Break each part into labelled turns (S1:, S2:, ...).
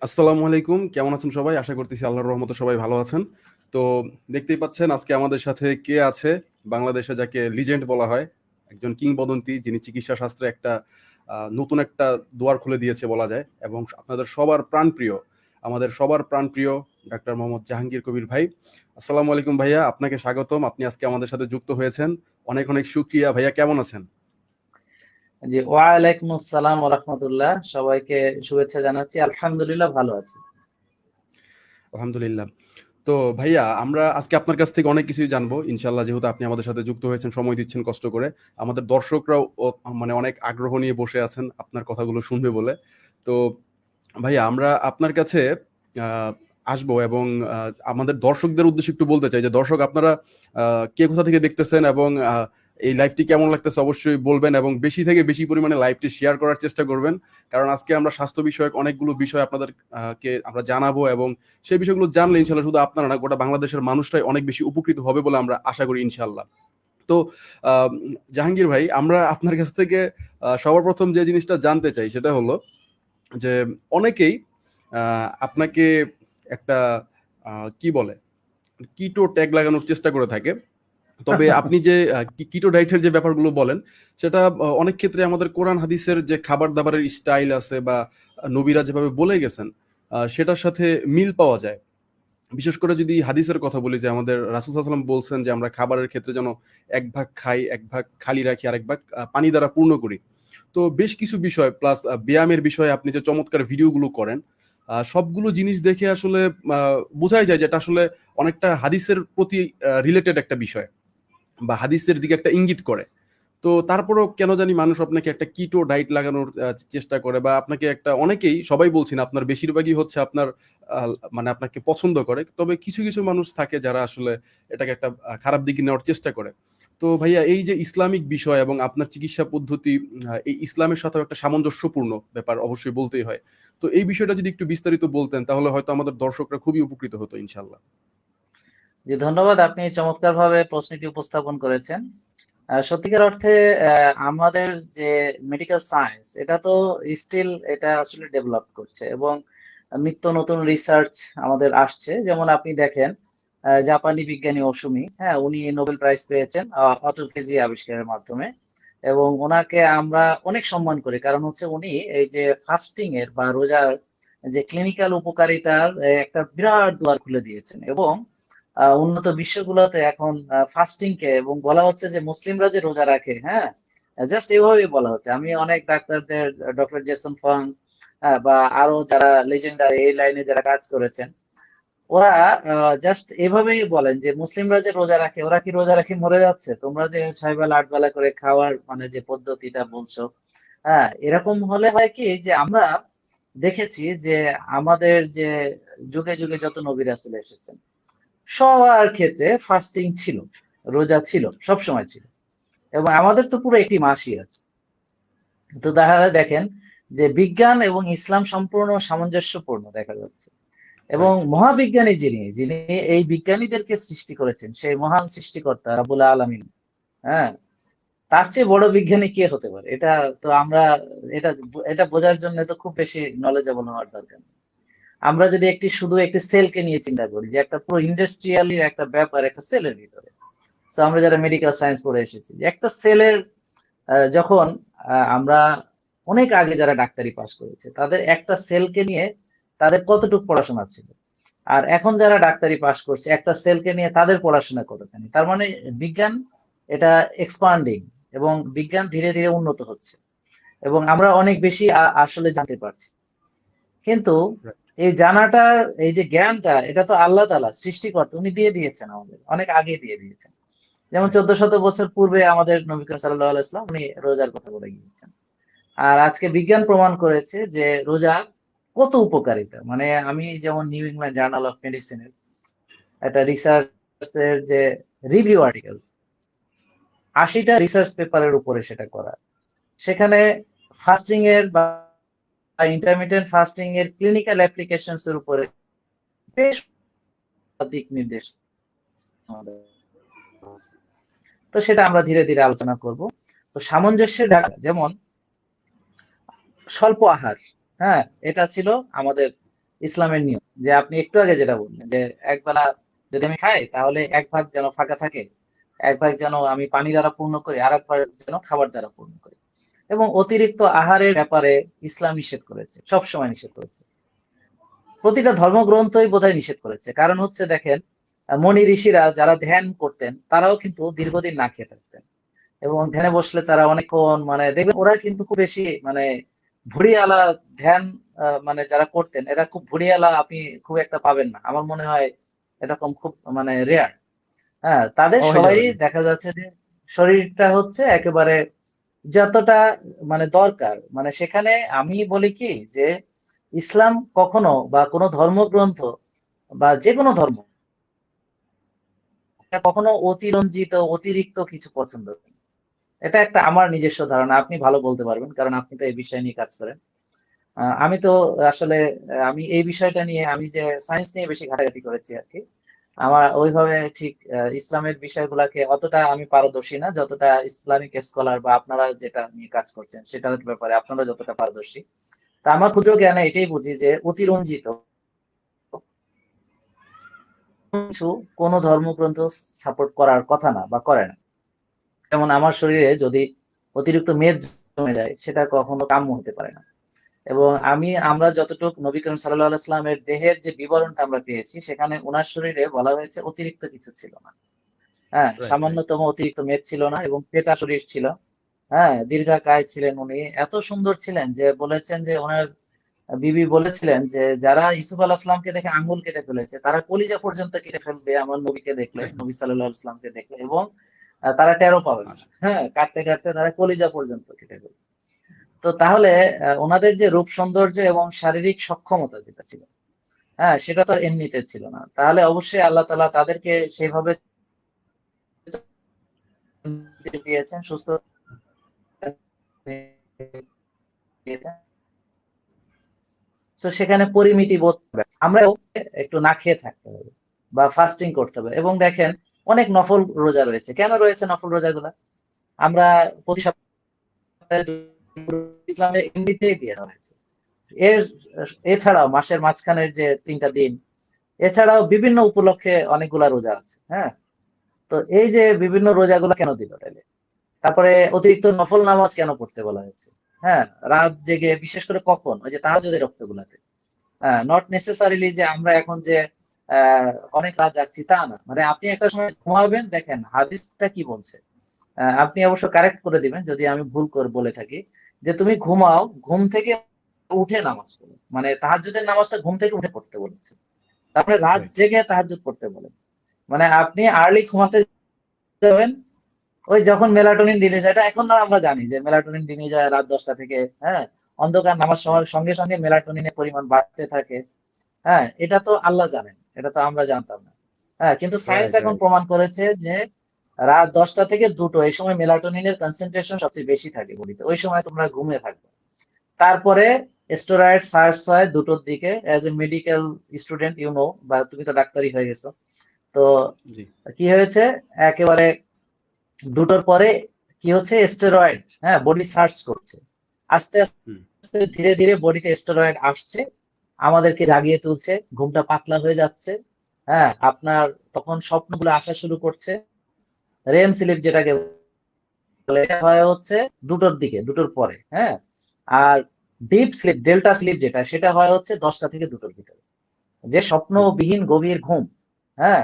S1: আসসালামু আলাইকুম। কেমন আছেন সবাই? আশা করতেছি আল্লাহর রহমতে সবাই ভালো আছেন। তো দেখতেই পাচ্ছেন আজকে আমাদের সাথে কে আছে? বাংলাদেশে যাকে লিজেন্ড বলা হয়। একজন কিংবদন্তি যিনি চিকিৎসা শাস্ত্রে নতুন একটা দুয়ার খুলে দিয়েছে বলা যায় এবং আপনাদের সবার প্রাণপ্রিয়, আমাদের সবার প্রাণপ্রিয় ডাক্তার মোহাম্মদ জাহাঙ্গীর কবির ভাই। আসসালামু আলাইকুম ভাইয়া, আপনাকে স্বাগতম। আপনি আজকে আমাদের সাথে যুক্ত হয়েছেন। অনেক, অনেক শুকরিয়া। ভাইয়া কেমন আছেন?
S2: জি, ওয়ালাইকুম আসসালাম ওয়া রাহমাতুল্লাহ। সবাইকে শুভেচ্ছা জানাচ্ছি। আলহামদুলিল্লাহ ভালো আছি।
S1: আলহামদুলিল্লাহ। তো ভাইয়া আমরা আজকে আপনার কাছ থেকে অনেক কিছুই জানবো ইনশাল্লাহ, যেহেতু আপনি আমাদের সাথে যুক্ত হয়েছেন, সময় দিচ্ছেন কষ্ট করে। আমাদের দর্শকরাও মানে অনেক আগ্রহ নিয়ে বসে আছেন আপনার কথাগুলো শুনবে বলে। তো ভাইয়া আমরা আপনার কাছে আহ, আসবো এবং আমাদের দর্শকদের উদ্দেশ্যে একটু বলতে চাই যে দর্শক আপনারা কে কোথা থেকে দেখতেছেন এবং এই লাইভটি কেমন লাগতেছে অবশ্যই বলবেন এবং বেশি থেকে বেশি পরিমাণে লাইভটি শেয়ার করার চেষ্টা করবেন। কারণ আজকে আমরা স্বাস্থ্য বিষয়ক অনেকগুলো বিষয় আপনাদের কে আমরা জানাবো এবং সেই বিষয়গুলো জানলে ইনশাল্লাহ শুধু আপনারা না, গোটা বাংলাদেশের মানুষটাই অনেক বেশি উপকৃত হবে বলে আমরা আশা করি ইনশাল্লাহ। তো আহ, জাহাঙ্গীর ভাই, আমরা আপনার কাছ থেকে সবার প্রথম যে জিনিসটা জানতে চাই সেটা হলো যে অনেকেই আপনাকে একটা কি বলে কিটো ট্যাগ লাগানোর চেষ্টা করে থাকে। তবে আপনি যে কিটো ডায়েটের যে ব্যাপারগুলো বলেন সেটা অনেক ক্ষেত্রে আমাদের কোরআন হাদিসের যে খাবার দাবারের স্টাইল আছে বা নবীরা যেভাবে বলে গেছেন সেটার সাথে মিল পাওয়া যায়। বিশেষ করে যদি হাদিসের কথা বলি যে আমাদের রাসূল সাল্লাল্লাহু আলাইহি ওয়াসাল্লাম বলছেন যে আমরা খাবারের ক্ষেত্রে যেন এক ভাগ খাই, এক ভাগ খালি রাখি, আর এক ভাগ পানি দ্বারা পূর্ণ করি। তো বেশ কিছু বিষয় প্লাস ব্যায়ামের বিষয়ে আপনি যে চমৎকার ভিডিওগুলো করেন, সবগুলো জিনিস দেখে আসলে বোঝাই যায় যে এটা আসলে অনেকটা হাদিসের প্রতি রিলেটেড একটা বিষয় বা হাদিসের দিকে একটা ইঙ্গিত করে। তো তারপরেও কেন জানি মানুষ আপনাকে একটা কিটো ডায়েট লাগানোর চেষ্টা করে বা আপনাকে একটা অনেকেই, সবাই বলছি না, আপনার বেশিরভাগই হচ্ছে আপনার মানে আপনাকে পছন্দ করে। তবে কিছু, কিছু মানুষ থাকে যারা আসলে এটাকে একটা খারাপ দিকে নেওয়ার চেষ্টা করে। তো ভাইয়া এই যে ইসলামিক বিষয় এবং আপনার চিকিৎসা পদ্ধতি এই ইসলামের সাথেও একটা সামঞ্জস্যপূর্ণ ব্যাপার অবশ্যই বলতেই হয়। তো এই বিষয়টা যদি একটু বিস্তারিত বলতেন তাহলে হয়তো আমাদের দর্শকরা খুবই উপকৃত হতো ইনশাআল্লাহ।
S2: জি, ধন্যবাদ। আপনি চমৎকারভাবে প্রশ্নটি উপস্থাপন করেছেন। সত্যিকার অর্থে আমাদের যে মেডিকেল সায়েন্স এটা তো স্টিল এটা আসলে ডেভেলপ করছে এবং নিত্য নতুন রিসার্চ আমাদের আসছে। যেমন আপনি দেখেন জাপানি বিজ্ঞানী অসুমি, হ্যাঁ, উনি নোবেল প্রাইজ পেয়েছেন অটোফেজি আবিষ্কারের মাধ্যমে। এবং ওনাকে আমরা অনেক সম্মান করি, কারণ হচ্ছে উনি এই যে ফাস্টিং এর বা রোজার যে ক্লিনিক্যাল উপকারিতার একটা বিরাট দুয়ার খুলে দিয়েছেন। এবং উন্নত বিশ্বগুলোতে এখন ফাস্টিং কে এবং বলা হচ্ছে যে মুসলিমরা যে রোজা রাখে, হ্যাঁ, জাস্ট এভাবেই বলা হচ্ছে। আমি অনেক ডাক্তারদের, ডক্টর জেসন ফং বা আরো যারা লেজেন্ডারি এই লাইনে যারা কাজ করেছেন, ওরা জাস্ট এভাবেই বলেন যে মুসলিমরা যে রোজা রাখে, ওরা কি রোজা রাখে মরে যাচ্ছে? তোমরা যে 6 বেলা 8 বেলা করে খাওয়ার মানে যে পদ্ধতিটা বলছো, হ্যাঁ, এরকম হলে হয় কি যে আমরা দেখেছি যে আমাদের যে যুগে যুগে যত নবী রাসূল এসেছেন সবার ক্ষেত্রে ফাস্টিং ছিল, রোজা ছিল, সব সময় ছিল। এবং আমাদের তো পুরো একটি মাসই আছে। তো তাহলে দেখেন যে বিজ্ঞান এবং ইসলাম সম্পূর্ণ সামঞ্জস্যপূর্ণ দেখা যাচ্ছে। এবং
S1: রাইট।
S2: মহাবিজ্ঞানী যিনি যিনি এই বিজ্ঞানীদেরকে সৃষ্টি করেছেন, সেই মহান সৃষ্টিকর্তা রাব্বুল আলামিন, হ্যাঁ, তার চেয়ে বড় বিজ্ঞানী কে হতে পারে? এটা তো আমরা এটা এটা বোঝার জন্য তো খুব বেশি নলেজেবল হওয়ার দরকার নেই। আমরা যদি শুধু একটি সেলকে নিয়ে চিন্তা করি যে একটা পুরো ইন্ডাস্ট্রিয়ালি একটা ব্যাপার একটা সেলের ভিতরে। তো আমরা যারা মেডিকেল সায়েন্স পড়ে এসেছি, যে একটা সেলের যখন আমরা অনেক আগে যারা ডাক্তারি পাস করেছে তাদের একটা সেলকে নিয়ে তাদের কতটুকু পড়াশোনা ছিল, আর এখন যারা ডাক্তারি পাস করছে একটা সেলকে নিয়ে তাদের পড়াশোনা কতখানি। তার মানে বিজ্ঞান এটা এক্সপান্ডিং এবং বিজ্ঞান ধীরে ধীরে উন্নত হচ্ছে এবং আমরা অনেক বেশি আসলে জানতে পারছি। কিন্তু এই জানাটা, এই যে জ্ঞানটা, এটা তো আল্লাহ তাআলা সৃষ্টিকর্তা উনি দিয়ে দিয়েছেন, আমাদের অনেক আগে দিয়ে দিয়েছেন। যেমন
S1: রাইট।
S2: 1400 বছর পূর্বে আমাদের নবী করিম সাল্লাল্লাহু আলাইহি ওয়াসাল্লাম উনি রোজার কথা বলে গিয়েছেন। আর আজকে বিজ্ঞান প্রমাণ করেছে যে রোজা কত উপকারিতা। মানে আমি যেমন নিউ ইংল্যান্ড জার্নাল অফ মেডিসিনের একটা রিসার্চের যে রিভিউ আর্টিকেলস, 80টা রিসার্চ পেপারের উপরে সেটা করা, সেখানে ফাস্টিং এর বা ইন্টারমিটেন্ট ফাস্টিং এর ক্লিনিক্যাল অ্যাপ্লিকেশনস এর উপরে বেশ দিক নির্দেশ আমাদের আছে। তো সেটা আমরা ধীরে ধীরে আলোচনা করব। তো সামঞ্জস্যের জায়গা যেমন স্বল্প আহার, হ্যাঁ, এটা ছিল আমাদের ইসলামের নিয়ম, যে আপনি একটু আগে যেটা বললেন যে একবেলা যদি আমি খাই তাহলে এক ভাগ যেন ফাঁকা থাকে, এক ভাগ যেন আমি পানি দ্বারা পূর্ণ করি, আর এক ভাগ যেন খাবার দ্বারা পূর্ণ করি। এবং অতিরিক্ত আহারের ব্যাপারে ইসলাম নিষেধ করেছে, সবসময় নিষেধ করেছে। প্রতিটা ধর্মগ্রন্থই বোধহয় নিষেধ করেছে। কারণ হচ্ছে দেখেন, মনি ঋষিরা যারা ধ্যান করতেন তারাও কিন্তু দীর্ঘদিন না খেয়ে থাকতেন, এবং ধ্যানে বসলে তারা অনেকক্ষণ, মানে দেখবেন ওরা কিন্তু খুব বেশি মানে ভুঁড়িয়ালা ধ্যান, মানে যারা করতেন এরা খুব ভুঁড়িয়ালা আপনি খুব একটা পাবেন না, আমার মনে হয় এরকম খুব মানে রেয়ার। হ্যাঁ, তাদের
S1: ও ভাইয়া,
S2: সবাই দেখা যাচ্ছে যে শরীরটা হচ্ছে একেবারে যতটা মানে দরকার, মানে সেখানে আমি বলি কি যে ইসলাম কখনো বা কোনো ধর্মগ্রন্থ বা যে কোনো ধর্ম এটা কখনো অতিরঞ্জিত অতিরিক্ত কিছু পছন্দ করে না। এটা একটা আমার নিজস্ব ধারণা, আপনি ভালো বলতে পারবেন কারণ আপনি তো এই বিষয় নিয়ে কাজ করেন। আমি তো আসলে আমি এই বিষয়টা নিয়ে, আমি যে সায়েন্স নিয়ে বেশি ঘাটাঘাটি করেছি আর কি, আমার ওইভাবে ঠিক ইসলামের বিষয়গুলোকে অতটা আমি পারদর্শী না যতটা ইসলামিক স্কলার বা আপনারা যেটা নিয়ে কাজ করছেন সেটার ব্যাপারে আপনারা যতটা পারদর্শী। তা আমার ক্ষুদ্র জ্ঞানে এটাই বুঝি যে অতিরঞ্জিত কিছু কোনো ধর্মগ্রন্থ সাপোর্ট করার কথা না বা করে না। যেমন আমার শরীরে যদি অতিরিক্ত মেদ জমে যায় সেটা কখনো কাম্য হতে পারে না। এবং আমরা যতটুকু নবী করিম সাল্লাল্লাহু আলাইহি ওয়াসাল্লামের দেহের যে বিবরণটা আমরা পেয়েছি সেখানে ওনার শরীরে বলা হয়েছে অতিরিক্ত কিছু ছিল না। হ্যাঁ,
S1: রাইট, রাইট।
S2: সামান্যতম অতিরিক্ত মেদ ছিল না, এবং পেটা শরীর ছিল। হ্যাঁ, দীর্ঘাকায় ছিলেন উনি, এত সুন্দর ছিলেন যে বলেছেন যে ওনার বিবি বলেছিলেন যে যারা ইউসুফ আলাইহিস সালামকে দেখে আঙ্গুল কেটে ফেলেছে তারা কলিজা পর্যন্ত কেটে ফেলবে আমার নবীকে দেখলে, নবী সাল্লাল্লাহু আলাইহি ওয়াসাল্লামকে দেখলে, এবং তারা টেরও পাবে না। হ্যাঁ, কাটতে কাটতে তারা কলিজা পর্যন্ত কেটে ফেলবে। তো তাহলে ওনাদের যে রূপ সৌন্দর্য এবং শারীরিক সক্ষমতা যেটা ছিল, হ্যাঁ, সেটা তো আর এমনিতে ছিল না। তাহলে অবশ্যই আল্লাহ তাআলা তাদেরকে সেইভাবে দিয়েছেন, সুস্থ দিয়েছেন। তো সেখানে পরিমিতি বোধ হবে। আমরা একটু না খেয়ে থাকতে হবে বা ফাস্টিং করতে হবে। এবং দেখেন অনেক নফল রোজা রয়েছে। কেন রয়েছে নফল রোজাগুলা? আমরা প্রতি সপ্তাহে ইসলামে এমনিতেই দিয়ে দেওয়া হয়েছে। এর এছাড়াও মাসের মাঝখানের যে ৩টা দিন, এছাড়াও বিভিন্ন উপলক্ষে অনেকগুলা রোজা আছে। হ্যাঁ, তো এই যে বিভিন্ন রোজাগুলা কেন দিল তাইলে? তারপরে অতিরিক্ত নফল নামাজ কেন পড়তে বলা হয়েছে? হ্যাঁ, রাত জেগে বিশেষ করে কখন? ওই যে তাহাজ্জুদের রক্তগুলাতে। নট নেসেসারিলি যে আমরা এখন যে অনেক রাত যাচ্ছি তা না, মানে আপনি একটা সময় ঘুমাবেন, দেখেন হাদিসটা কি বলছে। আপনি অবশ্য কারেক্ট করে দিবেন যদি আমি ভুল করে বলে থাকি, যে তুমি ঘুমাও, ঘুম থেকে উঠে নামাজ পড়ো, মানে তাহাজ্জুদের নামাজটা ঘুম থেকে উঠে পড়তে বলেছে। তারপরে রাত
S1: রাইট।
S2: জেগে তাহাজ্জুদ পড়তে বলেন। মানে আপনি আর্লি ঘুমাতে যাবেন ওই যখন মেলাটোনিন রিলিজ হয়, এটা এখন না আমরা জানি যে মেলাটোনিন রিলিজ হয় রাত 10টা থেকে। হ্যাঁ, অন্ধকার নামার সময় সঙ্গে সঙ্গে মেলাটোনিনের পরিমাণ বাড়তে থাকে। হ্যাঁ, এটা তো আল্লাহ জানেন, এটা তো আমরা জানতাম না। হ্যাঁ, কিন্তু সায়েন্স
S1: রাইট,
S2: এখন
S1: রাইট।
S2: প্রমাণ করেছে যে রাত 10টা থেকে 2টো এই সময় মেলাটোনিনের কনসেন্ট্রেশন সবচেয়ে বেশি থাকে বডিতে, ওই সময় তোমরা ঘুমিয়ে থাকবে। তারপরে স্টেরয়েড সার্চ হয় 2টোর দিকে। As a medical student you know, বা তুমি তো ডাক্তারি হয়ে গেছো, তো
S1: জি।
S2: কি হয়েছে একেবারে 2টোর পরে কি হচ্ছে, স্টেরয়েড, হ্যাঁ, বডি সার্চ করছে আস্তে
S1: হুম।
S2: আস্তে, ধীরে ধীরে বডিতে স্টেরয়েড আসছে, আমাদেরকে জাগিয়ে তুলছে, ঘুমটা পাতলা হয়ে যাচ্ছে। হ্যাঁ, আপনার তখন স্বপ্নগুলো আসা শুরু করছে, রেম স্লিপ যেটাকে বলে, এটা হয় হচ্ছে 2টোর দিকে, 2টোর পরে। হ্যাঁ, আর ডিপ স্লিপ ডেল্টা স্লিপ যেটা, সেটা হয় হচ্ছে 10টা থেকে 2টোর ভিতরে, যে
S1: হুম।
S2: স্বপ্নবিহীন গভীর ঘুম। হ্যাঁ,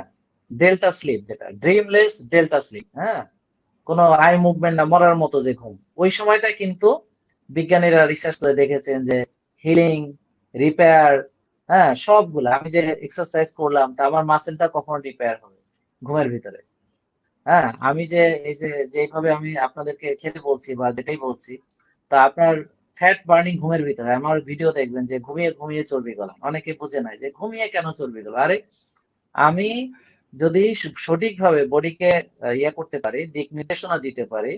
S2: ডেল্টা স্লিপ যেটা, ড্রিমলেস ডেল্টা স্লিপ। হ্যাঁ, কোনো আই মুভমেন্ট না, মরার মতো যে ঘুম, ওই সময়টা কিন্তু বিজ্ঞানীরা রিসার্চ করে দেখেছেন যে হিলিং, রিপেয়ার, হ্যাঁ, সবগুলা আমি যে এক্সারসাইজ করলাম তা আমার মাসেলটা কখন রিপেয়ার হবে ঘুমের ভিতরে। হ্যাঁ,
S1: আচ্ছা।
S2: আমি যে এই যে যেভাবে আমি আপনাদেরকে খেতে বলছি বা যেটাই বলছি, তা আপনার ফ্যাট বার্নিং ঘুমের ভিতরে আমার ভিডিও দেখবেন যে ঘুমিয়ে ঘুমিয়ে চর্বি গলা, অনেকে বুঝে নাই যে ঘুমিয়ে কেন চর্বি গলা। আরে আমি যদি সঠিকভাবে বডিকে ইয়ে করতে পারি, দিক নির্দেশনা দিতে পারি,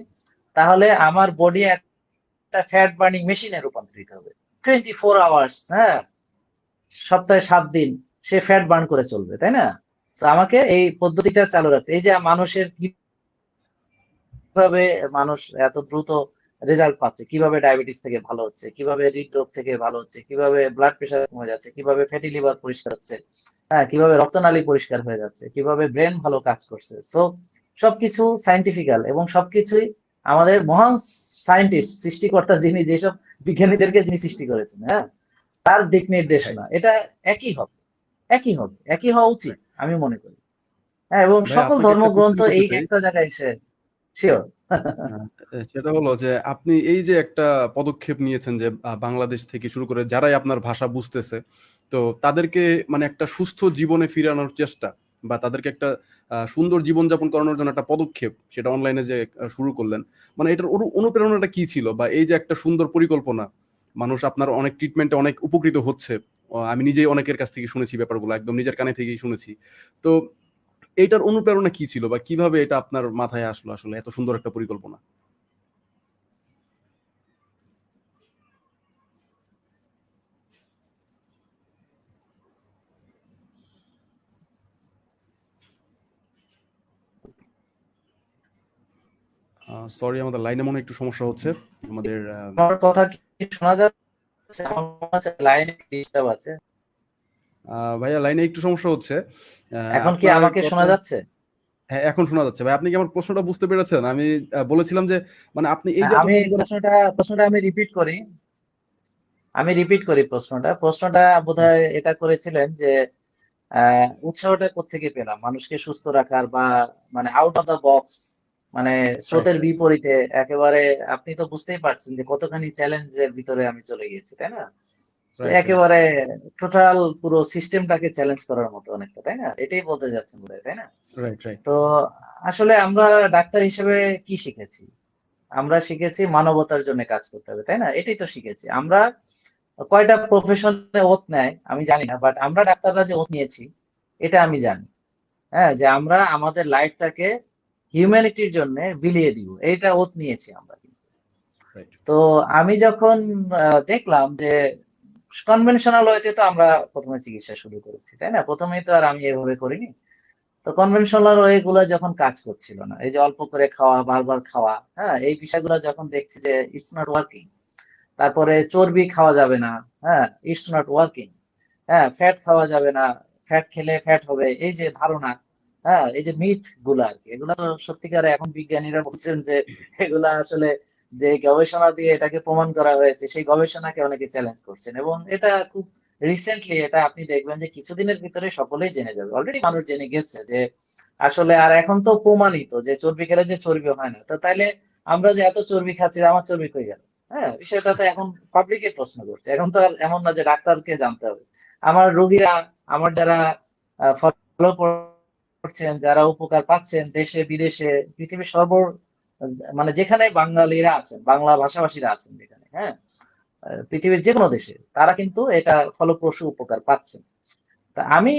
S2: তাহলে আমার বডি একটা ফ্যাট বার্নিং মেশিনে রূপান্তরিত হবে। 24 আওয়ার্স, হ্যাঁ, সপ্তাহে 7 দিন সে ফ্যাট বার্ন করে চলবে, তাই না? তো আমাকে এই পদ্ধতিটা চালু রাখতে, এই যে মানুষের কিভাবে মানুষ এত দ্রুত রেজাল্ট পাচ্ছে, কিভাবে ডায়াবেটিস থেকে ভালো হচ্ছে, কিভাবে হৃদরোগ থেকে ভালো হচ্ছে, কিভাবে ব্লাড প্রেশার কমে যাচ্ছে, কিভাবে ফ্যাটি লিভার পরিষ্কার হচ্ছে, হ্যাঁ, কিভাবে রক্তনালী পরিষ্কার হয়ে যাচ্ছে, কিভাবে ব্রেন ভালো কাজ করছে। সো সবকিছু সাইন্টিফিক্যাল, এবং সবকিছুই আমাদের মহান সায়েন্টিস্ট, সৃষ্টিকর্তা যিনি, যেসব বিজ্ঞানীদেরকে যিনি সৃষ্টি করেছেন, হ্যাঁ, তার দিক নির্দেশনা। এটা একই হবে, একই হবে, একই হওয়া উচিত আমি মনে করি। হ্যাঁ, এবং
S1: ভাইয়া
S2: সকল
S1: আপনাকে একটা
S2: ধর্মগ্রন্থ
S1: কোশ্চেন করতে
S2: এই
S1: চাই।
S2: একটা জায়গায় এসে শিওর।
S1: সেটা হলো যে আপনি এই যে একটা পদক্ষেপ নিয়েছেন যে বাংলাদেশ থেকে শুরু করে যারাই আপনার ভাষা বুঝতেছে, তো তাদেরকে মানে একটা সুস্থ জীবনে ফিরানোর চেষ্টা বা তাদেরকে একটা সুন্দর জীবনযাপন করানোর জন্য একটা পদক্ষেপ, সেটা অনলাইনে যে শুরু করলেন, মানে এটার অনুপ্রেরণাটা কি ছিল? বা এই যে একটা সুন্দর পরিকল্পনা, মানুষ আপনার অনেক ট্রিটমেন্টে অনেক উপকৃত হচ্ছে। আমি নিজেই অনেকের কাছ থেকে শুনেছি ব্যাপারগুলো, একদম নিজের কানে থেকেই শুনেছি। তো এইটার অনুপ্রেরণা কি ছিল বা কিভাবে এটা আপনার মাথায় আসলো আসলে এত সুন্দর একটা পরিকল্পনা? সরি, আমাদের লাইনে মনে হয় একটু সমস্যা হচ্ছে। আমাদের
S2: আমার কথা কি শোনা যাচ্ছে? আমার মনে হচ্ছে লাইনে ডিস্টার্ব আছে।
S1: ভাইয়া লাইনে একটু সমস্যা হচ্ছে।
S2: এখন কি
S1: আপনার
S2: আমাকে
S1: কথা
S2: শোনা যাচ্ছে?
S1: হ্যাঁ, এখন শোনা যাচ্ছে। ভাই আপনি কি আমার প্রশ্নটা বুঝতে পেরেছেন? আমি বলেছিলাম যে মানে আপনি এই যে এত
S2: আমি
S1: সুন্দর
S2: প্রশ্নটা আমি রিপিট করি। প্রশ্নটা বোধহয় এটা করেছিলেন যে উৎসাহটা কোত্থেকে পেলাম মানুষকে সুস্থ রাখার, বা মানে আউট অফ দ্য বক্স, মানে
S1: রাইট,
S2: স্রোতের বিপরীতে একেবারে। আপনি তো বুঝতেই পারছেন যে কতখানি চ্যালেঞ্জের ভিতরে আমি চলে গেছি, তাই না? So
S1: রাইট, রাইট,
S2: একেবারে টোটাল পুরো সিস্টেমটাকে চ্যালেঞ্জ করার মতো অনেকটা, তাই না? এটাই বলতে যাচ্ছেন বোধহয়, তাই না?
S1: Right, right.
S2: তো আসলে আমরা ডাক্তার হিসেবে কি শিখেছি? আমরা শিখেছি মানবতার জন্য কাজ করতে হবে, তাই না? এটাই তো শিখেছি আমরা। কয়টা প্রফেশনে ওত নেয় আমি জানি না, বাট আমরা ডাক্তাররা যে ওত নিয়েছি এটা আমি জানি। হ্যাঁ, যে আমরা আমাদের লাইফটাকে হিউম্যানিটির জন্য বিলিয়ে দিব, এইটা ওত নিয়েছি আমরা।
S1: রাইট।
S2: তো আমি যখন দেখলাম যে কনভেনশনাল ওয়েতে তো আমরা প্রথমে চিকিৎসা শুরু করেছি, তাই না? প্রথমেই তো আর আমি এভাবে করিনি। তো কনভেনশনাল ওয়ে গুলো যখন কাজ করছিল না, এই যে অল্প করে খাওয়া, বারবার খাওয়া, হ্যাঁ, এই বিষয়গুলো যখন দেখছি যে ইটস নট ওয়ার্কিং। তারপরে চর্বি খাওয়া যাবে না, হ্যাঁ, ইটস নট ওয়ার্কিং। হ্যাঁ, ফ্যাট খাওয়া যাবে না, ফ্যাট খেলে ফ্যাট হবে, এই যে ধারণা, হ্যাঁ, এই যে মিথ গুলা আর কি, এগুলা তো সত্যিকারে এখন বিজ্ঞানীরা বলছেন যে এগুলা আসলে যে গবেষণা দিয়ে এটাকে প্রমাণ করা হয়েছে, সেই গবেষণাকে অনেকে চ্যালেঞ্জ করছেন। এবং এটা খুব রিসেন্টলি, এটা আপনি দেখবেন যে কিছুদিনের ভিতরে সকলেই জেনে যাবে, অলরেডি মানুষ জেনে গেছে যে আসলে। আর এখন তো প্রমাণিত যে চর্বি খেলে যে চর্বি হয় না, তো তাইলে আমরা যে এত চর্বি খাচ্ছি, আমার চর্বি কই গেল? হ্যাঁ, বিষয়টা তো এখন পাবলিকে প্রশ্ন করছে। এখন তো আর এমন না যে ডাক্তারকে জানতে হবে। আমার রোগীরা, আমার যারা ফলো করছেন, যারা উপকার পাচ্ছেন দেশে বিদেশে, পৃথিবীর মানে যেখানে বাঙালিরা আছেন, বাংলা ভাষাভাষীরা আছেন যেখানে, হ্যাঁ, পৃথিবীর যে কোনো দেশে, তারা কিন্তু এটা ফলপ্রসূ উপকার পাচ্ছেন। তা আমি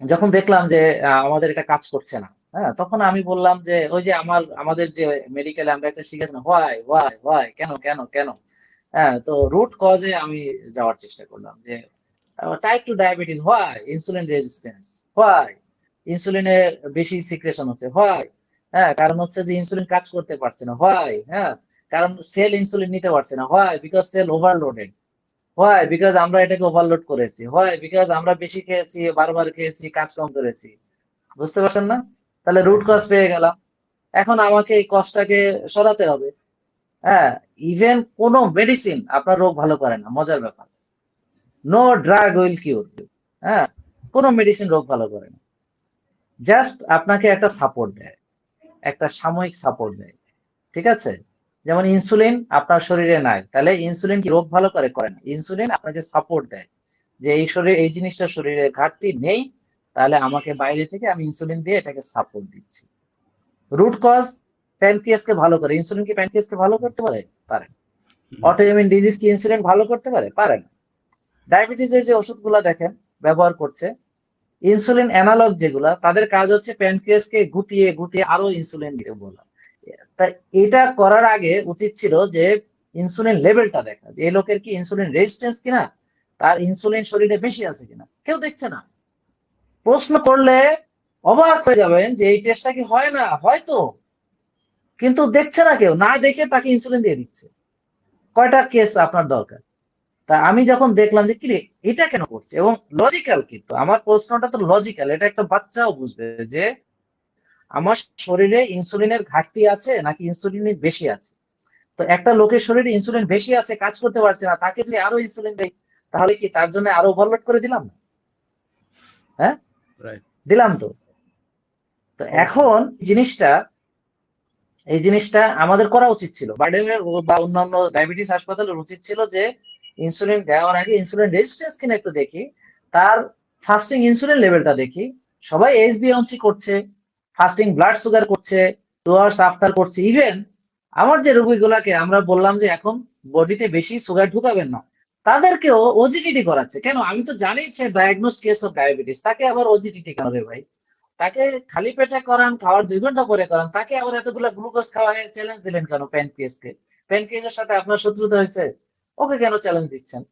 S2: যখন দেখলাম যে আমাদের এটা কাজ করছে না, হ্যাঁ, তখন আমি বললাম যে ওই যে আমাদের যে মেডিকেলে আমরা একটা শিখেছি না, হোয়াই হোয়াই হোয়াই, কেন কেন কেন। হ্যাঁ, তো রুট কজে আমি যাওয়ার চেষ্টা করলাম যে type 2 diabetes why, insulin resistance why, ইনসুলিনের বেশি সিক্রেশন হচ্ছে হোয়াই। হ্যাঁ, কারণ হচ্ছে যে ইনসুলিন কাজ করতে পারছে না হোয়াই। হ্যাঁ, কারণ সেল ইনসুলিন নিতে পারছে না why, because cell overloaded. Why, because আমরা এটাকে ওভারলোড করেছি। হোয়াই, বিকজ আমরা বেশি খেয়েছি, বারবার খেয়েছি, কাজ কম করেছি। বুঝতে পারছেন না? তাহলে রুট
S1: রাইট,
S2: কজ
S1: রাইট।
S2: পেয়ে গেলাম। এখন আমাকে এই কজটাকে সরাতে হবে। হ্যাঁ, ইভেন কোন মেডিসিন আপনার রোগ ভালো করে না, মজার ব্যাপার। No drug will cure. হ্যাঁ, কোন মেডিসিন রোগ ভালো করে না, জাস্ট আপনাকে একটা সাপোর্ট দেয়, একটা সাময়িক সাপোর্ট দেয়। ঠিক আছে? যেমন ইনসুলিন আপনার শরীরে নাই, তাহলে ইনসুলিন কি রোগ ভালো করে? করে না। ইনসুলিন আপনাকে সাপোর্ট দেয় যে এই শরীরে এই জিনিসটা শরীরে ঘাটতি নেই, তাহলে আমাকে বাইরে থেকে আমি ইনসুলিন দিয়ে এটাকে সাপোর্ট দিচ্ছি। রুট কজ, প্যানক্রিয়াসকে ভালো করে। ইনসুলিন কি প্যানক্রিয়াসকে ভালো করতে পারে? পারে না। অটোইমিউন ডিজিজ কি ইনসুলিন ভালো করতে পারে? পারে না। ডায়াবেটিসের যে ওষুধগুলো দেখেন ব্যবহার করছে, ইনসুলিন অ্যানালগ যেগুলা, তাদের কাজ হচ্ছে প্যানক্রিয়াসকে গুটিয়ে গুটিয়ে আরো ইনসুলিন দিতে বলা। তাই এটা করার আগে উচিত ছিল যে ইনসুলিন লেভেলটা দেখা, যে এই লোকের কি ইনসুলিন রেজিস্ট্যান্স কিনা, তার ইনসুলিন শরীরে বেশি আছে কিনা। কেউ দেখছে না। প্রশ্ন করলে অবাক হয়ে যাবেন যে এই টেস্টটা কি হয় না? হয়তো কিন্তু দেখছে না কেউ, না দেখে তাকে ইনসুলিন দিয়ে দিচ্ছে। কয়টা কেস আপনার দরকার? তা আমি যখন দেখলাম যে কিরে এটা কেন করছে, এবং লজিক্যাল, কিন্তু আমার প্রশ্নটা তো লজিক্যাল, এটা একটা বাচ্চাও বুঝবে যে আমার শরীরে ইনসুলিনের ঘাটতি আছে নাকি ইনসুলিনের বেশি আছে। তো একটা লোকের শরীরে ইনসুলিন বেশি আছে, কাজ করতে পারছে না, তাকে যদি আরো ইনসুলিন দেয় তাহলে কি তার জন্য আরো ওভারলোড করে দিলাম না? হ্যাঁ,
S1: রাইট।
S2: দিলাম তো। তো
S1: অবশ্যই।
S2: এখন এই জিনিসটা আমাদের করা উচিত ছিল, বার্ডেমের বা অন্যান্য ডায়াবেটিস হাসপাতালের উচিত ছিল যে ইনসুলিন দেওয়ার আগে ইনসুলিন রেজিস্ট্যান্স কিনা একটু দেখি, তার ফাস্টিং ইনসুলিন লেভেলটা দেখি। সবাই HbA1c করছে, ফাস্টিং ব্লাড সুগার করছে, 2 আওয়ার্স আফটার করছে। ইভেন আমার যে রোগীগুলাকে আমরা বললাম যে এখন বডিতে বেশি সুগার ঢুকাবেন না, তাদেরকেও ওজিটিটি করাচ্ছে। কেন? আমি তো জানি সে ডায়াগনোস কেস অফ ডায়াবেটিস, তাকে আবার ওজিটিটি কেন রে ভাই? তাকে খালি পেটে করান, খাওয়ার 2 ঘন্টা পরে করান, তাকে আবার এতগুলো গ্লুকোজ খাওয়ায় চ্যালেঞ্জ দিলেন কেন? প্যানক্রিয়াসকে, প্যানক্রিয়াসের সাথে আপনার শত্রুতা হয়েছে, ওকে কেন চ্যালেঞ্জ দিচ্ছেন?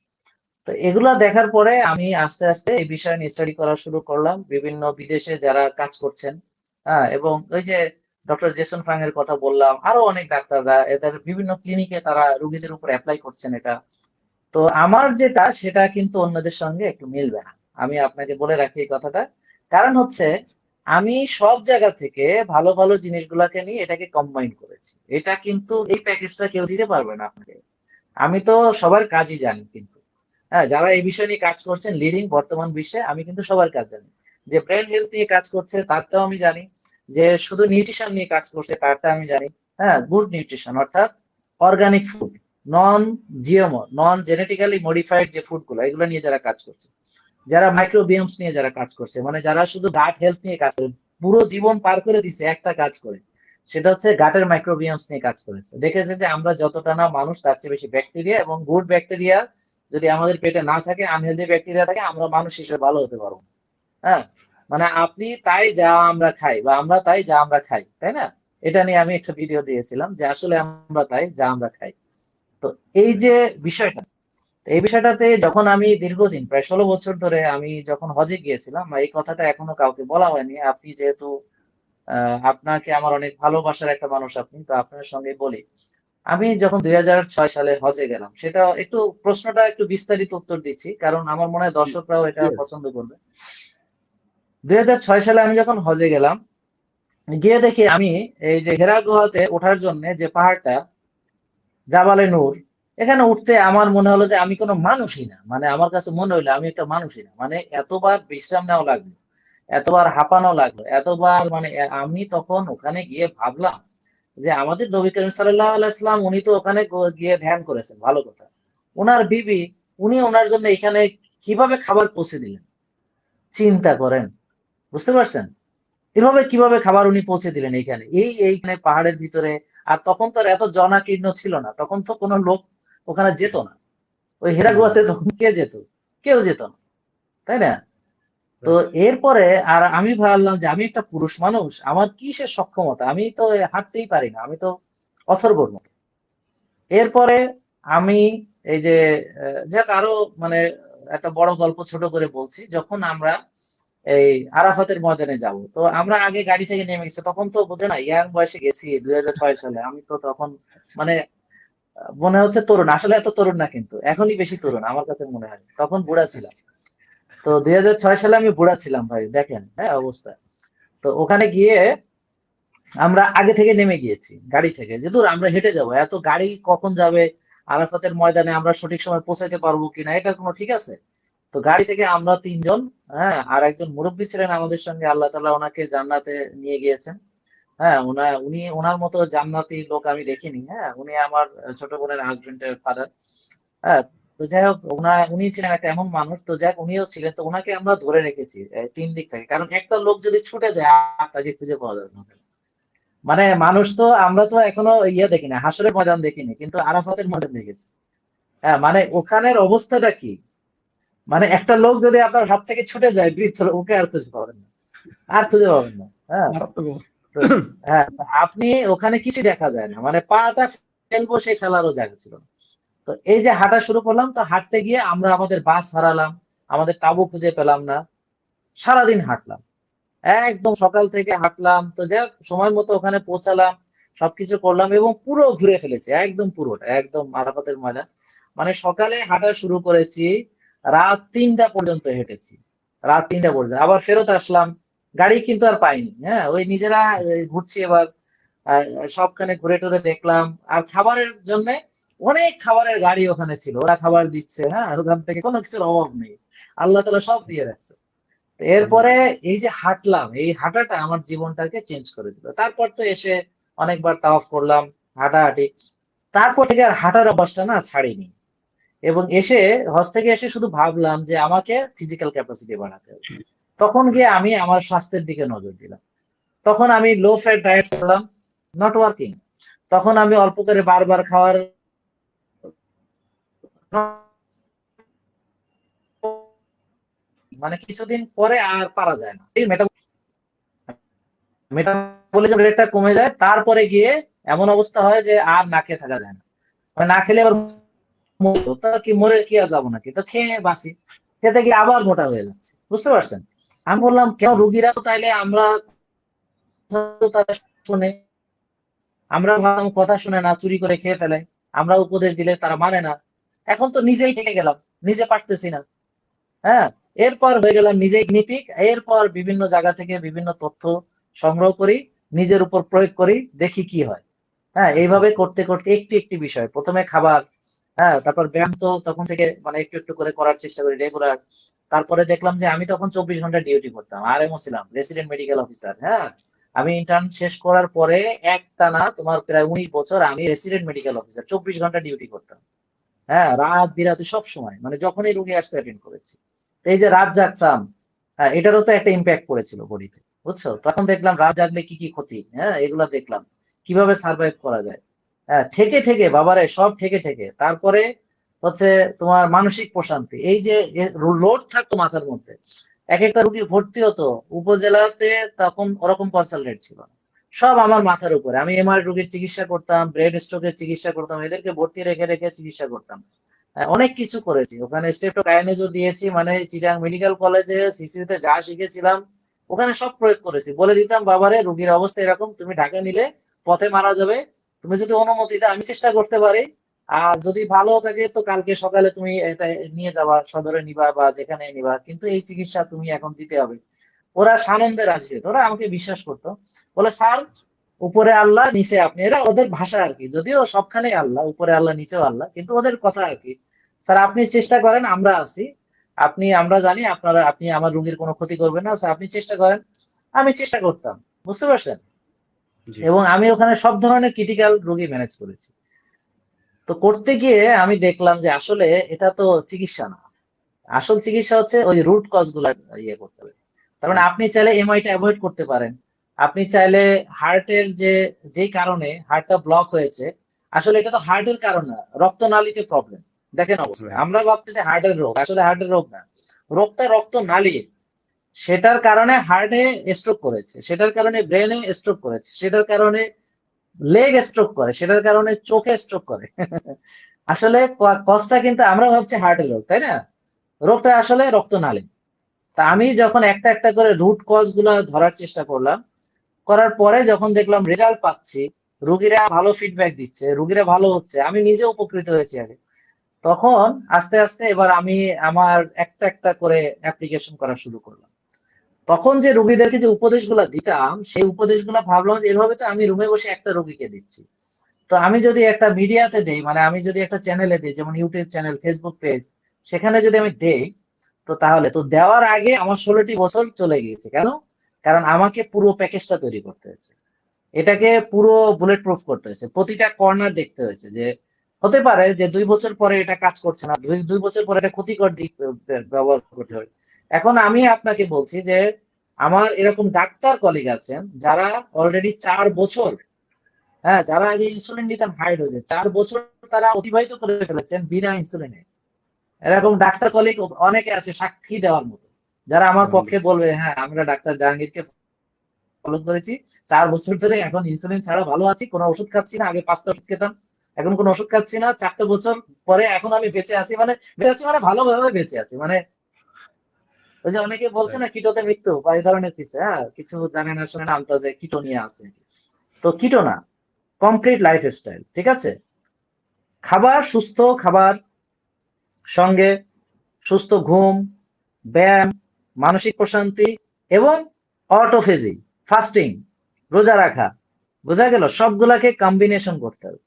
S2: তো এগুলা দেখার পরে আমি আস্তে আস্তে এই বিষয় নিয়ে স্টাডি করা শুরু করলাম, বিভিন্ন বিদেশে যারা কাজ করছেন। হ্যাঁ, এবং ওই যে ডক্টর জেসন ফাং এর কথা বললাম, আরো অনেক ডাক্তাররা এদের বিভিন্ন ক্লিনিকে তারা রোগীদের উপর অ্যাপ্লাই করছেন এটা। তো আমার যেটা সেটা কিন্তু অন্যদের সঙ্গে একটু মিলবে না, আমি আপনাকে বলে রাখি এই কথাটা। কারণ হচ্ছে আমি সব জায়গা থেকে ভালো ভালো জিনিসগুলাকে নিয়ে এটাকে কম্বাইন করেছি। এটা কিন্তু এই প্যাকেজটা কেউ দিতে পারবে না আপনাকে। আমি তো সবার কাজই জানি, কিন্তু হ্যাঁ, যারা এই বিষয় নিয়ে কাজ করছেন লিডিং বর্তমান বিশ্বে, আমি কিন্তু সবার কাজ জানি। যে ব্রেন হেলথ নিয়ে কাজ করছে তারটাও আমি জানি, যে শুধু নিউট্রিশন নিয়ে কাজ করছে তারটা আমি জানি। হ্যাঁ, গুড নিউট্রিশন অর্থাৎ অর্গানিক ফুড, নন জিএমও, নন জেনেটিক্যালি মডিফাইড যে ফুড গুলো, এগুলো নিয়ে যারা কাজ করছে, যারা মাইক্রোবিয়ামস নিয়ে যারা কাজ করছে, মানে যারা শুধু গাট হেলথ নিয়ে কাজ করে, পুরো জীবন পার করে দিছে একটা কাজ করে, সেটা হচ্ছে গাটের মাইক্রোবিয়ামস নিয়ে কাজ করেছে। দেখেছে যে আমরা যতটা না মানুষ, তার চেয়ে বেশি ব্যাকটেরিয়া, এবং গুড ব্যাকটেরিয়া যদি আমাদের পেটে না থাকে, আনহেলদি ব্যাকটেরিয়া থাকে, আমরা মানুষ হিসেবে ভালো হতে পারবো না। হ্যাঁ, মানে আপনি তাই যা আমরা খাই, বা আমরা তাই যা আমরা খাই, তাই না? এটা নিয়ে আমি একটা ভিডিও দিয়েছিলাম যে আসলে আমরা তাই যা আমরা খাই। তো এই যে বিষয়টা, এই বিষয়টাতে যখন আমি দীর্ঘদিন প্রায় 16 বছর ধরে আমি যখন হজে গিয়েছিলাম, এই কথাটা এখনো কাউকে বলা হয়নি। আপনি যেহেতু আপনাকে আমার অনেক ভালোবাসার একটা মানুষ, আপনি তো, আপনার সঙ্গে বলি। আমি যখন 2006 সালে হজে গেলাম, সেটা একটু, প্রশ্নটা একটু বিস্তারিত উত্তর দিচ্ছি কারণ আমার মনে হয় দর্শকরাও এটা
S1: Yes.
S2: পছন্দ করবে। 2006 সালে আমি যখন হজে গেলাম, গিয়ে দেখি আমি এই যে হেরা গুহাতে ওঠার জন্য যে পাহাড়টা, জাবালে নূর, এখানে উঠতে আমার মনে হলো যে আমি কোনো মানুষই না। মানে আমার কাছে মনে হইলো আমি একটা মানুষই না। মানে এতবার বিশ্রাম নেওয়া লাগলো, এতবার হাঁপানো লাগলো, এতবার, মানে আমি তখন ওখানে গিয়ে ভাবলাম যে আমাদের নবী করিম সাল্লাল্লাহু আলাইহি ওয়াসাল্লাম, উনি তো ওখানে গিয়ে ধ্যান করেছেন, ভালো কথা। ওনার বিবি, উনি ওনার জন্য এখানে কিভাবে খাবার পৌঁছে দিলেন, চিন্তা করেন, বুঝতে পারছেন? এভাবে কিভাবে খাবার উনি পৌঁছে দিলেন এইখানে, এইখানে পাহাড়ের ভিতরে। আর তখন তো আর এত জনাকীর্ণ ছিল না, তখন তো কোনো লোক ওখানে যেত না। ওই হেরা গুহাতে তখন কে যেত? কেউ যেত না, তাই না? তো
S1: রাইট।
S2: এরপরে আর আমি ভাবলাম যে আমি একটা পুরুষ মানুষ, আমার কিসের সক্ষমতা, আমি তো হাঁটতেই পারি না, আমি তো অথর্বর মতো। এরপরে আমি এই যে যাক আরো, মানে একটা বড় গল্প ছোট করে বলছি। যখন আমরা এই আরাফাতের ময়দানে যাব, তো আমরা আগে গাড়ি থেকে নেমে গেছি, তখন তো বোঝে না, ইয়াং বয়সে গেছি 2006 সালে। আমি তো তখন, মানে মনে হচ্ছে তরুণ, আসলে এত তরুণ না, কিন্তু এখনই বেশি তরুণ আমার কাছে মনে হয়, তখন বুড়া ছিলাম। তো 2006 সালে আমি বুড়া ছিলাম ভাই, দেখেন হ্যাঁ অবস্থা। তো ওখানে গিয়ে আমরা আগে থেকে নেমে গিয়েছি গাড়ি থেকে, যে দূর আমরা হেঁটে যাব, এত গাড়ি কখন যাবে আরাফাতের ময়দানে, আমরা সঠিক সময় পৌঁছাইতে পারবো কিনা এটা কোনো ঠিক আছে? তো গাড়ি থেকে আমরা 3 জন, হ্যাঁ, আর একজন মুরব্বী ছিলেন আমাদের সঙ্গে, আল্লাহ তাআলা ওনাকে জান্নাতে নিয়ে গিয়েছেন। হ্যাঁ, উনি ওনার মতো জান্নাতি লোক আমি দেখিনি। হ্যাঁ, উনি আমার ছোট বোনের হাজবেন্ডের ফাদার। হ্যাঁ, তো যাই হোক, উনি ছিলেন একটা এমন মানুষ, তো যাক উনিও ছিলেন, তো ওনাকে আমরা ধরে রেখেছি 3 দিক থেকে, কারণ একটা লোক যদি ছুটে যায় আর তাকে খুঁজে পাওয়া যাবে না। মানে মানুষ তো, আমরা তো এখনো ইয়ে দেখিনি, হাসরের ময়দান দেখিনি, কিন্তু আরাফাতের ময়দান দেখেছি। হ্যাঁ, মানে ওখানের অবস্থাটা কি, মানে একটা লোক যদি আপনার হাত থেকে ছুটে যায়, বৃদ্ধ লোক, ওকে আর খুঁজে পাবেন না, আর খুঁজে পাবেন না। হ্যাঁ,
S1: মারাত্মক অবস্থা।
S2: তো হ্যাঁ, আপনি ওখানে কিছু দেখা যায় না, মানে পাটা ফেলবো সেই ফেলারও জায়গা ছিল না। তো এই যে হাঁটা শুরু করলাম, তো হাঁটতে গিয়ে আমরা আমাদের বাস হারালাম, আমাদের তাঁবু খুঁজে পেলাম না। সারাদিন হাঁটলাম, একদম সকাল থেকে হাঁটলাম, তো যাক সময় মতো ওখানে পৌঁছালাম। সবকিছু করলাম এবং পুরো ঘুরে ফেলেছি, একদম পুরোটা, একদম আরাফাতের ময়দান। মানে সকালে হাঁটা শুরু করেছি, রাত 3টা পর্যন্ত হেঁটেছি, রাত 3টা পর্যন্ত আবার ফেরত আসলাম। গাড়ি কিন্তু আর পাইনি, হ্যাঁ, ওই নিজেরা ঘুরছি এবার। আহ, সবখানে ঘুরে টুরে দেখলাম। আর খাবারের জন্য অনেক খাবারের গাড়ি ওখানে ছিল, ওরা খাবার দিচ্ছে, হ্যাঁ, ওখান থেকে কোনো কিছুর অভাব নেই, আল্লাহ তাআলা সব দিয়ে রাখছে। তো এরপরে
S1: আলহামদুলিল্লাহ।
S2: এই যে হাঁটলাম, এই হাঁটাটা আমার জীবনটাকে চেঞ্জ করে দিল। তারপর তো এসে অনেকবার তাওয়াফ করলাম, হাঁটাহাঁটি। তারপর থেকে আর হাঁটার অভ্যাসটা না ছাড়িনি। এবং এসে হজ থেকে এসে শুধু ভাবলাম যে আমাকে ফিজিক্যাল ক্যাপাসিটি বাড়াতে হবে। তখন গিয়ে আমি আমার স্বাস্থ্যের দিকে নজর দিলাম। তখন আমি লো ফ্যাট ডায়েট করলাম, নট ওয়ার্কিং। তখন আমি অল্প করে বারবার খাওয়ার, মানে কিছুদিন পরে আর পারা যায় না, এই মেটাবলিজম রেটটা কমে যায়। তারপরে গিয়ে এমন অবস্থা হয় যে আর না খেয়ে থাকা যায় না। মানে না খেলে আবার তা কি মরে কি আর যাবো নাকি, তো খেয়ে বাঁচি। খেতে গিয়ে আবার মোটা হয়ে যাচ্ছে, বুঝতে পারছেন? আমি বললাম কেন,
S1: জি।
S2: রুগীরা তো তাইলে আমরা তো তারা শুনে, আমরা ভাবলাম কথা শুনে না, চুরি করে খেয়ে ফেলে, আমরা উপদেশ দিলে তারা মানে না। এখন তো নিজেই ঠেকে গেলাম, নিজে পারতেছি না। হ্যাঁ, এরপর হয়ে গেলাম নিজেই গিনিপিগ। এরপর বিভিন্ন জায়গা থেকে বিভিন্ন তথ্য সংগ্রহ করি, নিজের উপর প্রয়োগ করি, দেখি কি হয়। হ্যাঁ,
S1: আচ্ছা,
S2: এইভাবে
S1: আচ্ছা।
S2: করতে করতে একটি একটি বিষয়, প্রথমে খাবার, হ্যাঁ, তারপর ব্যায়াম তো তখন থেকে মানে একটু একটু করে করার চেষ্টা করি রেগুলার। তারপরে দেখলাম যে আমি তখন 24 ঘন্টা ডিউটি করতাম, আরএমও ছিলাম, রেসিডেন্ট মেডিকেল অফিসার। হ্যাঁ, আমি ইন্টার্ন শেষ করার পরে একটানা তোমার প্রায় 19 বছর আমি রেসিডেন্ট মেডিকেল অফিসার, 24 ঘন্টা ডিউটি করতাম। হ্যাঁ, রাত বিরাতে সব সময়, মানে যখনই রুগী আসতে অ্যাটেন্ড করেছি। তো এই যে রাত জাগতাম, হ্যাঁ, এটারও তো একটা ইম্প্যাক্ট পড়েছিল বডিতে, বুঝছো? তখন দেখলাম রাত জাগলে কি কি ক্ষতি, হ্যাঁ, এগুলা দেখলাম কিভাবে সার্ভাইভ করা যায়। হ্যাঁ, ঠেকে ঠেকে বাবারে, সব ঠেকে ঠেকে। তারপরে হচ্ছে তোমার মানসিক প্রশান্তি, এই যে লোড থাকতো মাথার মধ্যে। এক একটা রুগী ভর্তি হতো উপজেলাতে, তখন ওরকম কনসালটেন্ট ছিল না, সব আমার মাথার উপরে। আমি এমআর রোগীর চিকিৎসা করতাম, ব্রেন স্ট্রোকের চিকিৎসা করতাম, এদেরকে ভর্তি রেখে রেখে চিকিৎসা করতাম। অনেক কিছু করেছি ওখানে, স্ট্রেপ্টোকাইনেজও দিয়েছি, মানে চিটাং মেডিকেল কলেজে সিসিউতে যা শিখেছিলাম ওখানে সব প্রয়োগ করেছি। বলে দিতাম বাবারে রুগীর অবস্থা এরকম, তুমি ঢাকা নিলে পথে মারা যাবে, তুমি যদি অনুমতি দাও আমি চেষ্টা করতে পারি, আর যদি ভালো থাকে তো কালকে সকালে তুমি এটা নিয়ে যাবা, সদরে নিবা বা যেখানে নিবা, কিন্তু এই চিকিৎসা তুমি এখন দিতে হবে। ওরা সানন্দে রাজি হতো, ওরা আমাকে বিশ্বাস করতো। বলে স্যার, উপরে আল্লাহ নিচে আপনি, এরা ওদের ভাষা আর কি, যদিও সবখানে আল্লাহ, উপরে আল্লাহ নিচেও আল্লাহ, কিন্তু ওদের কথা আর কি। স্যার আপনি চেষ্টা করেন, আমরা আছি, আমরা জানি আপনারা, আপনি আমার রোগীর কোনো ক্ষতি করবেন না, স্যার আপনি চেষ্টা করেন। আমি চেষ্টা করতাম, বুঝতে পারছেন?
S1: জি।
S2: এবং আমি ওখানে সব ধরনের ক্রিটিক্যাল রোগী ম্যানেজ করেছি। তো করতে গিয়ে আমি দেখলাম যে আসলে এটা তো চিকিৎসা না, আসল চিকিৎসা হচ্ছে ওই রুট কজ গুলা ইয়ে করতে হবে। তার মানে আপনি চাইলে এমআইটা অ্যাভয়েড করতে পারেন। আপনি চাইলে হার্টের যে, যেই কারণে হার্টটা ব্লক হয়েছে, আসলে এটা তো হার্টের কারণ না, রক্তনালীতে প্রবলেম। দেখেন অবস্থা,
S1: রাইট।
S2: আমরা ভাবতেছি হার্টের রোগ, আসলে হার্টের রোগ না, রোগটা রক্তনালী। সেটার কারণে হার্টে স্ট্রোক করেছে, সেটার কারণে ব্রেনে স্ট্রোক করেছে, সেটার কারণে লেগ স্ট্রোক করে, সেটার কারণে চোখে স্ট্রোক করে। আসলে কজটা কিন্তু আমরা ভাবছি হার্টের রোগ, তাই না? রোগটা আসলে রক্তনালী। তা আমি যখন একটা একটা করে রুট কজ গুলো ধরার চেষ্টা করলাম, করার পরে যখন দেখলাম রেজাল্ট পাচ্ছি, রুগীরা ভালো ফিডব্যাক দিচ্ছে, রুগীরা ভালো হচ্ছে, আমি নিজে উপকৃত হয়েছি আগে। তখন আস্তে আস্তে এবার আমি আমার একটা একটা করে অ্যাপ্লিকেশন করা শুরু করলাম। তখন যে রুগীদেরকে যে উপদেশগুলো দিতাম, সেই উপদেশগুলো ভাবলাম যে এভাবে তো আমি রুমে বসে একটা রুগীকে দিচ্ছি। তো আমি যদি একটা মিডিয়াতে দেই, মানে আমি যদি একটা চ্যানেলে দিই, যেমন ইউটিউব চ্যানেল, ফেসবুক পেজ, সেখানে যদি আমি দেই, তো তাহলে তো দেওয়ার আগে আমার 16টি বছর চলে গিয়েছে। কেন? কারণ আমাকে পুরো প্যাকেজটা তৈরি করতে হয়েছে, এটাকে পুরো বুলেট প্রুফ করতে হয়েছে, প্রতিটা কর্নার দেখতে হয়েছে যে হতে পারে যে 2 বছর পরে এটা কাজ করছে না, দুই দুই বছর পরে এটা ক্ষতিকর দিক ব্যবহার করতে হবে। এখন আমি আপনাকে বলছি যে আমার এরকম ডাক্তার কলিগ আছেন যারা অলরেডি 4 বছর, হ্যাঁ, যারা আগে ইনসুলিন নিতাম হাইড হয়ে যায়, 4 বছর তারা অতিবাহিত করে ফেলেছেন বিনা ইনসুলিনে। এরকম ডাক্তার কলিগ অনেকে আছে সাক্ষী দেওয়ার মতো, যারা আমার পক্ষে
S1: আলহামদুলিল্লাহ।
S2: বলবে হ্যাঁ আমরা ডাক্তার জাহাঙ্গীরকে ফলো করেছি, 4 বছর ধরে এখন ইনসুলিন ছাড়া ভালো আছি, কোনো ওষুধ খাচ্ছি না, আগে 5টা ওষুধ খেতাম, এখন কোনো ওষুধ খাচ্ছি না, 4টে বছর পরে এখন আমি বেঁচে আছি। মানে বেঁচে আছি মানে ভালোভাবে বেঁচে আছি, মানে ওই যে অনেকে বলছে
S1: রাইট।
S2: না কিটোতে মৃত্যু বা এই ধরনের কিছু, হ্যাঁ, কিছু জানে না শুনে না আন্তাজে কিটো নিয়ে আছে। তো কিটো না, কমপ্লিট লাইফস্টাইল, ঠিক আছে? খাবার, সুস্থ খাবার সঙ্গে সুস্থ ঘুম, ব্যায়াম, মানসিক প্রশান্তি এবং অটোফেজি, ফাস্টিং, রোজা রাখা, বোঝা গেল? সবগুলাকে কম্বিনেশন করতে হবে,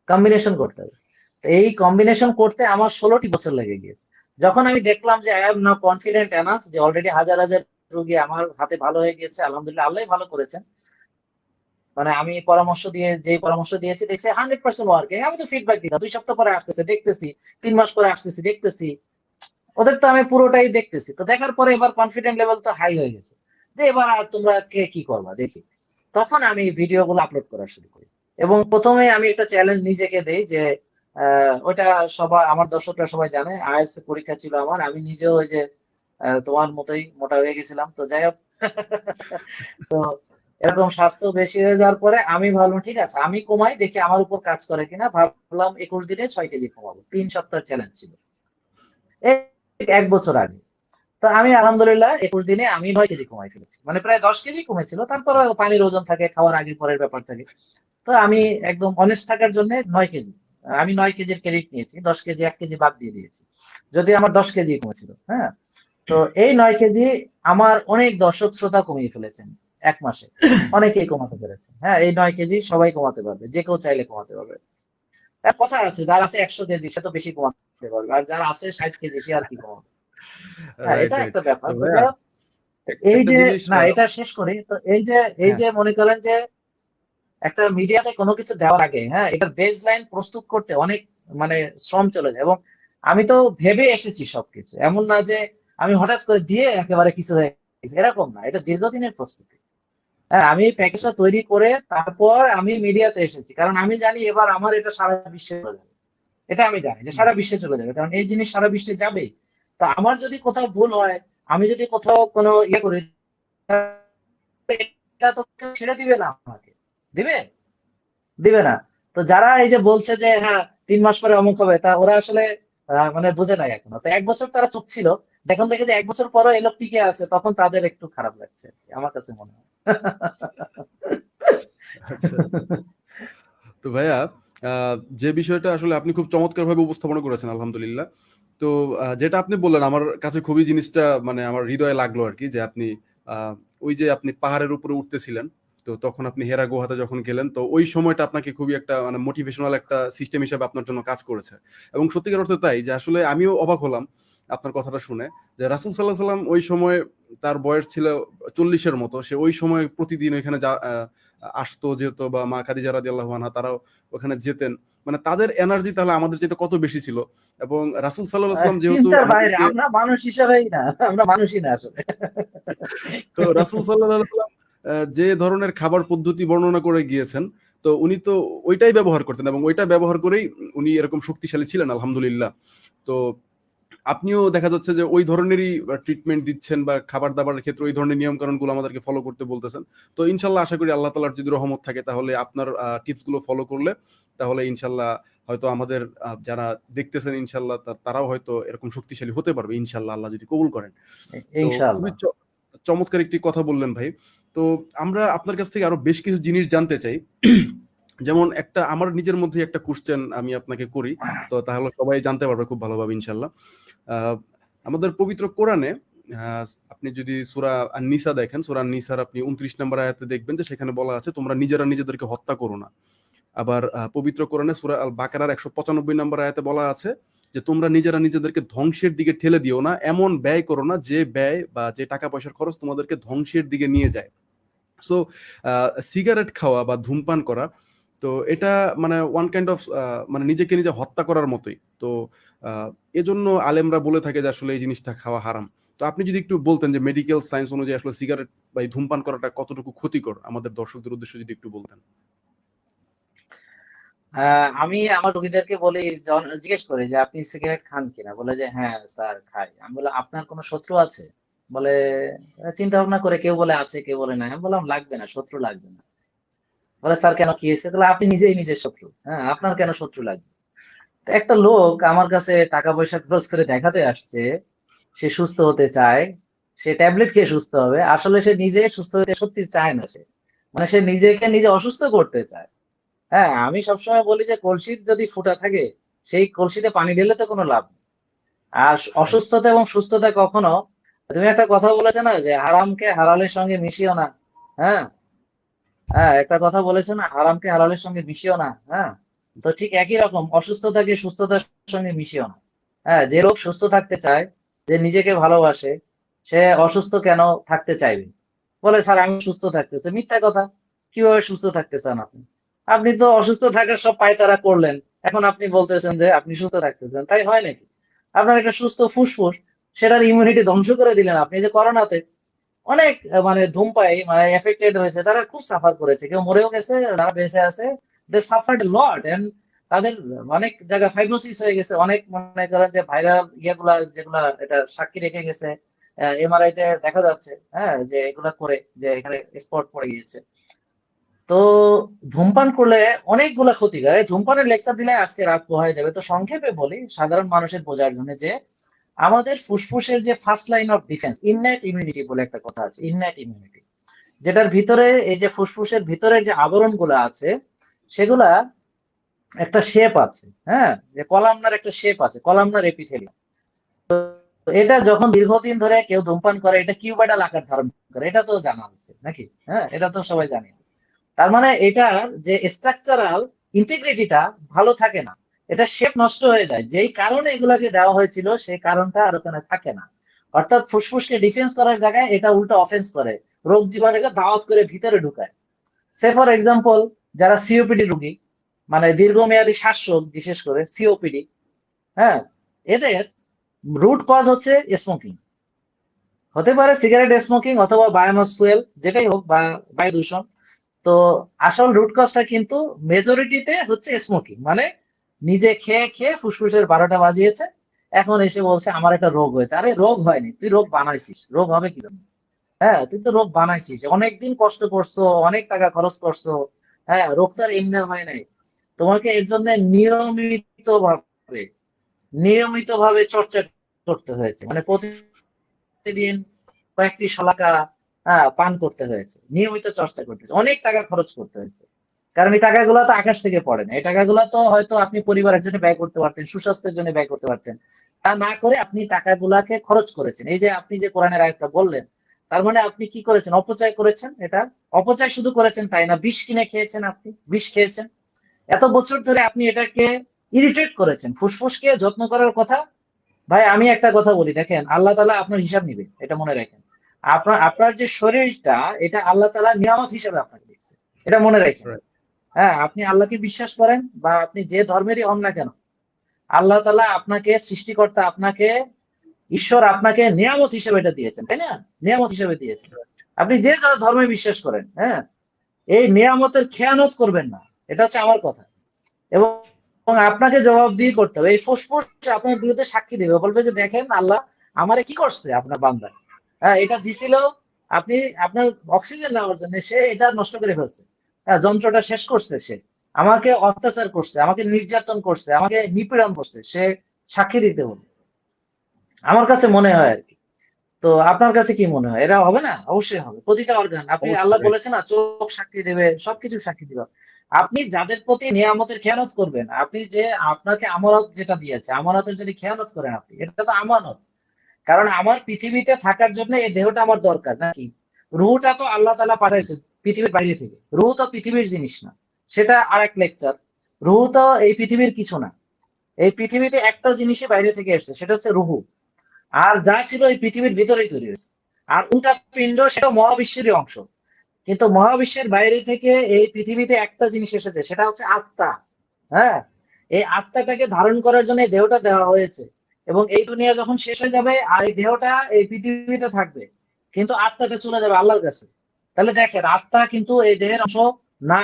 S2: কম্বিনেশন করতে হবে। তো এই কম্বিনেশন করতে আমার 16টি বছর লেগে গিয়েছে। যখন আমি দেখলাম যে I am now confident enough, যে অলরেডি হাজার হাজার রোগী আমার হাতে ভালো হয়ে গিয়েছে, আলহামদুলিল্লাহ, আল্লাহ ভালো করেছেন। মানে আমি পরামর্শ দিয়ে, যে পরামর্শ দিয়েছি, দেখছি 100% ওয়ার্কিং। আমি তো ফিডব্যাক দিতাম, 2 সপ্তাহ পরে আসতেছে দেখতেছি, 3 মাস পরে আসতেছি দেখতেছি, ওদের তো আমি পুরোটাই দেখতেছি। তো দেখার পরে এবার কনফিডেন্ট লেভেল তো হাই হয়ে গেছে, যে এবার আর তোমরা কে কি করবা দেখি। তখন আমি ভিডিও গুলো আপলোড করা শুরু করি, এবং প্রথমে আমি একটা চ্যালেঞ্জ নিজেকে দেই যে ওইটা সবাই, আমার দর্শকরা সবাই জানে, আইএলটিএস এর পরীক্ষা ছিল আমার, আমি নিজেও ওই যে তোমার মতোই মোটা হয়ে গেছিলাম। তো যাই হোক, তো এরকম স্বাস্থ্য বেশি হয়ে যাওয়ার পরে আমি ভাবলাম ঠিক আছে আমি কমাই, দেখি আমার উপর কাজ করে কিনা। ভাবলাম 21 দিনে 6 কেজি কমাবো, 3 সপ্তাহের চ্যালেঞ্জ ছিল, এই 1 বছর আগে। তো আমি আলহামদুলিল্লাহ 21 দিনে আমি 9 কেজি কমাই ফেলেছি, মানে প্রায় 10 কেজি কমেছিল। তারপরে পানির ওজন থাকে, খাওয়ার আগে পরের ব্যাপার থাকে। তো আমি একদম অনেস্ট থাকার জন্য 9 কেজি, আমি 9 কেজির ক্রেডিট নিয়েছি, 10 কেজি 1 কেজি বাদ দিয়ে দিয়েছি, যদি আমার 10 কেজি কমেছিল। হ্যাঁ, তো এই 9 কেজি আমার অনেক দর্শক শ্রোতা কমিয়ে ফেলেছেন 1 মাসে, অনেকেই কমাতে পেরেছে। হ্যাঁ, এই 9 কেজি সবাই কমাতে পারবে, যে কেউ চাইলে কমাতে পারবে। এক কথা আছে, যার আছে 100 কেজি সে তো বেশি কমাতে পারবে, আর যার আছে 60 কেজি সে আর কি কমাবে। হ্যাঁ,
S1: রাইট,
S2: এটা
S1: রাইট।
S2: একটা ব্যাপার।
S1: তো
S2: তো
S1: ভাইয়া
S2: যাই হোক, এই
S1: একটা
S2: যে,
S1: জিনিস
S2: না এটা শেষ করি। তো এই যে, এই
S1: হ্যাঁ,
S2: যে মনে করেন যে একটা মিডিয়াতে কোনো কিছু দেওয়ার আগে, হ্যাঁ, এটার বেস লাইন প্রস্তুত করতে অনেক মানে শ্রম চলে যায়। এবং আমি তো ভেবে এসেছি সবকিছু, এমন না যে আমি হঠাৎ করে দিয়ে একেবারে কিছু হয়ে গেছে, এরকম না, এটা দীর্ঘদিনের প্রস্তুতি। হ্যাঁ, আমি
S1: আচ্ছা, আচ্ছা,
S2: প্যাকেজটা তৈরি করে তারপর আমি মিডিয়াতে এসেছি, কারণ আমি জানি এবার আমার এটা সারা বিশ্বে চলে যাবে। এটা আমি জানি যে সারা বিশ্বে চলে যাবে, কারণ এই জিনিস সারা বিশ্বে যাবেই। তা আমার যদি কোথাও ভুল হয়, আমি যদি কোথাও কোনো ইয়ে করি, এটা তো কেউ ছেড়ে দিবে না আমাকে, দিবে? দিবে না। তো যারা এই যে বলছে যে হ্যাঁ 3 মাস পরে অমুক হবে, তা ওরা আসলে মানে বুঝে নাই এখনো। তো 1 বছর তারা চুপ ছিল, এখন দেখে যে 1 বছর পরও এই লোক টিকে আছে, তখন তাদের একটু খারাপ লাগছে, আমার কাছে মনে হয়।
S1: আচ্ছা। তো ভাইয়া যে বিষয়টা আসলে আপনি খুব চমৎকারভাবে উপস্থাপনা করেছেন আলহামদুলিল্লাহ। তো যেটা আপনি বললেন আমার কাছে খুবই জিনিসটা মানে আমার হৃদয়ে লাগলো আরকি, যে আপনি আ ওই যে আপনি পাহাড়ের উপরে উঠতেছিলেন। তো তখন আপনি হেরা গুহাতে যখন গেলেন, তো ওই সময়টা আপনাকে খুবই একটা মানে মোটিভেশনাল একটা সিস্টেম হিসেবে আপনার জন্য কাজ করেছে। এবং সত্যিকার অর্থে তাই, যে আসলে আমিও অবাক হলাম আপনার কথাটা শুনে, যে রাসূল সাল্লাল্লাহু আলাইহি সাল্লাম ওই সময় তার বয়স ছিল 40 এর মতো। সে ওই সময় প্রতিদিন ওইখানে আসতো, যেত, বা মা খাদিজা রাদিয়াল্লাহু আনহা তারাও ওখানে যেতেন। মানে তাদের এনার্জি তাহলে আমাদের চাইতে কত বেশি ছিল। এবং রাসূল সাল্লাল্লাহু আলাইহি সাল্লাম যেহেতু
S2: চিন্তার বাইরে,
S1: আমাদেরকে,
S2: আমরা মানুষ হিসেবেই না, আমরা মানুষই না আসলে।
S1: তো রাসূল সাল্লাল্লাহু আলাইহি সাল্লাম যে ধরনের খাবার পদ্ধতি বর্ণনা করে গিয়েছেন, তো উনি তো ওইটাই ব্যবহার করতেন এবং ওইটা ব্যবহার করেই উনি এরকম শক্তিশালী ছিলেন আলহামদুলিল্লাহ। তো আপনিও দেখা যাচ্ছে যে ওই ধরনেরই ট্রিটমেন্ট দিচ্ছেন, বা খাবার-দাবারের ক্ষেত্রে ওই ধরনের নিয়ম-কানুনগুলো আমাদেরকে ফলো করতে বলতেছেন। তো ইনশাআল্লাহ আশা করি আল্লাহ তাআলার যদি রহমত থাকে, তাহলে আপনার টিপস গুলো ফলো করলে, তাহলে ইনশাআল্লাহ হয়তো আমাদের যারা দেখতেছেন ইনশাআল্লাহ তারাও হয়তো এরকম শক্তিশালী হতে পারবে ইনশাআল্লাহ, আল্লাহ যদি কবুল করেন। তো খুবই
S2: ইনশাআল্লাহ।
S1: চমৎকার একটি কথা বললেন ভাই। তো আমরা আপনার কাছ থেকে আরো বেশ কিছু জিনিস জানতে চাই। যেমন একটা আমার নিজের মধ্যেই একটা কোয়েশ্চেন আমি আপনাকে করি। তো তাহলে সবাই জানতে পারবে খুব ভালোভাবে ইনশাআল্লাহ। আ আমাদের পবিত্র কোরআনে আ আপনি যদি সূরা আন-নিসা দেখেন, সূরা আন-নিসার আপনি ২৯ নম্বর আয়াতে দেখবেন যে সেখানে বলা আছে, তোমরা নিজেরা নিজেদেরকে হত্যা করো না। আবার পবিত্র কোরআনে সূরা আল-বাকারার ১৯৫ নম্বর আয়াতে বলা আছে যে, তোমরা নিজেরা নিজেদেরকে ধ্বংসের দিকে ঠেলে দিও না। এমন ব্যয় করো না যে ব্যয় বা যে টাকা-পয়সার খরচ তোমাদেরকে ধ্বংসের দিকে নিয়ে যায়। সো আ সিগারেট খাওয়া বা ধূমপান করা, তো এটা মানে ওয়ান কাইন্ড অফ মানে নিজেকে নিজে হত্যা করার মতোই। তো আ এজন্য আলেমরা বলে থাকে যে আসলে এই জিনিসটা খাওয়া হারাম। তো আপনি যদি একটু বলতেন যে মেডিকেল সায়েন্স অনুযায়ী আসলে সিগারেট বা এই ধূমপান করাটা কতটুকু ক্ষতিকর? আমাদের দর্শকদের উদ্দেশ্যে যদি একটু বলতেন।
S2: আমি আমার রোগীদেরকে বলি, জিজ্ঞেস করি যে আপনি সিগারেট খান কিনা, বলে যে হ্যাঁ স্যার খাই। আমি বললাম আপনার কোনো শত্রু আছে? বলে চিন্তা ভাবনা করে, কেউ বলে আছে, কেউ বলে নাই। আমি বললাম লাগবে না, শত্রু লাগবে না। বলে স্যার কেন, কি হয়েছে? তাহলে আপনি নিজেই নিজের শত্রু, হ্যাঁ, আপনার কেন শত্রু লাগবে? তো একটা লোক আমার কাছে টাকা পয়সা খরচ করে দেখাতে আসছে, সে সুস্থ হতে চায়, সে ট্যাবলেট খেয়ে সুস্থ হবে, আসলে সে নিজে সুস্থ হতে সত্যি চায় না। সে মানে সে নিজেকে নিজে অসুস্থ করতে চায়। হ্যাঁ, আমি সবসময় বলি যে কলসির যদি ফুটা থাকে, সেই কলসিতে পানি ঢেলে তো কোনো লাভ নেই। আর
S1: রাইট।
S2: অসুস্থতা এবং সুস্থতা কখনো, তুমি একটা কথা বলেছো না যে হারামকে হালালের সঙ্গে মিশিও না। হ্যাঁ, হ্যাঁ, একটা কথা বলেছে না, হারামকে হালালের সঙ্গে মিশিও না। হ্যাঁ, তো ঠিক একই রকম অসুস্থতাকে সুস্থতার সঙ্গে মিশিও না। হ্যাঁ, যে লোক সুস্থ থাকতে চায়, যে নিজেকে ভালোবাসে, সে অসুস্থ কেন থাকতে চাইবে? বলে স্যার আমি সুস্থ থাকতে চাই। মিথ্যা কথা। কিভাবে সুস্থ থাকতে চান আপনি? আপনি তো অসুস্থ থাকার সব পায়তারা করলেন, এখন আপনি বলতেছেন যে আপনি সুস্থ থাকতে চান, তাই হয় নাকি? আপনার একটা সুস্থ ফুসফুস, সেটার ইমিউনিটি ধ্বংস করে দিলেন আপনি। যে করোনাতে অনেক মানে ধূমপায়ী মানে এফেক্টেড হয়েছে, তারা খুব সাফার করেছে, কেউ মরেও গেছে, যারা বেঁচে আছে দে সাফার্ড লট, এন্ড তাদের অনেক জায়গায় ফাইব্রোসিস হয়ে গেছে, অনেক মনে করেন যে ভাইরাল ইয়েগুলা যেগুলা এটা সাক্ষী রেখে গেছে, এমআরআই তে দেখা যাচ্ছে, হ্যাঁ, যে এগুলা করে যে এখানে স্পট পড়ে গিয়েছে। তো ধূমপান করলে অনেকগুলা ক্ষতিকর। এই ধূমপানের লেকচার দিলে আজকে রাত পোহায় যাবে। তো সংক্ষেপে বলি সাধারণ মানুষের বোঝার জন্য, যে আমাদের ফুসফুসের যে first line of defence, innate immunity বলে একটা কথা আছে, ইননেট ইমিউনিটি, যেটার ভিতরে এই যে ফুসফুসের ভিতরের যে আবরণ গুলা আছে, সেগুলা একটা শেপ আছে। হ্যাঁ, যে কলামনার একটা শেপ আছে, কলামনার এপিথেলিয়াম। তো এটা যখন দীর্ঘদিন ধরে কেউ ধূমপান করে, এটা কিউবাইডাল আকার ধারণ করে, এটা তো জানা আছে নাকি? হ্যাঁ, এটা তো সবাই জানে। তার মানে এটার যে স্ট্রাকচারাল ইন্টিগ্রিটিটা ভালো থাকে না, এটা শেপ নষ্ট হয়ে যায়। যেই কারণে এগুলাকে দেওয়া হয়েছিল সেই কারণটা আর ওখানে থাকে না। অর্থাৎ ফুসফুসকে ডিফেন্স করার জায়গায় এটা উল্টো অফেন্স করে, রোগ জীবাণুকে দাওয়াত করে ভিতরে ঢুকায়। সে ফর এক্সাম্পল, যারা সিওপিডি রোগী, মানে দীর্ঘমেয়াদী শ্বাসরোগ, বিশেষ করে সিওপিডি, হ্যাঁ, এদের রুট কজ হচ্ছে স্মোকিং। হতে পারে সিগারেট স্মোকিং অথবা বায়োমাস ফুয়েল, যেটাই হোক, বা বায়ু দূষণ। তো আসল রুট কজটা কিন্তু মেজরিটিতে হচ্ছে স্মোকিং, মানে নিজে খেয়ে খেয়ে ফুসফুসের 12টা বাজিয়েছে, এখন এসে বলছে আমার একটা রোগ হয়েছে। আরে রোগ হয়নি, তুই রোগ বানাইছিস। রোগ হবে কি জন্য? হ্যাঁ, তুই তো রোগ বানাইছিস, অনেকদিন কষ্ট করছো, অনেক টাকা খরচ করছো। হ্যাঁ, রোগ তো আর এমনি হয় নাই। তোমাকে এর জন্য ভাবে নিয়মিত ভাবে চর্চা করতে হয়েছে, মানে প্রতিদিন কয়েকটি শলাকা পান করতে হয়েছে, নিয়মিত চর্চা করতে হয়েছে, অনেক টাকা খরচ করতে হয়েছে। কারণ এই টাকাগুলো তো আকাশ থেকে পড়ে না, এই টাকাগুলো তো হয়তো আপনি পরিবারের জন্য ব্যয় করতে পারতেন, সুস্বাস্থ্যের জন্য ব্যয় করতে পারতেন। তা না করে আপনি টাকাগুলাকে খরচ করেছেন। এই যে আপনি যে কোরআনের আয়াতটা বললেন, তার মানে আপনি কি করেছেন? অপচয় করেছেন। এটা অপচয় শুধু করেছেন তাই না, বিষ কিনে খেয়েছেন, আপনি বিষ খেয়েছেন। এত বছর ধরে আপনি এটাকে ইরিটেট করেছেন। ফুসফুসকে যত্ন করার কথা, ভাই আমি একটা কথা বলি, দেখেন আল্লাহ তাআলা আপনার হিসাব নিবে, এটা মনে রাখেন। আপনার আপনার যে শরীরটা, এটা আল্লাহ তাআলা নিয়ামত হিসাবে আপনাকে দিয়েছে, এটা মনে রাখেন।
S1: রাইট।
S2: হ্যাঁ, আপনি আল্লাহকে বিশ্বাস করেন বা আপনি যে ধর্মেরই হন না কেন, আল্লাহ তাআলা আপনাকে সৃষ্টিকর্তা, আপনাকে ঈশ্বর আপনাকে নিয়ামত হিসেবে এটা দিয়েছেন, তাই না? নিয়ামত হিসেবে দিয়েছেন। আপনি যে যার ধর্মে বিশ্বাস করেন, হ্যাঁ, এই নিয়ামতের খেয়ানত করবেন না, এটা হচ্ছে আমার কথা। এবং এবং আপনাকে জবাবদিহি করতে হবে। এই ফুসফুস আপনার বিরুদ্ধে সাক্ষী দেবে, বলবে যে দেখেন আল্লাহ আমারে কি করছে আপনার বান্দা। হ্যাঁ, এটা দিছিল আপনি আপনার অক্সিজেন নেওয়ার জন্য, সে এটা নষ্ট করে ফেলছে। হ্যাঁ, যন্ত্রটা শেষ করছে সে, আমাকে অত্যাচার করছে, আমাকে নির্যাতন করছে, আমাকে নিপীড়ন করছে, সে সাক্ষী দিতে হবে, আমার কাছে মনে হয় আর কি। তো আপনার কাছে কি মনে হয়, এরা হবে না? অবশ্যই হবে। প্রতিটা অর্গান, আপনি
S1: অবশ্যই
S2: আল্লাহ
S1: রাইট।
S2: বলেছেন না, চোখ সাক্ষী দেবে, সবকিছু সাক্ষী দিবে। আপনি যাদের প্রতি নিয়ামতের খেয়ানত করবেন, আপনি যে আপনাকে আমানত যেটা দিয়েছে, আমানতের যদি খেয়ানত করেন আপনি, এটা তো আমানত। কারণ আমার পৃথিবীতে থাকার জন্য এই দেহটা আমার দরকার নাকি? রুহটা তো আল্লাহ তাআলা পাঠাইছে পৃথিবীর বাইরে থেকে। রুহ তো পৃথিবীর জিনিস না, সেটা আরেক লেকচার। রুহ তো এই পৃথিবীর কিছু না। এই পৃথিবীতে একটা জিনিসই বাইরে থেকে এসেছে, সেটা হচ্ছে রুহ। আর যা ছিল এই পৃথিবীর ভিতরেই তৈরি হয়েছে। আর উল্কা পিণ্ড, সেটা মহাবিশ্বেরই অংশ। কিন্তু মহাবিশ্বের বাইরে থেকে এই পৃথিবীতে একটা জিনিস এসেছে, সেটা হচ্ছে আত্মা। হ্যাঁ, এই আত্মাটাকে ধারণ করার জন্য এই দেহটা দেওয়া হয়েছে। এবং এই দুনিয়া যখন শেষ হয়ে যাবে আর এই দেহটা এই পৃথিবীতে থাকবে, কিন্তু আত্মাটা চলে যাবে আল্লাহর কাছে। তাহলে দেখেন, আত্মা কিন্তু এই দেহের অংশ না,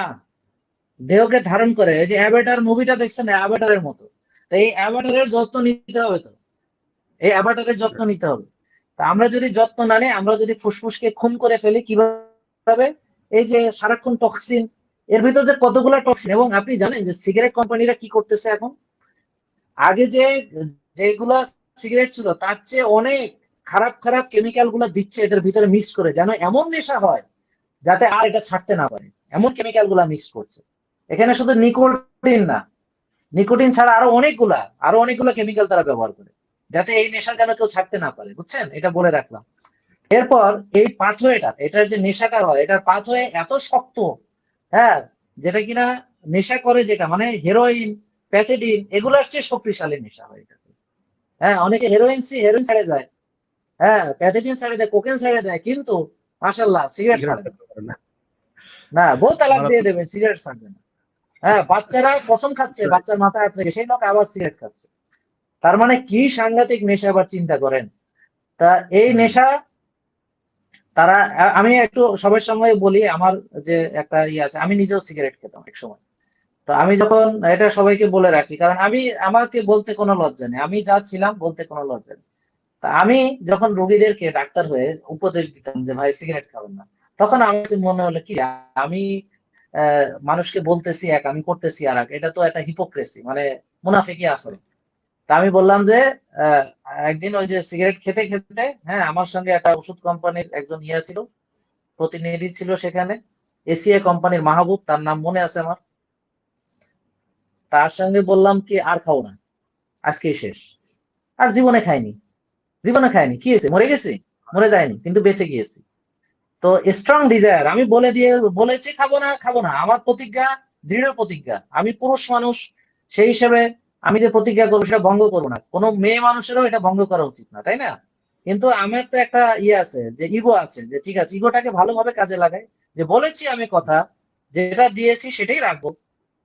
S2: দেহকে ধারণ করে। এই যে অ্যাভাটার মুভিটা দেখছেন, অ্যাভাটারের মতো। তো এই অ্যাভাটারের যত্ন নিতে হবে, তো এই অ্যাভাটারের যত্ন নিতে হবে। তা আমরা যদি যত্ন না নিই, আমরা যদি ফুসফুসকে খুন করে ফেলি, কিভাবে? এই যে সারাক্ষণ টক্সিন, এর ভিতর যে কতগুলো টক্সিন। এবং আপনি জানেন যে সিগারেট কোম্পানিরা কি করতেছে এখন? আগে যে যেগুলা সিগারেট ছিল, তার চেয়ে অনেক খারাপ খারাপ কেমিক্যাল গুলা দিচ্ছে এটার ভিতরে মিক্স করে, যেন এমন নেশা হয় যাতে আর এটা ছাড়তে না পারে। এমন কেমিক্যাল গুলা মিক্স করছে। এখানে শুধু নিকোটিন না, নিকোটিন ছাড়া আরো অনেকগুলা কেমিক্যাল তারা ব্যবহার করে, যাতে এই নেশা যেন কেউ ছাড়তে না পারে, বুঝছেন? এটা বলে রাখলাম। এরপর এই এটার যে নেশাটা হয়, এটার পাথওয়ে এত শক্ত, হ্যাঁ, যেটা কিনা নেশা করে, যেটা মানে হেরোইন, প্যাথেডিন, এগুলোর চেয়ে শক্তিশালী নেশা হয় এটা। হ্যাঁ, অনেকে হেরোইন ছেড়ে যায়, হ্যাঁ, প্যাথেডিন ছেড়ে দেয়, কোকেন ছেড়ে দেয়, কিন্তু মাশাল্লাহ সিগারেট
S1: সিগারেট
S2: ছাড়ে না।
S1: ছাড়তে পারে না।
S2: না, বউ তালাক দিয়ে
S1: মারাত্মক।
S2: দেবে, সিগারেট ছাড়বে না। হ্যাঁ, বাচ্চারা কসম খাচ্ছে,
S1: Right.
S2: বাচ্চার মাথায় হাত রেখে, সেই লোক আবার সিগারেট খাচ্ছে। তার মানে কি সাংঘাতিক নেশা, আবার চিন্তা করেন। তা এই
S1: হুম।
S2: নেশা তারা, আমি একটু সবার সঙ্গে বলি, আমার যে একটা ইয়ে আছে, আমি নিজেও সিগারেট খেতাম এক সময়। তো আমি যখন, এটা সবাইকে বলে রাখি, কারণ আমাকে বলতে কোনো লজ্জা নেই, আমি যা ছিলাম বলতে কোনো লজ্জা নেই। তা আমি যখন রোগীদেরকে ডাক্তার হয়ে উপদেশ দিতাম যে ভাই সিগারেট খাবেন না, তখন আমার কাছে মনে হলো কি, আমি মানুষকে বলতেছি এক, আমি করতেছি আর এক, এটা তো একটা হিপোক্রেসি, মানে মুনাফিকি আচরণ। তা আমি বললাম যে আহ, একদিন ওই যে সিগারেট খেতে খেতে, হ্যাঁ, আমার সঙ্গে একটা ওষুধ কোম্পানির একজন ইয়ে ছিল, প্রতিনিধি ছিল সেখানে, এসিআই কোম্পানির মাহবুব, তার নাম মনে আছে আমার। তার সঙ্গে বললাম কি, আর খাও না, আজকেই শেষ। আর জীবনে খাইনি, কি হয়েছে, মরে গেছি? মরে যায়নি, কিন্তু বেঁচে গিয়েছি। তো স্ট্রং ডিজায়ার, আমি বলেছি খাবো না, আমার প্রতিজ্ঞা, দৃঢ় প্রতিজ্ঞা, আমি পুরুষ মানুষ, সেই হিসেবে আমি যে প্রতিজ্ঞা করবো সেটা ভঙ্গ করবো না, কোনো মেয়ে মানুষেরও এটা ভঙ্গ করা উচিত না, তাই না? কিন্তু আমার তো একটা ইয়ে আছে, যে ইগো আছে, যে ঠিক আছে, ইগোটাকে ভালোভাবে কাজে লাগাই, যে বলেছি আমি কথা, যেটা দিয়েছি সেটাই রাখবো।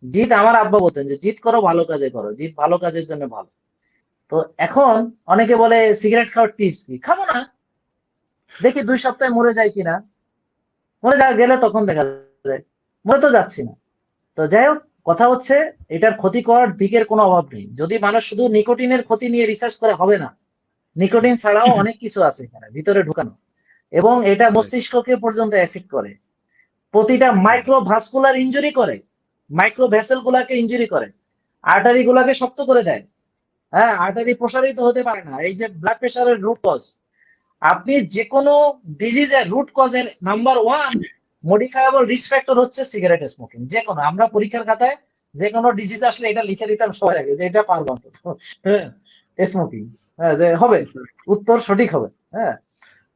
S2: জিত, আমার আব্বা বলতেন যে জিত করো, ভালো কাজে করো, জিত ভালো কাজের জন্য ভালো। তো এখন অনেকে বলে সিগারেট খাওয়ার টিপস কি, খাবো না, দেখি 2 সপ্তাহে মরে যায় কিনা। মরে যাওয়া গেলে তখন দেখা যায়, মরে তো যাচ্ছি না। তো যাই হোক, কথা হচ্ছে এটার ক্ষতিকর দিকের কোনো অভাব নেই, যদি মানুষ শুধু নিকোটিনের ক্ষতি নিয়ে রিসার্চ করে হবে না, নিকোটিন ছাড়াও অনেক কিছু আছে এখানে ভিতরে ঢুকানো, এবং এটা
S1: Right.
S2: মস্তিষ্ককে পর্যন্ত এফেক্ট করে, প্রতিটা
S1: হুম।
S2: মাইক্রোভাস্কুলার ইনজুরি করে, মাইক্রো ভেসেল গুলাকে ইনজুরি করে, আর্টারি গুলাকে শক্ত করে দেয়। হ্যাঁ, আর্টারি প্রসারিত হতে পারে না, এই যে ব্লাড প্রেশারের রুট কজ, আপনি যে কোনো ডিজিজের রুট কজের নাম্বার 1 মডিফায়াবল রিস্ক ফ্যাক্টর হচ্ছে সিগারেট স্মোকিং। যে কোনো, আমরা পরীক্ষার খাতায় যে কোনো ডিজিজ আসলে এটা লিখে দিতাম সবার আগে, যে এটা পারবো অন্তত, হ্যাঁ, স্মোকিং, হ্যাঁ, যে হবে, উত্তর সঠিক হবে। হ্যাঁ,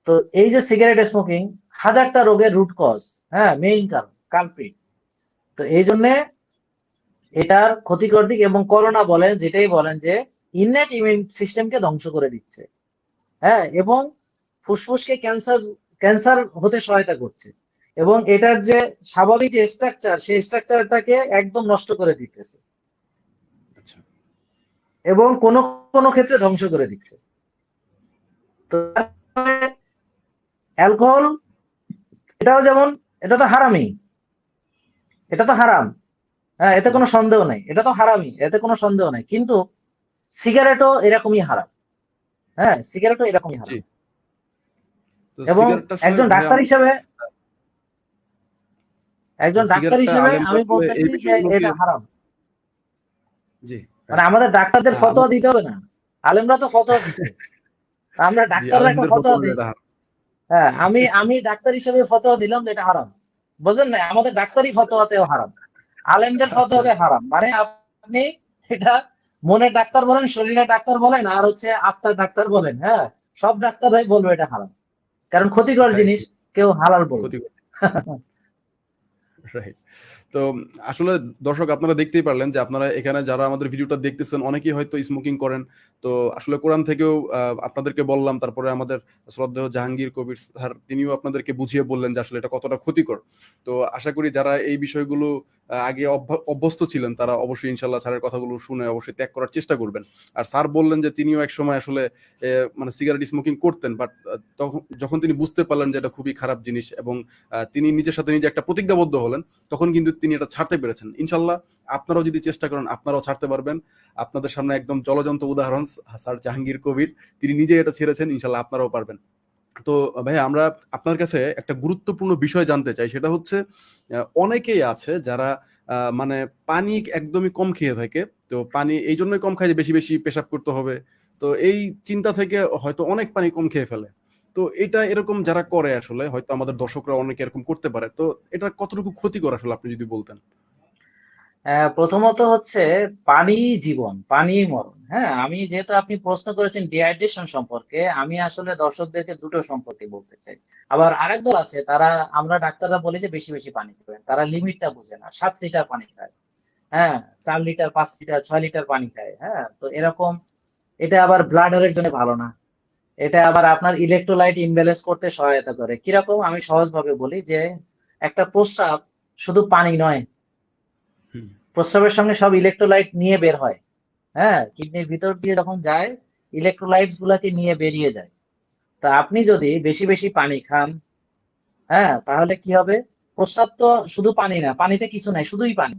S2: তো এই যে সিগারেট স্মোকিং হাজারটা রোগের রুট কজ, হ্যাঁ, মেইন কারণ, কালপ্রিট। তো এই জন্য এটার ক্ষতিকর দিক, এবং করোনা বলেন, যেটাই বলেন, যে ইননেট ইমিউন সিস্টেমকে ধ্বংস করে দিচ্ছে, হ্যাঁ, এবং ফুসফুসকে ক্যান্সার হতে সহায়তা করছে, এবং এটার যে স্বাভাবিক যে স্ট্রাকচার, সেই স্ট্রাকচারটাকে একদম নষ্ট করে দিতেছে,
S1: আচ্ছা।
S2: এবং কোন কোন ক্ষেত্রে ধ্বংস করে দিচ্ছে। তো অ্যালকোহল, এটাও যেমন, এটা তো হারামি, এটা তো হারাম, হ্যাঁ, এতে
S1: জি।
S2: কোনো সন্দেহ নাই, এটা তো হারামি, এতে কোনো সন্দেহ নাই, কিন্তু সিগারেটও এরকমই হারাম, হ্যাঁ, সিগারেটও এরকমই
S1: জি।
S2: হারাম।
S1: তো
S2: এবং
S1: সিগারেটটা আসলে
S2: একজন
S1: ভাই
S2: ডাক্তার হিসেবে,
S1: সিগারেটটা আলেমরা
S2: আমি
S1: আসলে
S2: বলতেছি
S1: এই
S2: যে
S1: বিষয়গুলোকে।
S2: এটা হারাম।
S1: জি।
S2: মানে
S1: রাইট।
S2: আমাদের ডাক্তারদের ফতোয়া
S1: আমাদের।
S2: দিতে হবে না, আলেমরা তো ফতোয়া দিচ্ছে, আমরা
S1: জি,
S2: ডাক্তাররা একটা
S1: আলেমদের
S2: ফতোয়া
S1: ফতোয়া
S2: দিই।
S1: এটা হারাম।
S2: হ্যাঁ, আমি ডাক্তার হিসেবে ফতোয়া দিলাম যে এটা হারাম, বুঝলেন না? আমাদের ডাক্তারি ফতোয়াতেও হারাম, আলেমদের
S1: আচ্ছা।
S2: ফতোয়াতে হারাম, মানে আপনি এটা মনের ডাক্তার বলেন, শরীরের ডাক্তার বলেন, আর হচ্ছে আত্মার ডাক্তার বলেন, হ্যাঁ, সব ডাক্তাররাই বলবে এটা হারাম, কারণ ক্ষতিকর
S1: রাইট।
S2: জিনিস কেউ হালাল বলবে
S1: ক্ষতি
S2: না।
S1: করছে। রাইট। তো আসলে দর্শক আপনারা দেখতেই পারলেন যে আপনারা এখানে যারা আমাদের ভিডিওটা দেখতেছেন অনেকেই হয়তো স্মোকিং করেন। তো আসলে কোরআন থেকেও আপনাদেরকে বললাম, তারপরে আমাদের শ্রদ্ধেয় জাহাঙ্গীর কবির স্যার তিনিও আপনাদেরকে বুঝিয়ে বললেন যে আসলে এটা কতটা ক্ষতিকর। তো আশা করি যারা এই বিষয়গুলো আগে অভ্যস্ত ছিলেন তারা অবশ্যই ইনশাআল্লাহ স্যারের কথাগুলো শুনে অবশ্যই ত্যাগ করার চেষ্টা করবেন। আর স্যার বললেন যে তিনিও একসময় আসলে মানে সিগারেট স্মোকিং করতেন, বাট তখন যখন তিনি বুঝতে পারলেন যে এটা খুবই খারাপ জিনিস এবং তিনি নিজের সাথে নিজে একটা প্রতিজ্ঞাবদ্ধ হলেন, তখন কিন্তু তিনি এটা ছাড়তে পেরেছেন। ইনশাল্লাহ আপনারাও যদি চেষ্টা করেন আপনারাও ছাড়তে পারবেন। আপনাদের সামনে একদম জলজন্ত উদাহরণ স্যার জাহাঙ্গীর কবির, তিনি নিজে এটা ছেড়েছেন, ইনশাল্লাহ আপনারাও পারবেন। তো ভাই আমরা আপনার কাছে একটা গুরুত্বপূর্ণ বিষয় জানতে চাই, সেটা হচ্ছে অনেকেই আছে যারা মানে পানি একদমই কম খেয়ে থাকে। তো পানি এই জন্যই কম খায় যে বেশি বেশি পেশাব করতে হবে। তো এই চিন্তা থেকে হয়তো অনেক পানি কম খেয়ে ফেলে। তো এটা এরকম যারা করে আসলে হয়তো আমাদের দর্শকরা অনেকে এরকম করতে পারে। তো এটা কতটুকু ক্ষতিকর আসলে আপনি যদি বলতেন?
S2: প্রথমত হচ্ছে পানি জীবন, পানি মরণ। হ্যাঁ, আমি যেহেতু আপনি প্রশ্ন করেছেন ডিহাইড্রেশন সম্পর্কে, আমি আসলে দর্শকদেরকে দুটো সম্পর্কে বলতে চাই। আবার আরেক দল আছে, তারা, আমরা ডাক্তাররা বলি যে বেশি বেশি পানি খাবেন, তারা লিমিটটা বুঝে না, 7 লিটার পানি খায়। হ্যাঁ, 4 লিটার, 5 লিটার, 6 লিটার পানি খায়। হ্যাঁ, তো এরকম, এটা আবার ব্লাডারের জন্য ভালো না। এটা আবার আপনার ইলেকট্রোলাইট ইমব্যালেন্স করতে সহায়তা করে। কিরকম, আমি সহজভাবে বলি যে একটা প্রস্রাব শুধু পানি নয়,
S1: হুম।
S2: প্রস্রাবের সঙ্গে সব ইলেকট্রোলাইট নিয়ে বের হয়। হ্যাঁ, কিডনির ভিতর দিয়ে যখন যায়, ইলেকট্রোলাইটস গুলাকে নিয়ে বেরিয়ে যায়। তা আপনি যদি বেশি বেশি পানি খান, হ্যাঁ, তাহলে কি হবে? প্রস্রাব তো শুধু পানি না, পানিতে কিছু নাই, শুধুই পানি,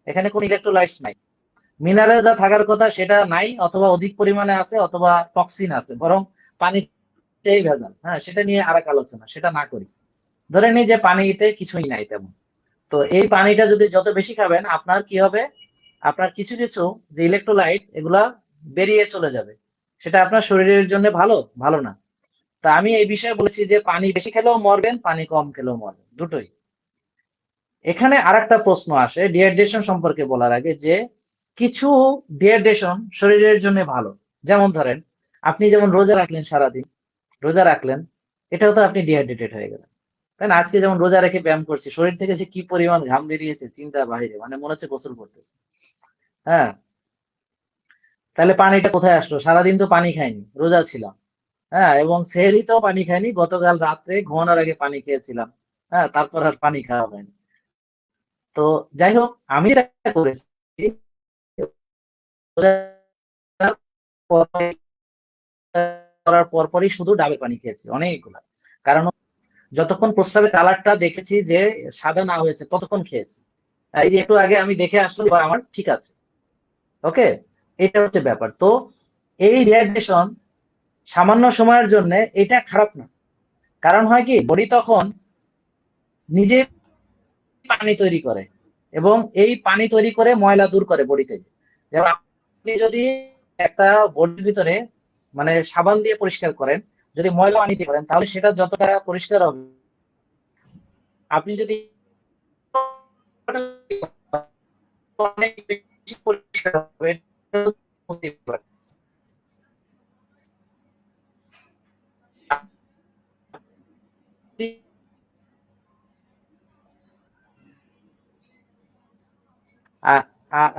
S2: এখানে কোনো ইলেকট্রোলাইটস নাই। মিনারেল যা থাকার কথা সেটা নাই, অথবা অধিক পরিমাণে আছে, অথবা টক্সিন আছে, বরং পানিতেই ভেজাল। হ্যাঁ, সেটা নিয়ে আরেক আলোচনা, সেটা না করি। ধরে নিই যে পানিতে কিছুই নাই তেমন। তো এই পানিটা যদি যত বেশি খাবেন, আপনার কি হবে? আপনার কিছু কিছু যে ইলেকট্রোলাইট, এগুলা বেরিয়ে চলে যাবে। সেটা আপনার শরীরের জন্য ভালো, ভালো না। তা আমি এই বিষয়ে বলেছি যে পানি বেশি খেলেও মরবেন, পানি কম খেলেও মরবেন, দুটোই। এখানে আরেকটা প্রশ্ন আসে ডিহাইড্রেশন সম্পর্কে বলার আগে, যে কিছু ডিহাইড্রেশন শরীরের জন্য ভালো। যেমন ধরেন, আপনি যেমন রোজা রাখলেন, সারাদিন রোজা রাখলেন, এটাও তো আপনি ডিহাইড্রেটেড হয়ে গেলেন, তাই না? আজকে যেমন রোজা রেখে ব্যায়াম করছি, শরীর থেকে যে কি পরিমাণ ঘাম বেরিয়েছে চিন্তার বাইরে, মানে মনে হচ্ছে গোসল করতেছে। হ্যাঁ, তাহলে পানিটা কোথায় আসলো? সারাদিন তো পানি খাইনি, রোজা ছিলাম। হ্যাঁ, এবং সেহরিতেও পানি খাইনি, গতকাল রাত্রে ঘুমানোর আগে পানি খেয়েছিলাম। হ্যাঁ, তারপর আর পানি খাওয়া হয়নি। তো যাই হোক, আমি যেটা করেছি, রোজার করার পরপরই শুধু ডাবের পানি খেয়েছি অনেকগুলা। কারণ যতক্ষণ প্রস্রাবের কালারটা দেখেছি যে সাদা না হয়েছে, ততক্ষণ খেয়েছি। এই যে একটু আগে আমি দেখে আসলাম, এবার আমার ঠিক আছে। ওকে, এটা হচ্ছে ব্যাপার। তো এই রিহাইড্রেশন সামান্য সময়ের জন্য এটা খারাপ না। কারণ হয় কি, বডি তখন নিজে পানি তৈরি করে, এবং এই পানি তৈরি করে ময়লা দূর করে বডি থেকে। যেমন আপনি যদি একটা বডির ভিতরে মানে সাবান দিয়ে পরিষ্কার করেন, যদি ময়লা পানি দিয়ে করেন, তাহলে সেটা যতটা পরিষ্কার হবে, আপনি যদি অনেক বেশি পরিষ্কার হবে,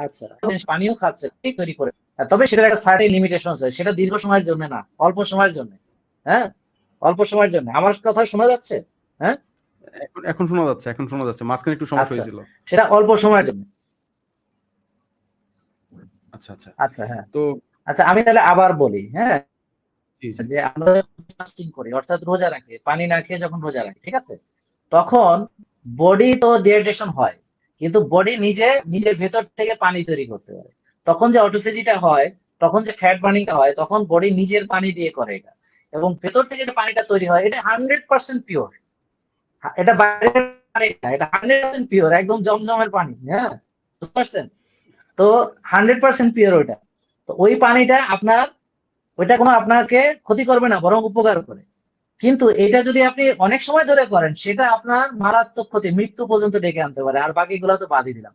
S2: আচ্ছা, পানিও খাচ্ছে ঠিক তৈরি করে। তবে সেটার একটা সার্টেন লিমিটেশন আছে, সেটা দীর্ঘ সময়ের জন্য না, অল্প সময়ের জন্য। হ্যাঁ, অল্প সময়ের জন্য। আমার কথা শোনা যাচ্ছে? হ্যাঁ,
S1: এখন এখন শোনা যাচ্ছে, এখন শোনা যাচ্ছে। মাঝখানে একটু সমস্যা
S2: আচ্ছা,
S1: হয়েছিল।
S2: সেটা অল্প সময়ের জন্য।
S1: আচ্ছা, আচ্ছা।
S2: আচ্ছা, হ্যাঁ,
S1: তো
S2: আচ্ছা, আমি তাহলে আবার বলি। হ্যাঁ,
S1: জি, জি।
S2: যে আমরা ফাস্টিং করি, অর্থাৎ রোজা রাখি, পানি না খেয়ে যখন রোজা রাখি, ঠিক আছে, তখন বডি তো ডিহাইড্রেশন হয়, কিন্তু বডি নিজে নিজের ভেতর থেকে পানি তৈরি করতে পারে। তখন যে অটোফেজিটা হয়, তখন যে ফ্যাট বার্নিংটা হয়, তখন বডি নিজের পানি দিয়ে করে এটা। এবং ভেতর থেকে যে পানিটা তৈরি হয়, এটা 100% পিওর। এটা
S1: আচ্ছা।
S2: বাইরের পানি না, এটা 100% পিওর, একদম জমজমের পানি। হ্যাঁ, বুঝতে পারছেন? তো 100% পিওর ওইটা। তো ওই পানিটা আপনার, ওইটা কোনো আপনাকে ক্ষতি করবে না, বরং উপকার করে। কিন্তু এটা যদি আপনি অনেক সময় ধরে করেন, সেটা আপনার মারাত্মক ক্ষতি, মৃত্যু পর্যন্ত ডেকে আনতে পারে। আর বাকিগুলো তো বাদই দিলাম।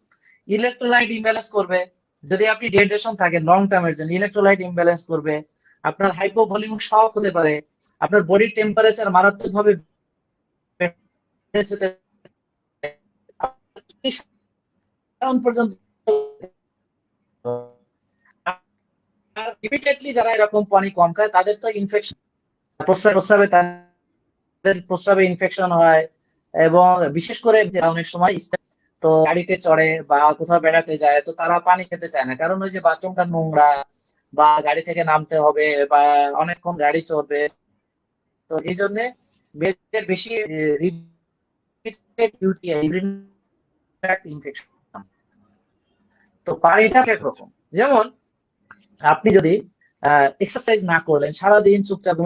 S2: ইলেকট্রোলাইট ইমব্যালেন্স করবে, যদি আপনি ডিহাইড্রেশন থাকে লং টার্মের জন্য, ইলেকট্রোলাইট ইমব্যালেন্স করবে। আপনার হাইপোভলিমিক শক হতে পারে, আপনার বডির টেম্পারেচার মারাত্মক ভাবে বেড়ে যেতে পর্যন্ত। রিপিটেডলি যারা এরকম পানি কম খায়, তাদের তো ইনফেকশন, প্রস্রাবে তাদের প্রস্রাবে ইনফেকশন হয়। এবং বিশেষ করে অনেক সময় তো গাড়িতে চড়ে বা কোথাও বেড়াতে যায়, তো তারা পানি খেতে চায় না, কারণ ওই যে বাথরুমটা নোংরা, বা গাড়ি থেকে নামতে হবে, বা অনেকক্ষণ গাড়ি চড়বে। তো এই জন্য মেয়েদের বেশি রিপিটেড ইউটিআই, ইনফেকশন। তো পানিটা
S1: আচ্ছা, আচ্ছা।
S2: একরকম। যেমন আপনি যদি এক্সারসাইজ না করলেন, সারাদিন চুপচাপ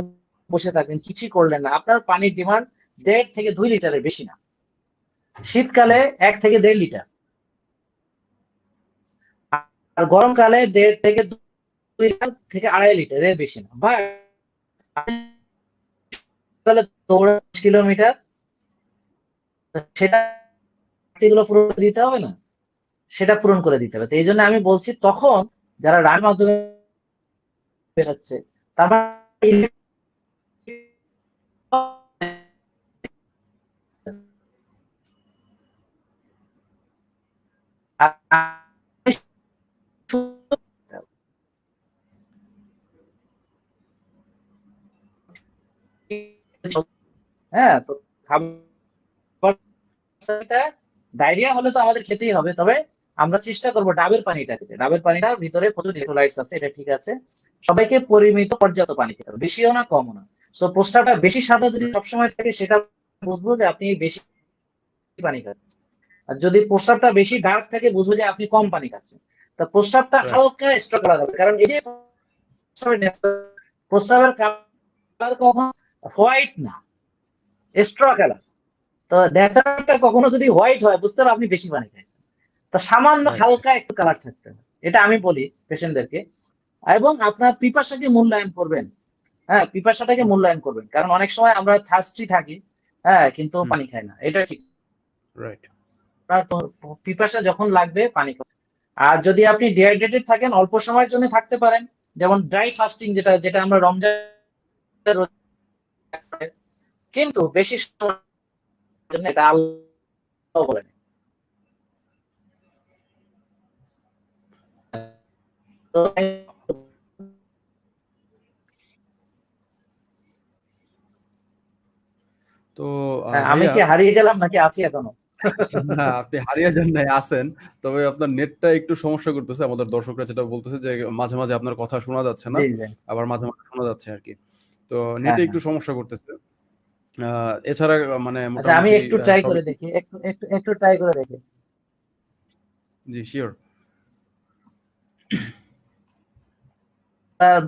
S2: বসে থাকলেন, কিছুই করলেন না, আপনার পানির ডিমান্ড 1.5 থেকে 2 লিটারের বেশি না। শীতকালে
S1: হুম।
S2: 1 থেকে 1.5 লিটার, আর গরমকালে 1.5 থেকে 2 লিটার থেকে 2.5 লিটার, এর বেশি না। বা দৌড়া 5 কিলোমিটার, সেটা এগুলো পুরো দিতে হবে না। সেটা পূরণ করে দিতে হবে। তো এই জন্য আমি বলছি তখন যারা রানের মাধ্যমে বেরোচ্ছে তার মানে হ্যাঁ, তো খাবার ডায়রিয়া হলে তো আমাদের খেতেই হবে, তবে আমরা চেষ্টা করবো ডাবের পানিটা খেতে। ডাবের পানিটার ভিতরে প্রচুর ইলেক্ট্রোলাইটস আছে, এটা ঠিক আছে। সবাইকে পরিমিত পর্যাপ্ত পানি খেতে হবে, বেশিও না কমও না। সো প্রস্তাবটা বেশি সাদা যদি সবসময় থাকে সেটা বুঝবো যে আপনি বেশি পানি খাচ্ছেন, আর যদি প্রস্রাবটা বেশি ডার্ক থাকে বুঝবো যে আপনি কম পানি খাচ্ছেন। তা প্রস্রাবটা
S1: রাইট।
S2: হালকা স্ট্রক করা যাবে, কারণ এই যে প্রস্রাবের কালার কখন হোয়াইট না, স্ট্র কালার। তো ন্যাচারালটা কখনো যদি হোয়াইট হয় বুঝতে হবে আপনি বেশি পানি খাইছেন। তো সামান্য
S1: রাইট।
S2: হালকা একটু কালার থাকতে হবে, এটা আমি বলি পেশেন্টদেরকে। এবং আপনার পিপাসাকে মূল্যায়ন করবেন। হ্যাঁ, পিপাসাটাকে মূল্যায়ন করবেন, কারণ অনেক সময় আমরা থার্স্টি থাকি, হ্যাঁ, কিন্তু পানি খাই না, এটা ঠিক।
S1: রাইট।
S2: আপনার পিপাসা যখন লাগবে পানি খাবেন। আর যদি আপনি ডিহাইড্রেটেড থাকেন অল্প সময়ের জন্য থাকতে পারেন, যেমন ড্রাই ফাস্টিং, যেটা যেটা আমরা রমজান, কিন্তু বেশি সময়ের জন্য এটা আল্লাহ বলেন। তো
S1: তো
S2: আমি
S1: ভাইয়া,
S2: কি হারিয়ে গেলাম নাকি আছি এখনো?
S1: না আপনি হারিয়ে যান নাই, আছেন। তবে আপনার নেটটা একটু সমস্যা করতেছে। আমাদের দর্শকরা যেটা বলতেছে যে মাঝে, মাঝে আপনার কথা শোনা যাচ্ছে না।
S2: জি, জি।
S1: আবার মাঝে, মাঝে শোনা যাচ্ছে আরকি। তো
S2: হ্যাঁ,
S1: নেটে
S2: হ্যাঁ।
S1: একটু সমস্যা করতেছে। আ এছাড়া মানে
S2: আচ্ছা, আমি
S1: মোটামুটি
S2: একটু ট্রাই
S1: সবই
S2: করে দেখি, একটু ট্রাই করে দেখি।
S1: জি, সিউর।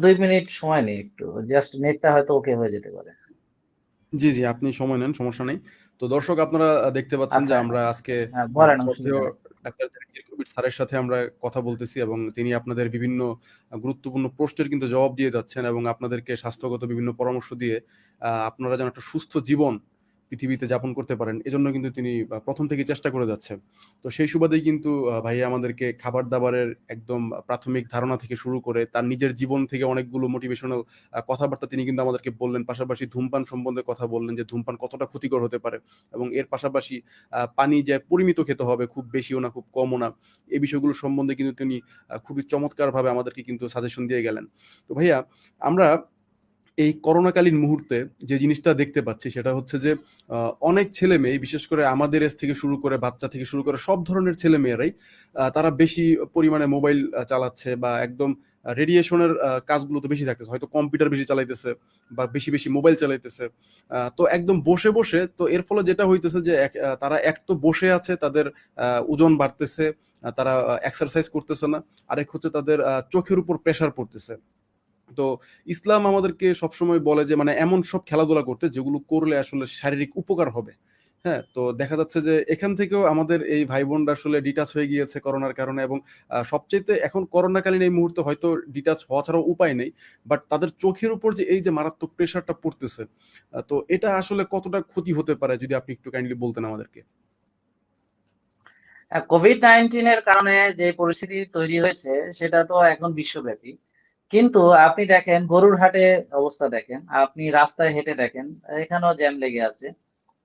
S2: 2 মিনিট সময় নেই, একটু জাস্ট নেটটা হয়তো ওকে হয়ে যেতে পারে।
S1: জি, জি, আপনি সময় নেন, সমস্যা নেই। তো দর্শক আপনারা দেখতে পাচ্ছেন যে
S2: আচ্ছা,
S1: আমরা আজকে
S2: হ্যাঁ, বলেন,
S1: শ্রদ্ধেয়
S2: অসুবিধা নেই।
S1: ডাক্তার জাকির কবির স্যারের সাথে আমরা কথা বলতেছি এবং তিনি আপনাদের বিভিন্ন গুরুত্বপূর্ণ প্রশ্নের কিন্তু জবাব দিয়ে যাচ্ছেন এবং আপনাদেরকে স্বাস্থ্যগত বিভিন্ন পরামর্শ দিয়ে আপনারা যেন একটা সুস্থ জীবন পৃথিবীতে যাপন করতে পারেন, এজন্য কিন্তু তিনি ১ম থেকেই চেষ্টা করে যাচ্ছেন। তো সেই সুবাদেই কিন্তু ভাইয়া আমাদেরকে খাবার-দাবারের একদম প্রাথমিক ধারণা থেকে শুরু করে তার নিজের জীবন থেকে অনেকগুলো মোটিভেশনাল কথাবার্তা তিনি কিন্তু আমাদেরকে বললেন। পাশাপাশি ধূমপান সম্বন্ধে কথা বললেন যে ধূমপান কতটা ক্ষতিকর হতে পারে এবং এর পাশাপাশি পানি যে পরিমিত খেতে হবে, খুব বেশিও না, খুব কমও না। এই বিষয়গুলো সম্বন্ধে কিন্তু তিনি খুবই চমৎকারভাবে আমাদেরকে কিন্তু সাজেশন দিয়ে গেলেন। তো ভাইয়া, আমরা এই করোনাকালীন মুহূর্তে যে জিনিসটা দেখতে পাচ্ছি সেটা হচ্ছে যে আ অনেক ছেলেমেয়ে, বিশেষ করে আমাদের এজ থেকে শুরু করে বাচ্চা থেকে শুরু করে সব ধরনের ছেলেমেয়েরাই তারা বেশি পরিমাণে মোবাইল চালাচ্ছে বা একদম রেডিয়েশন এর কাজগুলোতে বেশি থাকতেছে। হয়তো কম্পিউটার বেশি চালাইতেছে বা বেশি, বেশি মোবাইল চালাইতেছে। তো একদম বসে, বসে তো এর ফলে যেটা হইতেছে যে তারা এক তো বসে আছে, তাদের ওজন বাড়তেছে, তারা এক্সারসাইজ করতেছে না। আরেক হচ্ছে তাদের চোখের উপর প্রেশার পড়তেছে। তো ইসলাম আমাদেরকে সবসময় বলে যে মানে এমন সব খেলাধুলা করতে যেগুলো করলে আসলে শারীরিক উপকার হবে। হ্যাঁ? তো দেখা যাচ্ছে যে এখান থেকেও আমাদের এই ভাই-বোনরা আসলে ডিটাচ হয়ে গিয়েছে করোনার কারণে এবং সবচাইতে এখন করোনাকালীন এই মুহূর্তে হয়তো ডিটাচ হওয়া ছাড়াও উপায় নেই। বাট তাদের চোখের উপর যে এই যে মারাত্মক প্রেশারটা পড়তেছে, তো এটা আসলে কতটা ক্ষতি হতে পারে যদি আপনি একটু কাইন্ডলি বলতেন আমাদেরকে?
S2: কোভিড-19 এর কারণে যে পরিস্থিতি তৈরি হয়েছে সেটা তো এখন বিশ্বব্যাপী। কিন্তু আপনি দেখেন গরুর হাটে অবস্থা দেখেন, আপনি রাস্তায় হেঁটে দেখেন, এখানেও জ্যাম লেগে আছে।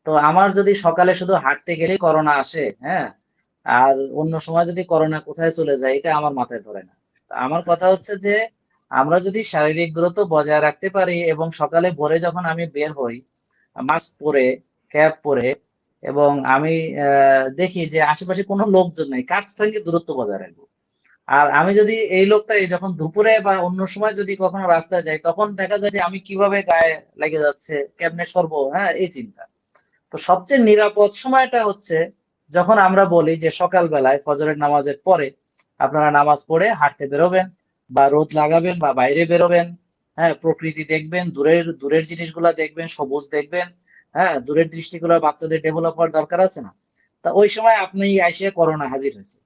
S2: তো আমার যদি সকালে শুধু হাঁটতে গেলেই করোনা আসে, হ্যাঁ, আর অন্য সময় যদি করোনা কোথায় চলে যায় এটা আমার মাথায় ধরে না। তা আমার কথা
S1: আচ্ছা।
S2: হচ্ছে যে আমরা যদি শারীরিক দূরত্ব বজায় রাখতে পারি এবং সকালে ভোরে যখন আমি বের হই মাস্ক পরে, ক্যাপ পরে, এবং আমি দেখি যে আশেপাশে কোনো লোকজন নেই, কার সঙ্গে দূরত্ব বজায় রাখবো। আর আমি যদি এই লোকটাই যখন দুপুরে বা অন্য সময় যদি কখনো রাস্তায় যাই তখন দেখা যায় যে আমি কিভাবে গায়ে লেগে যাচ্ছে, কেমনে সরবো, হ্যাঁ, এই চিন্তা। তো সবচেয়ে নিরাপদ সময়টা হচ্ছে যখন আমরা বলি যে সকাল বেলায় ফজরের নামাজের পরে আপনারা নামাজ পড়ে হাঁটতে বেরোবেন বা রোদ লাগাবেন বা বাইরে বেরোবেন, হ্যাঁ, প্রকৃতি দেখবেন, দূরের দূরের জিনিসগুলা দেখবেন, সবুজ দেখবেন, হ্যাঁ, দূরের দৃষ্টিগুলো বাচ্চাদের ডেভেলপ হওয়ার দরকার আছে না? তা ওই সময় আপনি আইসে করোনা হাজির হয়েছে।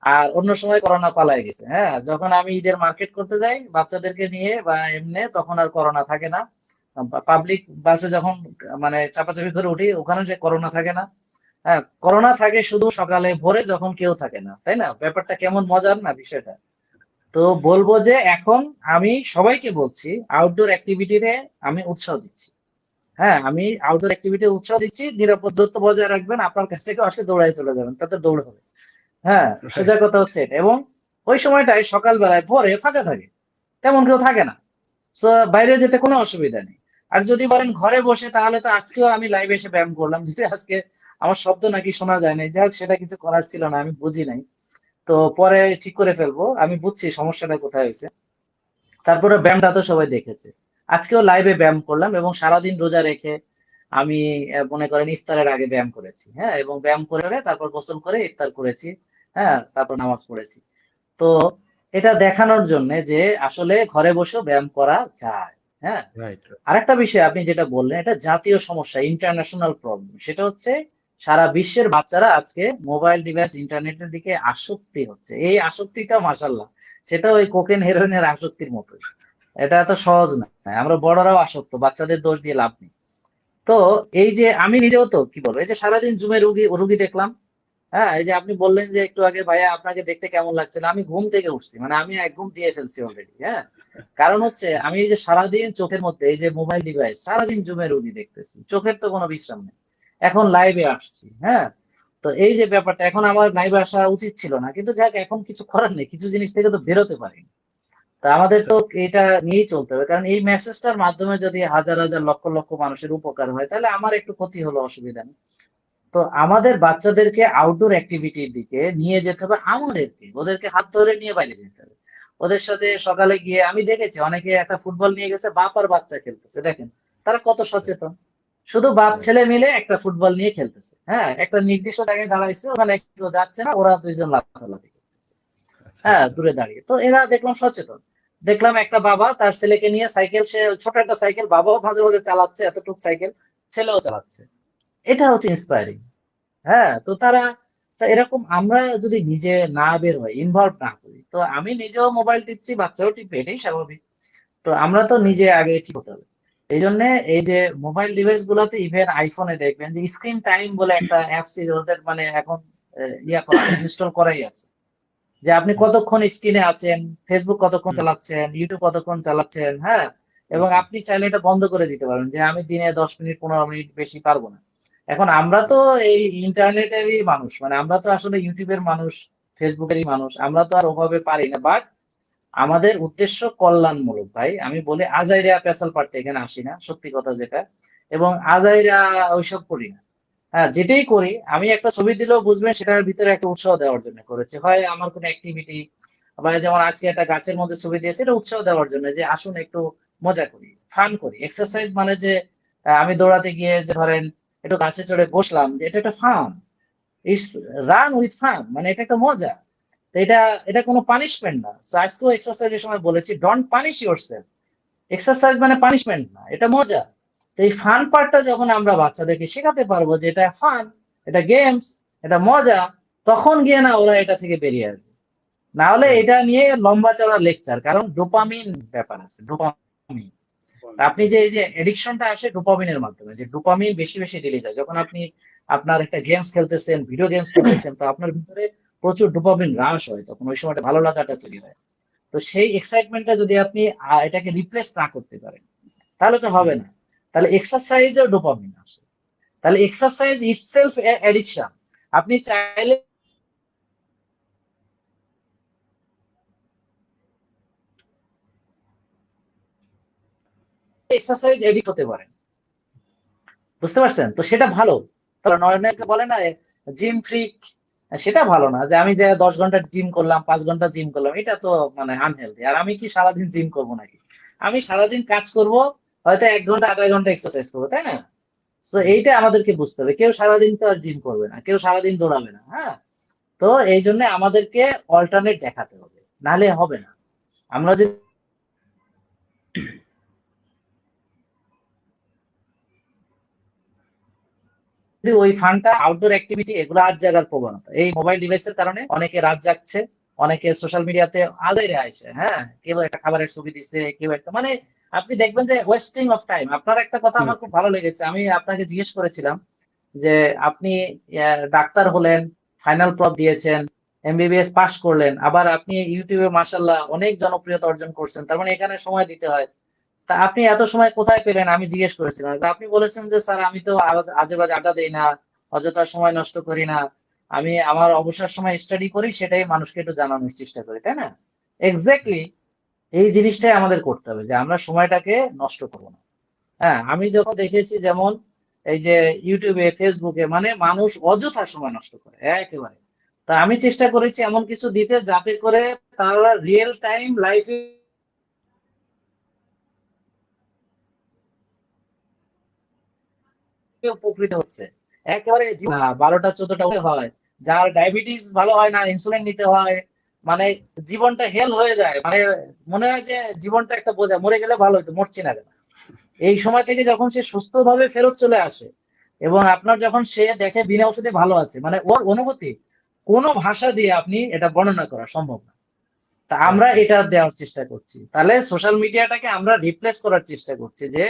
S2: আর অন্য সময় করোনা পালায় গেছে, হ্যাঁ, যখন আমি ঈদের মার্কেট করতে যাই বাচ্চাদেরকে নিয়ে বা এমনি, তখন আর করোনা থাকে না। পাবলিক বাসে যখন মানে চাপাচাপি করে উঠি ওখানে যে করোনা থাকে না। হ্যাঁ, করোনা থাকে শুধু সকালে ভোরে যখন কেউ থাকে না, তাই না? ব্যাপারটা কেমন মজার না বিষয়টা। তো বলবো যে এখন আমি সবাইকে বলছি আউটডোর অ্যাক্টিভিটিতে আমি উৎসাহ দিচ্ছি। হ্যাঁ, আমি আউটডোর অ্যাক্টিভিটি উৎসাহ দিচ্ছি, নিরাপদ দূরত্ব বজায় রাখবেন, আপনার কাছে কেউ আসলে দৌড়ায় চলে যাবেন, তাতে দৌড় হবে। হ্যাঁ, সোজা
S1: রাইট।
S2: কথা হচ্ছে এটা। এবং ওই সময়টায় সকালবেলায় ভোরে ফাঁকা থাকে, তেমন কেউ থাকে না, তো বাইরে যেতে কোনো অসুবিধা নেই। আর যদি বলেন ঘরে বসে, তাহলে তো আজকেও আমি লাইভে এসে ব্যায়াম করলাম, যদি আজকে আমার শব্দ নাকি শোনা যায় না, যাই হোক সেটা কিছু করার ছিল না, আমি বুঝি নাই। তো পরে ঠিক করে ফেলবো, আমি বুঝছি সমস্যাটা কোথায় হয়েছে। তারপরে ব্যায়ামটা তো সবাই দেখেছে, আজকেও লাইভে ব্যায়াম করলাম এবং সারাদিন রোজা রেখে আমি মনে করেন ইফতারের আগে ব্যায়াম করেছি। হ্যাঁ, এবং ব্যায়াম করে তারপর গোসল করে ইফতার করেছি। হ্যাঁ, তারপর নামাজ পড়েছি। তো এটা দেখানোর জন্য যে আসলে ঘরে বসেও ব্যায়াম করা যায়। হ্যাঁ,
S1: রাইট।
S2: আরেকটা বিষয় আপনি যেটা বললেন, এটা জাতীয় সমস্যা, ইন্টারন্যাশনাল প্রবলেম। সেটা হচ্ছে সারা বিশ্বের বাচ্চারা আজকে মোবাইল ডিভাইস ইন্টারনেটের দিকে আসক্তি হচ্ছে। এই আসক্তিটা মাশাল্লাহ, সেটা ওই কোকেন হেরোইনের আসক্তির মতোই। এটা এত সহজ না, আমরা বড়রাও আসক্ত, বাচ্চাদের দোষ দিয়ে লাভ নেই। তো এই যে আমি নিজেও তো কি বলবো, এই যে সারাদিন জুমে রুগী রুগী দেখলাম। হ্যাঁ, এই যে আপনি বললেন যে একটু আগে ভাইয়া আপনাকে দেখতে কেমন লাগছিল, আমি ঘুম থেকে উঠছি, মানে আমি এক ঘুম দিয়ে ফেলছি অলরেডি। হ্যাঁ, কারণ হচ্ছে আমি এই যে সারাদিন চোখের মধ্যে এই যে মোবাইল ডিভাইস, সারাদিন জুমে রুগী দেখতেছি, চোখের তো কোনো বিশ্রাম নেই। এখন লাইভে আসছি। হ্যাঁ, তো এই যে ব্যাপারটা, এখন আমার লাইভে আসা উচিত ছিল না, কিন্তু যাক এখন কিছু করার নেই, কিছু জিনিস থেকে তো বেরোতে পারি। তা আমাদের
S1: আচ্ছা।
S2: তো এটা নিয়েই চলতে হবে, কারণ এই মেসেজটার মাধ্যমে যদি হাজার হাজার লক্ষ লক্ষ মানুষের উপকার হয়, তাহলে আমার একটু ক্ষতি হলো, অসুবিধা নেই। তো আমাদের বাচ্চাদেরকে আউটডোর অ্যাক্টিভিটির দিকে নিয়ে যেতে হবে, আমাদেরকে ওদেরকে হাত ধরে নিয়ে বাইরে যেতে হবে। ওদের সাথে সকালে গিয়ে আমি দেখেছি অনেকে একটা ফুটবল নিয়ে গেছে, বাপ আর বাচ্চা খেলতেছে, দেখেন তারা কত সচেতন। শুধু বাপ
S1: রাইট।
S2: ছেলে মিলে একটা ফুটবল নিয়ে খেলতেছে। হ্যাঁ, একটা নির্দিষ্ট জায়গায় দাঁড়াইছে, ওখানে কেউ যাচ্ছে না, ওরা দুইজন লাফালাফি করতেছে।
S1: আচ্ছা,
S2: হ্যাঁ,
S1: আচ্ছা।
S2: দূরে দাঁড়িয়ে। তো এরা দেখলাম সচেতন। দেখলাম একটা বাবা তার ছেলেকে নিয়ে সাইকেল, সে ছোট একটা সাইকেল, বাবাও মাঝে মাঝে চালাচ্ছে, এতটুকু সাইকেল ছেলেও চালাচ্ছে। এটা হচ্ছে ইন্সপায়ারিং। হ্যাঁ, তো তারা, তা এরকম আমরা যদি নিজে না বের হই, ইনভলভ না করি, তো আমি নিজেও মোবাইল টিপছি, বাচ্চাও টিপবে, এটাই স্বাভাবিক। তো আমরা তো
S1: রাইট।
S2: নিজে আগে ঠিক হতে হবে। এই জন্য এই যে মোবাইল ডিভাইস গুলোতে, ইভেন আইফোনে দেখবেন যে স্ক্রিন টাইম বলে একটা অ্যাপস ওদের মানে এখন ইয়া করা আছে, ইনস্টল করাই আছে, যে আপনি
S1: হুম,
S2: কতক্ষণ স্ক্রিনে আছেন, ফেসবুক কতক্ষণ
S1: হুম,
S2: চালাচ্ছেন, ইউটিউব কতক্ষণ চালাচ্ছেন। হ্যাঁ,
S1: হুম,
S2: এবং
S1: হুম।
S2: আপনি চাইলে এটা বন্ধ করে দিতে পারেন, যে আমি দিনে 10 মিনিট 15 মিনিট বেশি পারবো না। এখন আমরা তো এই ইন্টারনেটেরই মানুষ, মানে আমরা তো আসলে ইউটিউবের মানুষ, ফেসবুকেরই মানুষ, আমরা তো আর ওভাবে পারি না। বাট আমাদের উদ্দেশ্য কল্যাণমূলক ভাই, আমি বলি আজাইরা পেশাল পাড়তে এখানে আসি না, সত্যি কথা যেটা। এবং আজাইরা ওইসব করি না। হ্যাঁ, যেটাই করি আমি, একটা ছবি দিলেও বুঝবেন সেটার ভিতরে একটা উৎসাহ দেওয়ার জন্য করেছে, হয় আমার কোনো অ্যাক্টিভিটি, বা যেমন আজকে একটা গাছের মধ্যে ছবি দিয়েছে, এটা উৎসাহ দেওয়ার জন্য, যে আসুন একটু মজা করি, ফান করি। এক্সারসাইজ মানে যে আমি দৌড়াতে গিয়ে যে ধরেন একটু গাছে চড়ে বসলাম, যে এটা একটা fun, it's run with fun, মানে এটা একটা মজা। তো এটা, এটা কোনো পানিশমেন্ট না। সো আজকেও এক্সারসাইজের সময় বলেছি, ডোন্ট পানিশ ইউরসেলফ। এক্সারসাইজ মানে পানিশমেন্ট না, এটা মজা। তো এই ফান পার্টটা যখন আমরা বাচ্চাদেরকে শেখাতে পারবো যে এটা ফান, এটা গেমস, এটা মজা, তখন গিয়ে না ওরা এটা থেকে বেরিয়ে আসবে। না হলে
S1: রাইট।
S2: এটা নিয়ে লম্বা চড়া লেকচার, কারণ ডোপামিন ব্যাপার আছে, ডোপামিন। আপনি যে এই যে এডিকশনটা আসে ডোপামিনের মাধ্যমে, যে ডোপামিন বেশি বেশি রিলিজ হয় যখন আপনি আপনার একটা গেমস খেলতেছেন, ভিডিও গেমস খেলতেছেন, তো আপনার ভিতরে প্রচুর ডোপামিন হ্রাস হয়, তখন ওই সময়টা ভালো লাগাটা তৈরি হয়। তো সেই এক্সাইটমেন্টটা যদি আপনি এটাকে রিপ্লেস না করতে পারেন, তাহলে তো হবে
S1: হুম।
S2: না। তাহলে এক্সারসাইজেও ডোপামিন আসে, তাহলে এক্সারসাইজ ইটসেলফ অ্যাডিকশন। আপনি চাইলে এক্সারসাইজ এডিক্ট হতে পারেন, বুঝতে পারছেন? তো সেটা ভালো। তাহলে অনেকে বলে না জিম ফ্রিক, সেটা ভালো না, যে আমি যে 10 ঘন্টা জিম করলাম, 5 ঘন্টা জিম করলাম, এটা তো মানে আনহেলদি। আর আমি কি সারাদিন জিম করবো নাকি? আমি সারাদিন কাজ করব, হয়তো 1 ঘন্টা আধা ঘন্টা এক্সারসাইজ করবো, তাই না? তো
S1: জি।
S2: এইটা আমাদেরকে বুঝতে হবে, কেউ সারাদিন তো আর জিম করবে না, কেউ সারাদিন দৌড়াবে না। হ্যাঁ, তো এই জন্য আমাদেরকে অল্টারনেট দেখাতে হবে, নাহলে হবে না। আমরা যদি ওই ফান্ডটা আউটডোর অ্যাক্টিভিটি, এগুলো আজ জাগার প্রবণতা, এই মোবাইল ডিভাইসের কারণে অনেকে রাত জাগছে, অনেকে সোশ্যাল মিডিয়াতে আজাইরে আইসে। হ্যাঁ, কেউ একটা খাবারের ছবি দিচ্ছে, কেউ একটা মানে, আপনি দেখবেন যে ওয়েস্টিং অফ টাইম। আপনার একটা কথা
S1: হুম,
S2: আমার খুব ভালো লেগেছে, আমি আপনাকে জিজ্ঞেস করেছিলাম যে আপনি ডাক্তার হলেন, ফাইনাল প্রপ দিয়েছেন, এমবিবিএস পাশ করলেন, আবার আপনি ইউটিউবে মাশাল্লাহ অনেক জনপ্রিয়তা অর্জন করছেন, তার মানে এখানে সময় দিতে হয়। তা আপনি এত সময় কোথায় পেলেন আমি জিজ্ঞেস করেছিলাম। তা আপনি বলেছেন যে স্যার আমি তো আজে বাজে আড্ডা দেই না, অযথা সময় নষ্ট করি না, আমি আমার অবসর সময় স্টাডি করি, সেটাই মানুষকে একটু জানানোর চেষ্টা করি, তাই না? এক্স্যাক্টলি এই জিনিসটাই আমাদের করতে হবে, যে আমরা সময়টাকে নষ্ট করবো না। হ্যাঁ, আমি যখন দেখেছি যেমন এই যে ইউটিউবে, ফেসবুকে, মানে মানুষ অযথা সময় নষ্ট করে একেবারে। তা আমি চেষ্টা করেছি এমন কিছু দিতে যাতে করে তারা রিয়েল টাইম লাইফে উপকৃত হচ্ছে। একেবারে 12টা 14টা হয়, যার ডায়াবেটিস ভালো হয় না, ইনসুলিন নিতে হয়, মানে জীবনটা হেল হয়ে যায়, মানে মনে হয় যে জীবনটা একটা বোঝা, মরে গেলে ভালো হতো, মরছি না কেন। এই সময় থেকে যখন সে সুস্থভাবে ফেরত চলে আসে এবং আপনার যখন সে দেখে বিনা ওষুধে ভালো আছে, মানে ওর অনুভূতি কোনো ভাষা দিয়ে আপনি এটা বর্ণনা করা সম্ভব না। তা
S1: রাইট,
S2: আমরা
S1: রাইট,
S2: এটা দেওয়ার চেষ্টা করছি, তাহলে সোশ্যাল মিডিয়াটাকে আমরা রিপ্লেস করার চেষ্টা করছি, যে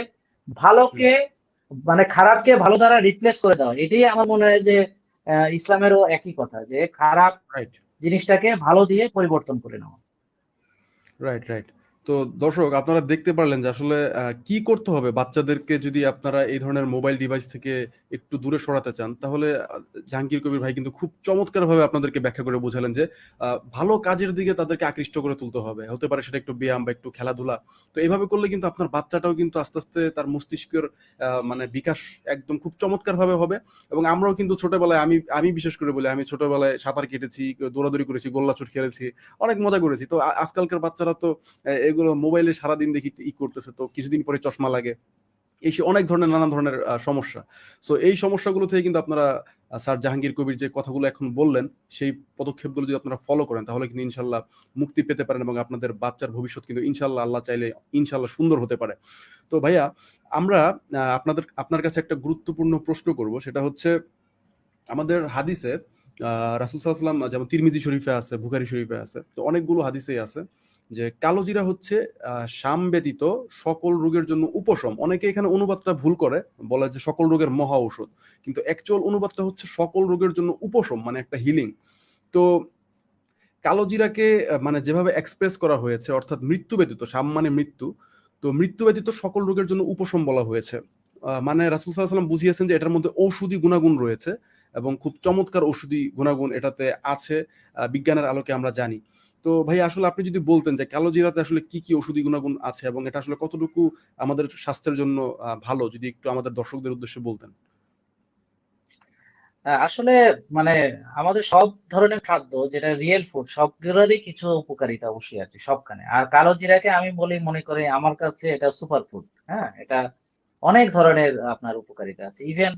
S2: ভালোকে, মানে খারাপকে ভালো দ্বারা রিপ্লেস করে দেওয়া। এটাই আমার মনে হয় যে ইসলামেরও একই কথা, যে খারাপ
S1: রাইট।
S2: জিনিসটাকে ভালো দিয়ে পরিবর্তন করে নেওয়া।
S1: Right, right. তো দর্শক আপনারা দেখতে পারলেন যে আসলে কি করতে হবে বাচ্চাদেরকে যদি আপনারা এই ধরনের মোবাইল ডিভাইস থেকে একটু দূরে সরাতে চান, তাহলে জাহাঙ্গীর কবির ভাই কিন্তু খুব চমৎকারভাবে আপনাদেরকে ব্যাখ্যা করে বোঝালেন যে ভালো কাজের দিকে তাদেরকে আকৃষ্ট করে তুলতে হবে। হতে পারে সেটা একটু ব্যায়াম বা একটু খেলাধুলা। তো এভাবে করলে কিন্তু আপনার বাচ্চাটাও কিন্তু আস্তে, আস্তে তার মস্তিষ্কের মানে বিকাশ একদম খুব চমৎকারভাবে হবে। এবং আমরাও কিন্তু ছোটবেলায় আমি বিশেষ করে বলি, আমি ছোটবেলায় সাঁতার কেটেছি, দৌড়াদৌড়ি করেছি, গোল্লাছুট খেলেছি, অনেক মজা করেছি। তো আজকালকার বাচ্চারা তো এগুলো মোবাইলে সারাদিন দেখি করতেছে, তো কিছুদিন পরে চশমা লাগে, এই অনেক ধরনের নানান ধরনের সমস্যা। সো এই সমস্যাগুলো থেকে কিন্তু আপনারা স্যার জাহাঙ্গীর কবির যে কথাগুলো এখন বললেন, সেই পদক্ষেপগুলো যদি আপনারা ফলো করেন, তাহলে কিন্তু ইনশাল্লাহ মুক্তি পেতে পারেন এবং আপনাদের বাচ্চার ভবিষ্যৎ কিন্তু ইনশাল্লাহ আল্লাহ চাইলে ইনশাল্লাহ সুন্দর হতে পারে। তো ভাইয়া, আমরা আপনার কাছে একটা গুরুত্বপূর্ণ প্রশ্ন করব, সেটা হচ্ছে আমাদের হাদিসে রাসূল সাল্লাল্লাহু আলাইহি ওয়াসাল্লাম, যেমন তিরমিজি শরীফে আছে, বুখারী শরীফে আছে, তো অনেকগুলো হাদিসেই আছে যে কালোজিরা হচ্ছে শাম ব্যতীত সকল রোগের জন্য উপশম। অনেকে এখানে অনুবাদটা ভুল করে, বলে যে সকল রোগের মহা ঔষধ, কিন্তু অ্যাকচুয়াল অনুবাদটা হচ্ছে সকল রোগের জন্য উপশম, মানে একটা হিলিং। তো কালোজিরাকে মানে যেভাবে এক্সপ্রেস করা হয়েছে, অর্থাৎ মৃত্যু ব্যতীত, শাম মানে মৃত্যু, তো মৃত্যু ব্যতীত সকল রোগের জন্য উপশম বলা হয়েছে। মানে রাসূল সাল্লাল্লাহু আলাইহি ওয়াসাল্লাম বুঝিয়েছেন যে এটার মধ্যে ঔষধি গুণাগুণ রয়েছে এবং খুব চমৎকার ঔষধি গুণাগুণ এটাতে আছে, বিজ্ঞানের আলোকে আমরা জানি। তো ভাই আসলে আপনি যদি বলতেন যে কালোজিরাতে আসলে কি, কি ঔষধি গুণাগুণ আছে এবং এটা আসলে কতটুকু আমাদের স্বাস্থ্যের জন্য ভালো, যদি একটু আমাদের দর্শকদের উদ্দেশ্যে বলতেন।
S2: আসলে মানে আমাদের সব ধরনের খাদ্য যেটা রিয়েল ফুড, সবগুলোরই কিছু উপকারিতা অবশ্যই আছে সবখানে। আর কালো জিরাকে আমি বলি, মনে করি আমার কাছে এটা সুপার ফুড। হ্যাঁ, এটা অনেক ধরনের আপনার উপকারিতা আছে। ইভেন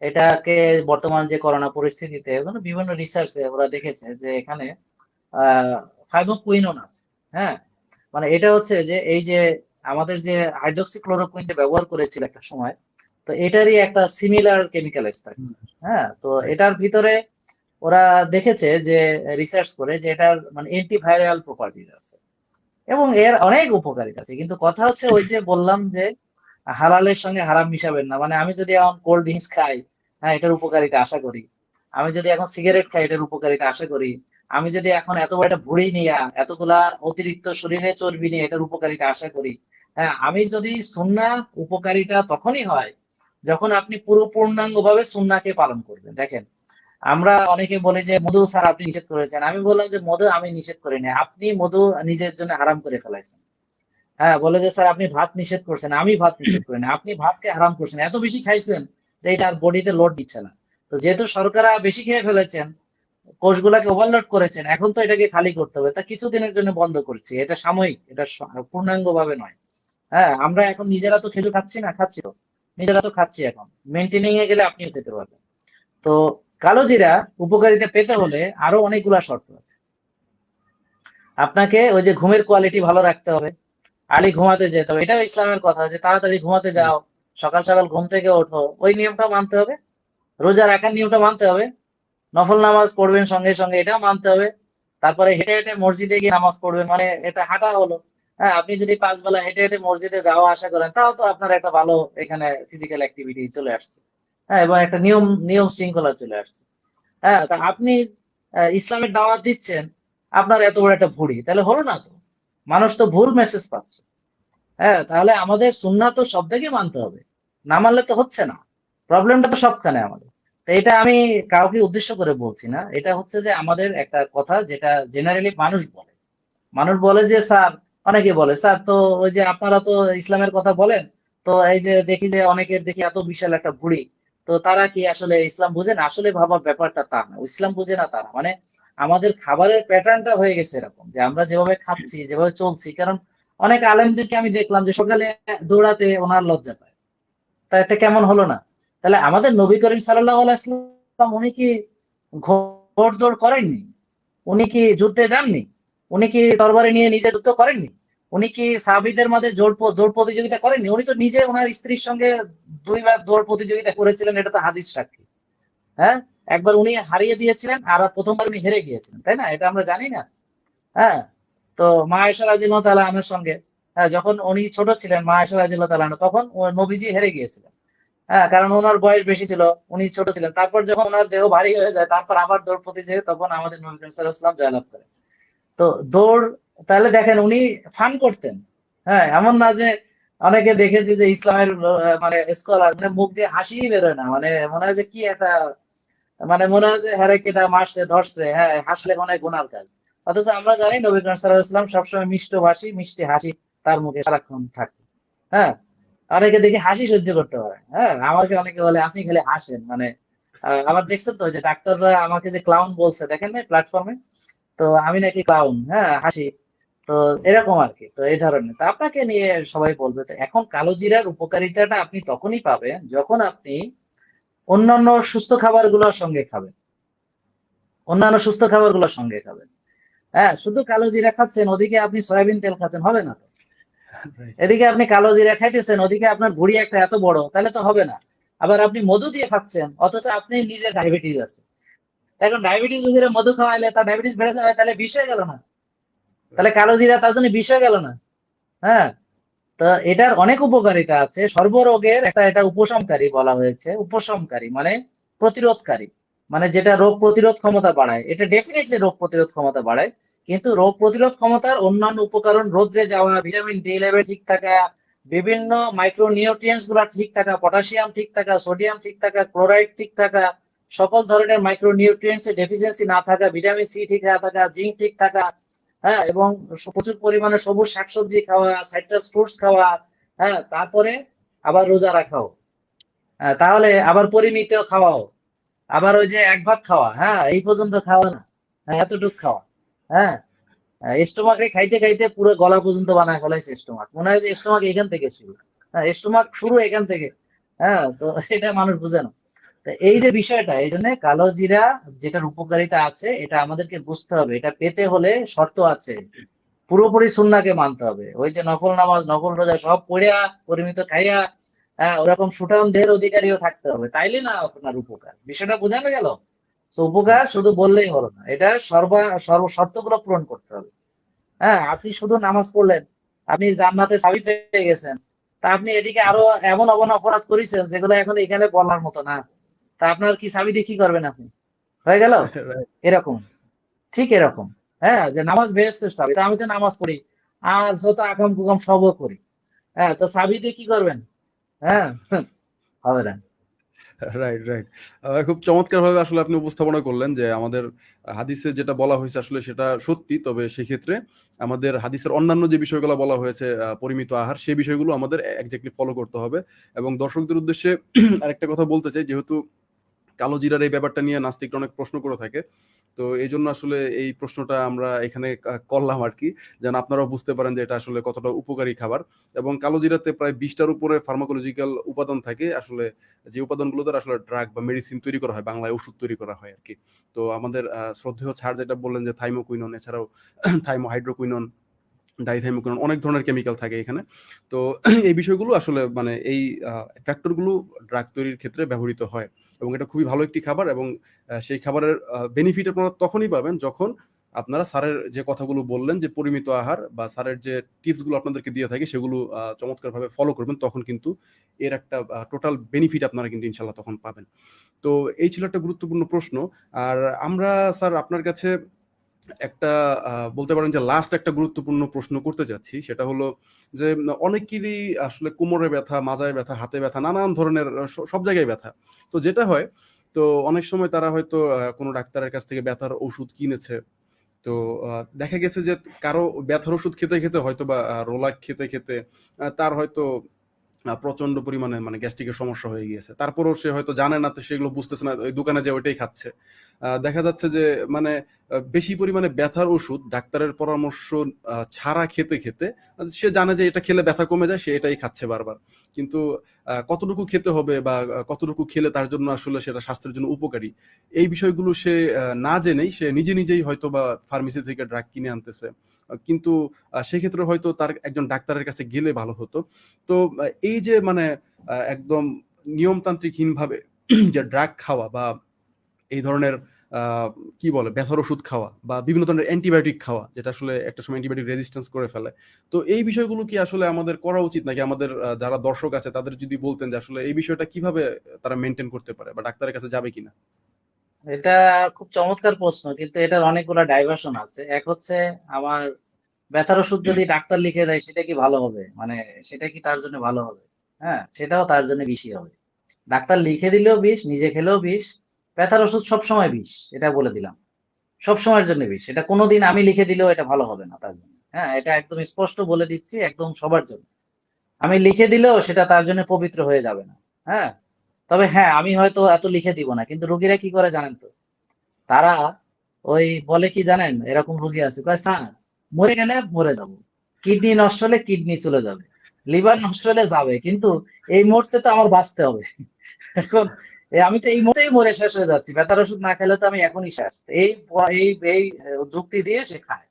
S2: এটাকে বর্তমান যে করোনা পরিস্থিতিতে ওখানে বিভিন্ন রিসার্চে ওরা দেখেছে যে এখানে ফাইবোকুইনোন আছে। হ্যাঁ, মানে এটা হচ্ছে যে এই যে আমাদের যে হাইড্রোক্সিক্লোরোকুইন যে ব্যবহার করেছিল একটা সময়, তো এটারই একটা সিমিলার কেমিক্যাল স্ট্রাকচার। হ্যাঁ, তো
S1: রাইট,
S2: এটার ভিতরে ওরা দেখেছে যে রিসার্চ করে যে এটার মানে অ্যান্টিভাইরাল প্রপার্টিজ আছে এবং এর অনেক উপকারিতা আছে। কিন্তু কথা হচ্ছে ওই যে বললাম যে হালালের সঙ্গে হারাম মিশাবেন না। মানে আমি যদি এখন কোল্ড ড্রিঙ্কস খাই, হ্যাঁ, এটার উপকারিতা আশা করি। আমি যদি এখন সিগারেট খাই, এটার উপকারিতা আশা করি। আমি যদি এখন এত বড় একটা ভুঁড়ি নিয়ে, এতগুলা অতিরিক্ত শরীরে চর্বি নিয়ে এটার উপকারিতা আশা করি। হ্যাঁ, আমি যদি সুন্নাহ, উপকারিতা তখনই হয় যখন আপনি পুরো পূর্ণাঙ্গ ভাবে সুন্নাহকে পালন করবেন। দেখেন, আমরা অনেকে বলি যে মধু স্যার আপনি নিষেধ করেছেন। আমি বললাম যে মধু আমি নিষেধ করিনি, আপনি মধু নিজের জন্য হারাম করে ফেলাইছেন। হ্যাঁ, বলে যে স্যার আপনি ভাত নিষেধ করছেন, আমি ভাত নিষেধ করিনি, আপনি ভাতকে হারাম করছেন, এত বেশি খাইছেন যে এটা আর বডিতে লোড দিচ্ছে না। তো যেহেতু শর্করা বেশি খেয়ে ফেলেছেন, কোষগুলাকে ওভারলোড করেছেন, এখন তো এটাকে খালি করতে হবে। তা কিছুদিনের জন্য বন্ধ করছি, এটা সাময়িক, এটা পূর্ণাঙ্গ ভাবে নয়। হ্যাঁ, আমরা এখন নিজেরা তো খেজুর খাচ্ছি না, খাচ্ছি তো, নিজেরা তো খাচ্ছি, এখন মেনটেনিং এ গেলে আপনিও খেতে পারবেন। তো কালো জিরা উপকারিতা পেতে হলে আরো অনেকগুলা শর্ত আছে। আপনাকে ওই যে ঘুমের কোয়ালিটি ভালো রাখতে হবে, আর্লি ঘুমাতে যেতে হবে, এটাও ইসলামের কথা যে তাড়াতাড়ি ঘুমাতে যাও, সকাল সকাল ঘুম থেকে ওঠো, ওই নিয়মটা মানতে হবে। রোজা রাখার নিয়মটা মানতে হবে, নফল নামাজ পড়বেন সঙ্গে সঙ্গে, এটাও মানতে হবে। তারপরে হেঁটে হেঁটে মসজিদে গিয়ে নামাজ পড়বেন, মানে এটা হাঁটা হলো। হ্যাঁ, আপনি যদি 5 বেলা হেঁটে হেঁটে মসজিদে যাওয়া আসা করেন, তাও তো আপনার একটা ভালো এখানে ফিজিক্যাল অ্যাক্টিভিটি চলে আসছে। হ্যাঁ, এবং একটা নিয়ম নিয়ম শৃঙ্খলা চলে আসছে। হ্যাঁ, তা আপনি ইসলামের দাওয়াত দিচ্ছেন, আপনার এত বড় একটা ভুঁড়ি, তাহলে হলো না তো, মানুষ তো ভুল মেসেজ পাচ্ছে। হ্যাঁ, তাহলে আমাদের সুন্নাহ তো সব থেকে মানতে হবে, না মানলে তো হচ্ছে না। প্রবলেমটা তো সবখানে আমাদের। তো এটা আমি কাউকে উদ্দেশ্য করে বলছি না, এটা হচ্ছে যে আমাদের একটা কথা যেটা জেনারেলি মানুষ বলে। মানুষ বলে যে স্যার, অনেকে বলে স্যার, তো ওই যে আপনারা তো ইসলামের কথা বলেন, তো এই যে দেখি যে অনেকের দেখি এত বিশাল একটা ভুঁড়ি, তো তারা কি আসলে ইসলাম বুঝে না? আসলে ভাবা ব্যাপারটা তা না, ইসলাম বুঝে না তারা, মানে আমাদের খাবারের প্যাটার্নটা হয়ে গেছে এরকম যে আমরা যেভাবে খাচ্ছি, যেভাবে চলছি। কারণ অনেক আলেমদেরকে আমি দেখলাম যে সকালে দৌড়াতে ওনার লজ্জা পায়। তা এটা কেমন হলো না? তাহলে আমাদের নবী করিম সাল্লাল্লাহু আলাইহি ওয়াসাল্লাম উনি কি ঘোড়দৌড় করেননি? উনি কি যুদ্ধে যাননি? উনি কি তরবারি নিয়ে নিজে যুদ্ধ করেননি? উনি কি সাহাবীদের মাঝে দৌড় প্রতিযোগিতা করেননি? উনি তো নিজে ওনার স্ত্রীর সঙ্গে ২ বার দৌড় প্রতিযোগিতা করেছিলেন, এটা তো হাদিস সাক্ষী। হ্যাঁ, একবার উনি হারিয়ে দিয়েছিলেন আর প্রথমবার উনি হেরে গিয়েছিলেন, তাই না? এটা আমরা জানি না? হ্যাঁ, তো মা আয়েশা রাদিয়াল্লাহু তাআলা আনহার সঙ্গে, হ্যাঁ, যখন উনি ছোট ছিলেন মা আয়েশা রাদিয়াল্লাহু তাআলা আনহা, তখন নবীজি হেরে গিয়েছিলেন। হ্যাঁ, কারণ ওনার বয়স বেশি ছিল, উনি ছোট ছিলেন। তারপর যখন ওনার দেহ ভারী হয়ে যায়, তারপর আবার দৌড় প্রতিযোগিতায় তখন আমাদের নবী করিম সাল্লাল্লাহু আলাইহি ওয়াসাল্লাম জয়লাভ করেন। তো দৌড়, তাহলে দেখেন উনি ফান করতেন। হ্যাঁ, এমন না যে, অনেকে দেখেছি যে ইসলামের মানে স্কলার, মানে মুখ দিয়ে হাসিই বেরোয় না, মানে মনে হয় যে কি একটা, মানে মনে হয় যে হ্যারে কেটা মারছে ধরছে, হ্যাঁ, হাসলে মনে হয় গুনার কাজ। অথচ আমরা জানি নবী করিম সাল্লাল্লাহু আলাইহি ওয়াসাল্লাম সবসময় মিষ্টভাষী, মিষ্টি হাসি তার মুখে সারাক্ষণ থাকে। হ্যাঁ, অনেকে দেখি হাসি সহ্য করতে পারে। হ্যাঁ, আমাকে অনেকে বলে আপনি খালি হাসেন, মানে আবার দেখছেন তো যে ডাক্তাররা আমাকে যে ক্লাউন বলছে, দেখেন না প্ল্যাটফর্মে? তো আমি নাকি ক্লাউন, হ্যাঁ, হাসি। তো এরকম আর কি, তো এই ধরনের, তো আপনাকে নিয়ে সবাই বলবে। তো এখন কালো জিরার উপকারিতাটা আপনি তখনই পাবেন যখন আপনি অন্যান্য সুস্থ খাবারগুলোর সঙ্গে খাবেন, অন্যান্য সুস্থ খাবারগুলোর সঙ্গে খাবেন। হ্যাঁ, শুধু কালো জিরা খাচ্ছেন, ওদিকে আপনি সয়াবিন তেল খাচ্ছেন, হবে না তো।
S1: Right, right.
S2: এদিকে আপনি কালো জিরা খাইতেছেন, ওদিকে আপনার ভুঁড়ি একটা এত বড়, তাহলে তো হবে না। আবার আপনি মধু দিয়ে খাচ্ছেন, অথচ আপনি নিজের ডায়াবেটিস আছে। এখন ডায়াবেটিস রোগীরা মধু খাওয়াইলে তার ডায়াবেটিস বেড়ে যাবে, তাহলে বিষ হয়ে গেল না? তাহলে কালো জিরা তার জন্য বিষ হয়ে গেল না? হ্যাঁ, তো এটার অনেক উপকারিতা আছে। সর্বরোগের একটা, এটা উপশমকারী বলা হয়েছে। উপশমকারী মানে প্রতিরোধকারী, মানে যেটা রোগ প্রতিরোধ ক্ষমতা বাড়ায়। এটা ডেফিনেটলি রোগ প্রতিরোধ ক্ষমতা বাড়ায়, কিন্তু রোগ প্রতিরোধ ক্ষমতার অন্যান্য উপকরণ, রোদ্রে যাওয়া, ভিটামিন ডি লেভেল ঠিক থাকা, বিভিন্ন মাইক্রো নিউট্রিয়েন্টস গুলা ঠিক থাকা, পটাশিয়াম ঠিক থাকা, সোডিয়াম ঠিক থাকা, ক্লোরাইড ঠিক থাকা, সকল ধরনের মাইক্রো নিউট্রিয়েন্টস এর ডেফিসিয়েন্সি না থাকা, ভিটামিন সি ঠিক না থাকা, জিঙ্ক ঠিক থাকা, হ্যাঁ, এবং প্রচুর পরিমাণে সবুজ শাকসবজি খাওয়া, সাইট্রাস ফ্রুটস খাওয়া, হ্যাঁ, তারপরে আবার রোজা রাখাও, হ্যাঁ, তাহলে আবার পরিমিত খাওয়াও, আবার ওই যে এক ভাত খাওয়া, হ্যাঁ, এই পর্যন্ত খাওয়া না, হ্যাঁ, এতটুক খাওয়া। হ্যাঁ, স্টোমাকে খাইতে খাইতে পুরো গলা পর্যন্ত বানায় ফেলাইছে স্টোমাক, মনে হয় যে স্টোমাক এখান থেকে শুরু। হ্যাঁ, স্টোমাক শুরু এখান থেকে। হ্যাঁ, তো এটা মানুষ বুঝে না। তো এই যে বিষয়টা, এই জন্য কালো জিরা যেটার উপকারিতা আছে, এটা আমাদেরকে বুঝতে হবে। এটা পেতে হলে শর্ত আছে, পুরোপুরি সুন্নাহকে মানতে হবে। ওই যে নফল নামাজ, নফল রোজা সব পড়িয়া, পরিমিত খাইয়া, হ্যাঁ, ওরকম সুঠাম দেহের অধিকারীও থাকতে হবে, তাইলে না আপনার উপকার। বিষয়টা বোঝানো গেল? তো উপকার
S1: রাইট, রাইট।
S2: শুধু বললেই হলো না, এটা সর্ব শর্তগুলো পূরণ করতে হবে। হ্যাঁ, আপনি শুধু নামাজ পড়লেন, আপনি জান্নাতে চাবি পেয়ে গেছেন, তা আপনি এদিকে আরো এমন এমন অপরাধ করেছেন যেগুলো এখন এখানে বলার মতো না, তা আপনার কি চাবি দিয়ে কি করবেন আপনি? হয়ে গেল
S1: রাইট।
S2: এরকম। ঠিক এরকম। হ্যাঁ, যে নামাজ বেহেস্তের চাবি, তা আমি তো নামাজ পড়ি আর যত আকাম কুকাম সবও করি, হ্যাঁ, তো চাবি দিয়ে কি করবেন? হ্যাঁ, হবে না।
S1: Right, right. খুব চমৎকারভাবে আসলে আপনি উপস্থাপনা করলেন যে আমাদের হাদিসে যেটা বলা হয়েছে আসলে সেটা সত্যি। তবে সেক্ষেত্রে আমাদের হাদিসের অন্যান্য যে বিষয়গুলো বলা হয়েছে, পরিমিত আহার, সেই বিষয়গুলো আমাদের এক্সাক্টলি ফলো করতে হবে। এবং দর্শকদের উদ্দেশ্যে আরেকটা কথা বলতে চাই, যেহেতু কালো জিরার এই ব্যাপারটা নিয়ে নাস্তিকরা অনেক প্রশ্ন করে থাকে। তো এইজন্য আসলে এই প্রশ্নটা আমরা এখানে করলাম আরকি। যেন আপনারাও বুঝতে পারেন যে এটা আসলে কতটা উপকারী খাবার। এবং কালো জিরাতে প্রায় ২০ টার উপরে ফার্মাকোলজিক্যাল উপাদান থাকে। আসলে যে উপাদানগুলো দ্বারা আসলে ড্রাগ বা মেডিসিন তৈরি করা হয়, বাংলায় ওষুধ তৈরি করা হয় আরকি। তো আমাদের শ্রদ্ধেয় স্যার যেটা বললেন যে থাইমোকুইনন, এছাড়াও থাইমোহাইড্রোকুইনন, ডাইথাইমোকুইনন, অনেক ধরনের কেমিক্যাল থাকে এখানে। তো এই বিষয়গুলো আসলে মানে এই ফ্যাক্টর গুলো ড্রাগ তৈরির ক্ষেত্রে ব্যবহৃত হয়। এবং এটা খুবই ভালো একটি খাবার। এবং সেই খাবারের বেনিফিট আপনারা তখনই পাবেন যখন আপনারা স্যারের যে কথাগুলো বললেন যে পরিমিত আহার বা স্যারের যে টিপসগুলো আপনাদেরকে দিয়ে থাকে সেগুলো চমৎকারভাবে ফলো করবেন, তখন কিন্তু এর একটা টোটাল বেনিফিট আপনারা কিন্তু ইনশাল্লাহ তখন পাবেন। তো এই ছিল একটা গুরুত্বপূর্ণ প্রশ্ন। আর আমরা স্যার আপনার কাছে একটা বলতে পারেন যে লাস্ট একটা গুরুত্বপূর্ণ প্রশ্ন করতে চাচ্ছি। সেটা হলো যে অনেকেরই আসলে কোমরে ব্যথা, মাজায় ব্যথা, হাতে ব্যথা, নানান ধরনের সব জায়গায় ব্যথা। তো যেটা হয়, তো অনেক সময় তারা হয়তো কোনো ডাক্তারের কাছ থেকে ব্যথার ওষুধ কিনেছে। তো দেখা গেছে যে কারো ব্যথার ওষুধ খেতে, খেতে হয়তোবা রোলাক খেতে, খেতে তার হয়তো প্রচন্ড পরিমাণে মানে গ্যাস্ট্রিকের সমস্যা হয়ে গিয়েছে। তারপরেও সে হয়তো জানে না, তো সেগুলো বুঝতেছে না, ওই দোকানে যেয়ে ওইটাই খাচ্ছে। দেখা যাচ্ছে যে মানে বেশি পরিমাণে ব্যথার ওষুধ ডাক্তারের পরামর্শ ছাড়া খেতে, খেতে সে জানে যে এটা খেলে ব্যথা কমে যায়, সে এটাই খাচ্ছে বারবার। কিন্তু কতটুকু খেতে হবে বা কতটুকু খেলে তার জন্য আসলে সেটা স্বাস্থ্যের জন্য উপকারী, এই বিষয়গুলো সে না জেনেই সে নিজে, নিজেই হয়তোবা ফার্মেসি থেকে ড্রাগ কিনে আনতেছে। কিন্তু সেক্ষেত্রে হয়তো তার একজন ডাক্তারের কাছে গেলে ভালো হতো। তো এই যে মানে একদম নিয়মতান্ত্রিকহীনভাবে যে ড্রাগ খাওয়া বা এই ধরনের কি বলে ব্যথার ওষুধ খাওয়া বা বিভিন্ন ধরনের অ্যান্টিবায়োটিক খাওয়া, যেটা আসলে একটা সময় অ্যান্টিবায়োটিক রেজিস্ট্যান্স করে ফেলে। তো এই বিষয়গুলো কি আসলে আমাদের করা উচিত, নাকি আমাদের যারা দর্শক আছে তাদের যদি বলতেন যে আসলে এই বিষয়টা কিভাবে তারা মেইনটেইন করতে পারে বা ডাক্তারের কাছে যাবে কিনা?
S2: এটা খুব চমৎকার প্রশ্ন, কিন্তু এটার অনেকগুলো ডাইভারশন আছে। এক হচ্ছে, আমার ব্যথার ওষুধ যদি ডাক্তার লিখে দেয় সেটা কি ভালো হবে, মানে সেটা কি তার জন্য ভালো হবে? হ্যাঁ, সেটাও তার জন্য বিষই হবে। ডাক্তার লিখে দিলেও বিষ, নিজে খেলেও বিষ। ব্যথার ওষুধ সবসময় বিষ, এটা বলে দিলাম। সব সময়ের জন্য বিষ। এটা কোনোদিন আমি লিখে দিলেও এটা ভালো হবে না তার জন্য। হ্যাঁ, এটা একদম স্পষ্ট বলে দিচ্ছি, একদম সবার জন্য। আমি লিখে দিলেও সেটা তার জন্য পবিত্র হয়ে যাবে না। হ্যাঁ, তবে হ্যাঁ, আমি হয়তো এত লিখে দিব না, কিন্তু রোগীরা কি করে জানেন তো? তারা ওই বলে কি জানেন, এরকম রোগী আছে, কয় স্যার মরে গেলে মরে যাব, কিডনি নষ্ট হলে কিডনি চলে যাবে, লিভার নষ্ট হলে যাবে, কিন্তু এই মুহূর্তে তো আমার বাঁচতে হবে। এখন আমি তো এই মুহূর্তেই মরে শেষ হয়ে যাচ্ছি, ব্যথার ওষুধ না খেলে তো আমি এখনই শেষ। এই এই এই যুক্তি দিয়ে সে খায়।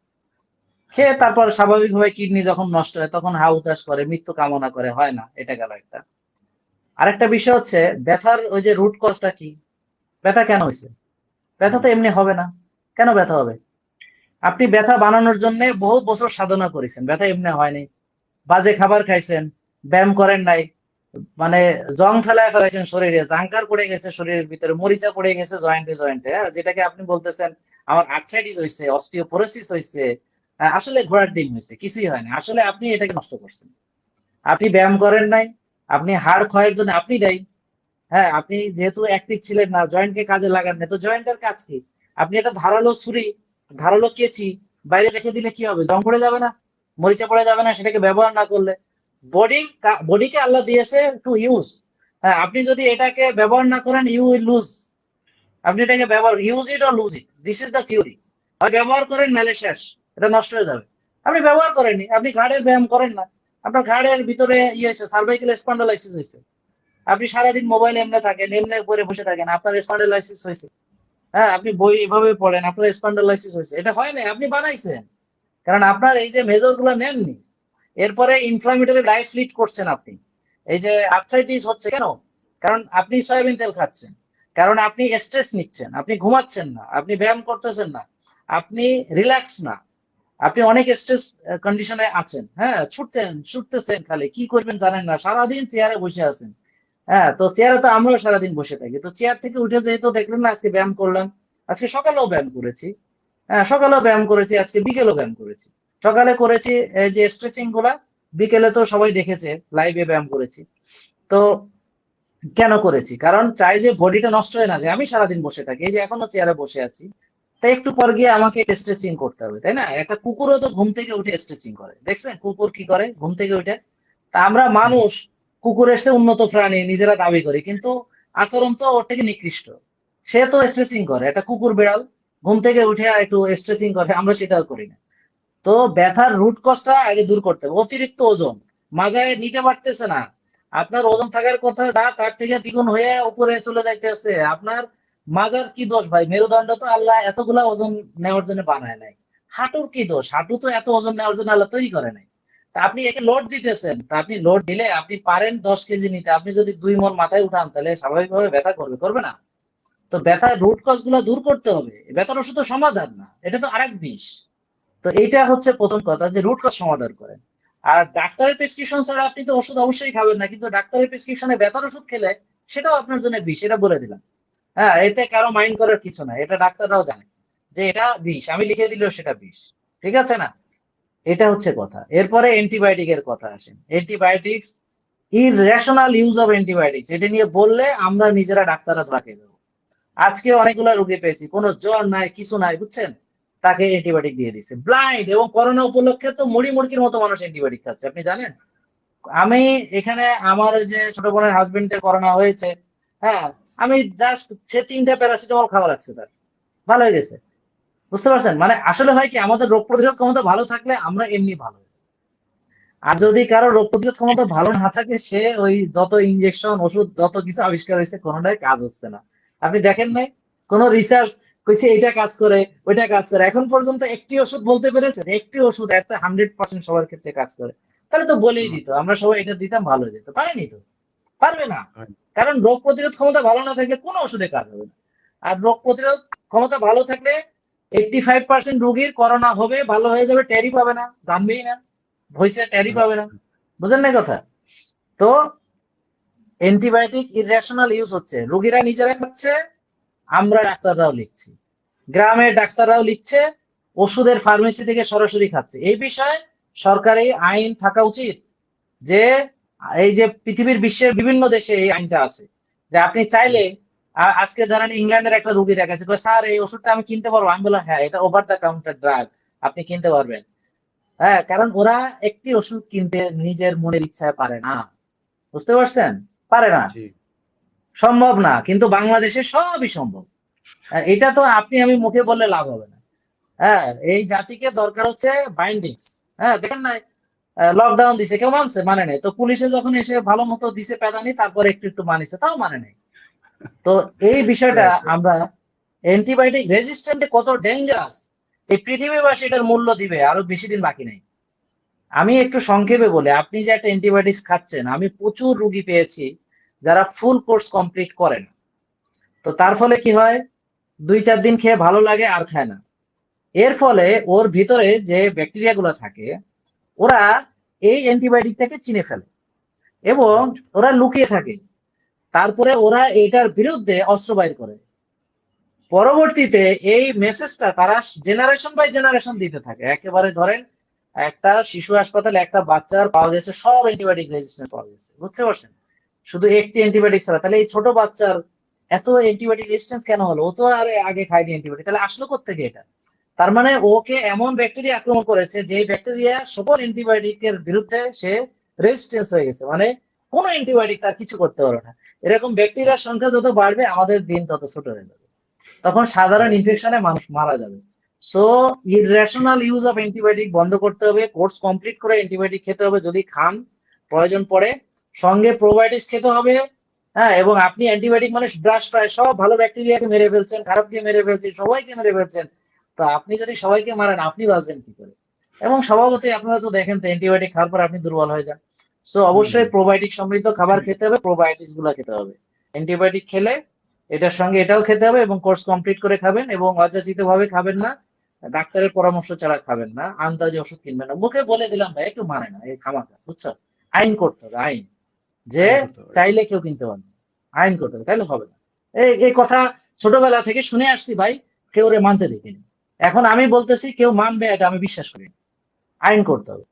S2: খেয়ে
S1: আচ্ছা, আচ্ছা।
S2: তারপর স্বাভাবিকভাবে কিডনি যখন নষ্ট হয় তখন হা হুতাশ করে, মৃত্যু কামনা করে, হয় না? এটা গেল একটা। আরেকটা বিষয় হচ্ছে, ব্যথার ওই যে রুট কজটা কি, ব্যথা কেন হয়েছে? ব্যথা
S1: হুম,
S2: তো এমনি হবে না। কেন ব্যথা হবে? আপনি ব্যথা বানানোর জন্য বহু বছর সাধনা করেছেন, ব্যথা এমনি হয়নি। বাজে খাবার খাইছেন, ব্যায়াম করেন নাই, মানে জং ফেলায় ফেলাইছেন শরীরে, জাঙ্কার পড়ে গেছে শরীরের ভিতরে, মরিচা পড়ে গেছে জয়েন্টে জয়েন্টে, হ্যাঁ, যেটাকে আপনি বলতেছেন আমার আর্থ্রাইটিস হয়েছে, অস্টিওপোরোসিস হয়েছে। আসলে ঘোড়ার ডিম হয়েছে, কিছুই হয় না। আসলে আপনি এটাকে নষ্ট করছেন। আপনি ব্যায়াম করেন নাই, আপনি হাড় ক্ষয়ের জন্য আপনি দায়ী। হ্যাঁ, আপনি যেহেতু অ্যাক্টিভ ছিলেন না, জয়েন্টকে কাজে লাগান না, তো জয়েন্টের কাজ কি? আপনি এটা ধারালো ছুরি, ধারালো কেচি বাইরে রেখে দিলে কি হবে? জং পড়ে যাবে না? মরিচা পড়ে যাবে না সেটাকে ব্যবহার না করলে? বডি, বডিকে আল্লাহ দিয়েছে টু ইউজ। হ্যাঁ, আপনি যদি এটাকে ব্যবহার না করেন, ইউ উইল লুজ। আপনি এটাকে ব্যবহার, use it or lose it, this is the theory. হয় ব্যবহার করেন, নাহলে শেষ, এটা নষ্ট হয়ে যাবে। আপনি ব্যবহার করেননি, আপনি ঘাড়ের ব্যায়াম করেন না, আপনার ঘাড়ের ভিতরে ইয়ে হয়েছে, সার্ভাইকেল স্পন্ডালাইসিস হয়েছে। আপনি সারাদিন মোবাইল এমনি থাকেন, এমনি করে বসে থাকেন, আপনার স্পন্ডালাইসিস হয়েছে। হ্যাঁ, আপনি বই এভাবে পড়েন, আপনার স্পন্ডালাইসিস হয়েছে। এটা হয় না, আপনি বানাইছেন। কারণ আপনার এই যে মেজর গুলো নেননি, এরপরে ইনফ্লামেটরি লাইফ লিড করছেন আপনি। এই যে আর্থ্রাইটিস হচ্ছে কেন? কারণ আপনি সয়াবিন তেল খাচ্ছেন, কারণ আপনি স্ট্রেস নিচ্ছেন, আপনি ঘুমাচ্ছেন না, আপনি ব্যায়াম করতেছেন না, আপনি রিল্যাক্স না, আপনি অনেক স্ট্রেস কন্ডিশনে আছেন। হ্যাঁ, ছুটতেছেন, খালি কি করবেন জানেন না, সারাদিন চেয়ারে বসে আছেন। হ্যাঁ, তো চেয়ারে তো আমরাও সারাদিন বসে থাকি, তো চেয়ার থেকে উঠে যেহেতু দেখলেন না আজকে ব্যায়াম করলাম, আজকে সকালেও ব্যায়াম করেছি। হ্যাঁ, সকালেও ব্যায়াম করেছি, আজকে বিকেলেও ব্যায়াম করেছি। সকালে করেছি এই যে স্ট্রেচিং গুলা, বিকেলে তো সবাই দেখেছে লাইভে ব্যায়াম করেছি। তো কেন করেছি? কারণ চাই যে বডিটা নষ্ট হয়ে না যায়। আমি সারাদিন বসে থাকি, এই যে এখনো চেয়ারে বসে আছি, তাই একটু পর গিয়ে আমাকে স্ট্রেচিং করতে হবে, তাই না? একটা কুকুরও তো ঘুম থেকে উঠে স্ট্রেচিং করে, দেখছেন কুকুর কি করে ঘুম থেকে উঠে? তা আমরা
S1: হুম।
S2: মানুষ কুকুরের চেয়ে উন্নত প্রাণী নিজেরা দাবি করি, কিন্তু আচরণ তো ওর থেকে নিকৃষ্ট। সে তো স্ট্রেচিং করে, একটা কুকুর বেড়াল ঘুম থেকে উঠে একটু স্ট্রেচিং করে, আমরা সেটাও করি না। তো ব্যথার রুট কজটা আগে দূর করতে হবে। অতিরিক্ত ওজন, মাজায় নিতে পারতেছে না, আপনার ওজন থাকার কথা যা তার থেকে দ্বিগুণ হয়ে উপরে চলে যাইতেছে, আপনার মাজার কি দোষ ভাই? মেরুদণ্ড তো আল্লাহ এতগুলা ওজন নেওয়ার জন্য বানায় নাই। হাঁটুর কি দোষ? হাঁটু তো এত ওজন নেওয়ার জন্য আল্লাহ তৈরি করে নাই। তা আপনি একে লোড দিতেছেন, তা আপনি লোড দিলে আপনি পারেন 10 কেজি নিতে, আপনি যদি 2 মণ মাথায় উঠান তাহলে স্বাভাবিকভাবে ব্যথা করবে, করবে না? তো তো ব্যথার রুট কজ গুলা দূর করতে হবে। ব্যথার ওষুধ তো সমাধান না, এটা তো আরেক বিষ। তো এইটা হচ্ছে প্রথম কথা, যে রুট কজ সমাধান করেন। আর ডাক্তারের প্রেসক্রিপশন ছাড়া আপনি তো ওষুধ অবশ্যই খাবেন না, কিন্তু ডাক্তারের প্রেসক্রিপশনে ব্যথার ওষুধ খেলে সেটাও আপনার জন্য বিষ, এটা বলে দিলাম। হ্যাঁ, এতে কারো মাইন্ড করার কিছু নাই, এটা ডাক্তাররাও জানে যে এটা বিষ, আমি লিখে দিলেও সেটা বিষ। ঠিক আছে না? এটা হচ্ছে কথা। এরপরে অ্যান্টিবায়োটিক এর কথা আসেন। Antibiotics, irrational use of antibiotics, এটা নিয়ে বললে আমরা নিজেরা ডাক্তাররা ধরা খেয়ে যাবো। আজকে অনেকগুলো রোগী পেয়েছি, কোনো জ্বর নাই, কিছু নাই, বুঝছেন, তাকে অ্যান্টিবায়োটিক দিয়ে দিচ্ছে ব্লাইন্ড। এবং করোনা উপলক্ষে তো মুড়ি মুড়কির মতো মানুষ অ্যান্টিবায়োটিক খাচ্ছে, আপনি জানেন? আমি এখানে আমার ওই যে ছোট বোনের হাজবেন্ডের করোনা হয়েছে, হ্যাঁ, আমি জাস্ট সে 3টা প্যারাসিটামল খাওয়া লাগছে, তার ভালো হয়ে গেছে। বুঝতে পারছেন? মানে আসলে হয় কি, আমাদের রোগ প্রতিরোধ ক্ষমতা ভালো থাকলে আমরা এমনি ভালো। আর যদি কারো রোগ প্রতিরোধ ক্ষমতা ভালো না থাকে, সে ওই যত ইনজেকশন ওষুধ যত কিছু আবিষ্কার হয়েছে, কোনোটাই কাজ হচ্ছে না। আপনি দেখেন নাই কোন রিসার্চ কইছে এটা কাজ করে ওইটা কাজ করে? এখন পর্যন্ত একটি ওষুধ বলতে পেরেছেন? একটি ওষুধ একটা 100% সবার ক্ষেত্রে কাজ করে? তাহলে তো বলেই দিত, আমরা সবাই এটা দিতাম, ভালো হয়ে যেত। পারেনি তো, পারবে না। কারণ রোগ প্রতিরোধ ক্ষমতা ভালো না থাকলে কোনো ওষুধে কাজ হবে না। আর রোগ প্রতিরোধ ক্ষমতা ভালো থাকলে 85% রোগীর করোনা হবে, ভালো হয়ে যাবে, টেরই পাবে না, জানবেই না, ভয়েসে টেরই পাবে না। বুঝেন না কথা? তো অ্যান্টিবায়োটিক ইররেশনাল ইউজ হচ্ছে, রোগীরা নিজেরা খাচ্ছে, আমরা ডাক্তাররাও লিখছি, গ্রামের ডাক্তাররাও লিখছে, ওষুধের ফার্মেসি থেকে সরাসরি খাচ্ছে। এই বিষয়ে সরকারি আইন থাকা উচিত, যে এই যে পৃথিবীর বিশ্বের বিভিন্ন দেশে এই আইনটা আছে, যে আপনি চাইলে আজকে ধরেন ইংল্যান্ডের একটা রোগী দেখাচ্ছে, স্যার এই ওষুধটা আমি কিনতে পারবো? আমি বললাম হ্যাঁ, এটা ওভার দ্য কাউন্টার ড্রাগ, আপনি কিনতে পারবেন। হ্যাঁ, কারণ ওরা একটি ওষুধ কিনতে নিজের মনের ইচ্ছায় পারে না। বুঝতে পারছেন? পারে না, সম্ভব না। কিন্তু বাংলাদেশে সবই সম্ভব। এটা তো আপনি আমি মুখে বললে লাভ হবে না। হ্যাঁ, এই জাতিকে দরকার হচ্ছে বাইন্ডিংস। হ্যাঁ, দেখেন না, লকডাউন দিছে, কেউ মানছে? মানে নাই তো। পুলিশে যখন এসে ভালো মতো দিছে প্যাদানি, তারপরে একটু একটু মানিছে, তাও মানে নাই। তো এই বিষয়টা আমরা, অ্যান্টিবায়োটিক রেজিস্ট্যান্টে কত ডেঞ্জারাস, এই পৃথিবীবাসী এটার মূল্য দিবে, আরো বেশি দিন বাকি নেই। আমি একটু সংক্ষেপে বলে, আপনি যে একটা অ্যান্টিবায়োটিক্স খাচ্ছেন, আমি প্রচুর রোগী পেয়েছি যারা ফুল কোর্স কমপ্লিট করেন। তো তার ফলে কি হয়, 2-4 দিন খেয়ে ভালো লাগে, আর খায় না। এর ফলে ওর ভিতরে যে ব্যাকটেরিয়া গুলো থাকে, ওরা এই অ্যান্টিবায়োটিকটাকে চিনে ফেলে এবং ওরা লুকিয়ে থাকে। তারপরে ওরা এটার বিরুদ্ধে অস্ত্র বাইর করে। পরবর্তীতে এই মেসেজটা তারা জেনারেশন বাই জেনারেশন দিতে থাকে। একেবারে ধরেন একটা শিশু হাসপাতালে একটা বাচ্চার পাওয়া গেছে সব অ্যান্টিবায়োটিক রেজিস্ট্যান্স পাওয়া গেছে, বুঝতে পারছেন, শুধু একটি অ্যান্টিবায়োটিক ছাড়া। তাহলে এই ছোট বাচ্চার এত অ্যান্টিবায়োটিক রেজিস্ট্যান্স কেন হলো? ও তো আর আগে খায়নি অ্যান্টিবায়োটিক, তাহলে আসলো কোত্থেকে এটা? তার মানে ওকে এমন ব্যাকটেরিয়া আক্রমণ করেছে, যে ব্যাকটেরিয়া সকল অ্যান্টিবায়োটিকের বিরুদ্ধে সে রেজিস্ট্যান্স হয়ে গেছে, মানে কোনো অ্যান্টিবায়োটিক তার কিছু করতে পারবে না। এরকম ব্যাকটেরিয়ার সংখ্যা যত বাড়বে, আমাদের দিন তত ছোট হয়ে যাবে, তখন সাধারণ ইনফেকশনে মানুষ মারা যাবে। So irrational use of antibiotic বন্ধ করতে হবে, কোর্স কমপ্লিট করে অ্যান্টিবায়োটিক খেতে হবে যদি খান, প্রয়োজন পড়ে সঙ্গে প্রোবায়োটিক্স খেতে হবে। হ্যাঁ, এবং আপনি অ্যান্টিবায়োটিক মানে ব্রাশ ফ্রাই, সব ভালো ব্যাকটেরিয়াকে মেরে ফেলছেন, খারাপকে মেরে ফেলছেন, সবাইকে মেরে ফেলছেন। তো আপনি যদি সবাইকে মারেন, আপনি বাঁচবেন কি করে? এবং স্বভাবতই আপনারা তো দেখেন তো, অ্যান্টিবায়োটিক খাওয়ার পর আপনি দুর্বল হয়ে যান। সো অবশ্যই প্রোবায়োটিক সমৃদ্ধ খাবার খেতে হবে, প্রোবায়োটিক্স গুলা খেতে হবে। অ্যান্টিবায়োটিক খেলে এটার সঙ্গে এটাও খেতে হবে, এবং কোর্স কমপ্লিট করে খাবেন, এবং অযাচিত ভাবে খাবেন না, ডাক্তারের পরামর্শ ছাড়া খাবেন না, আন্দাজে ওষুধ কিনবেন না। মুখে বলে দিলাম ভাই, একটু মানে না, এই খামাখা, বুঝছো? আইন করতে হবে, আইন, যে চাইলে কেউ কিনতে পারবে, আইন করতে হবে, তাহলে হবে না। এই কথা ছোটবেলা থেকে শুনে আসছি ভাই, কেউ রে মানতে দেখিনি। এখন আমি বলতেছি, কেউ মানবে এটা আমি বিশ্বাস করি, আইন করতে হবে।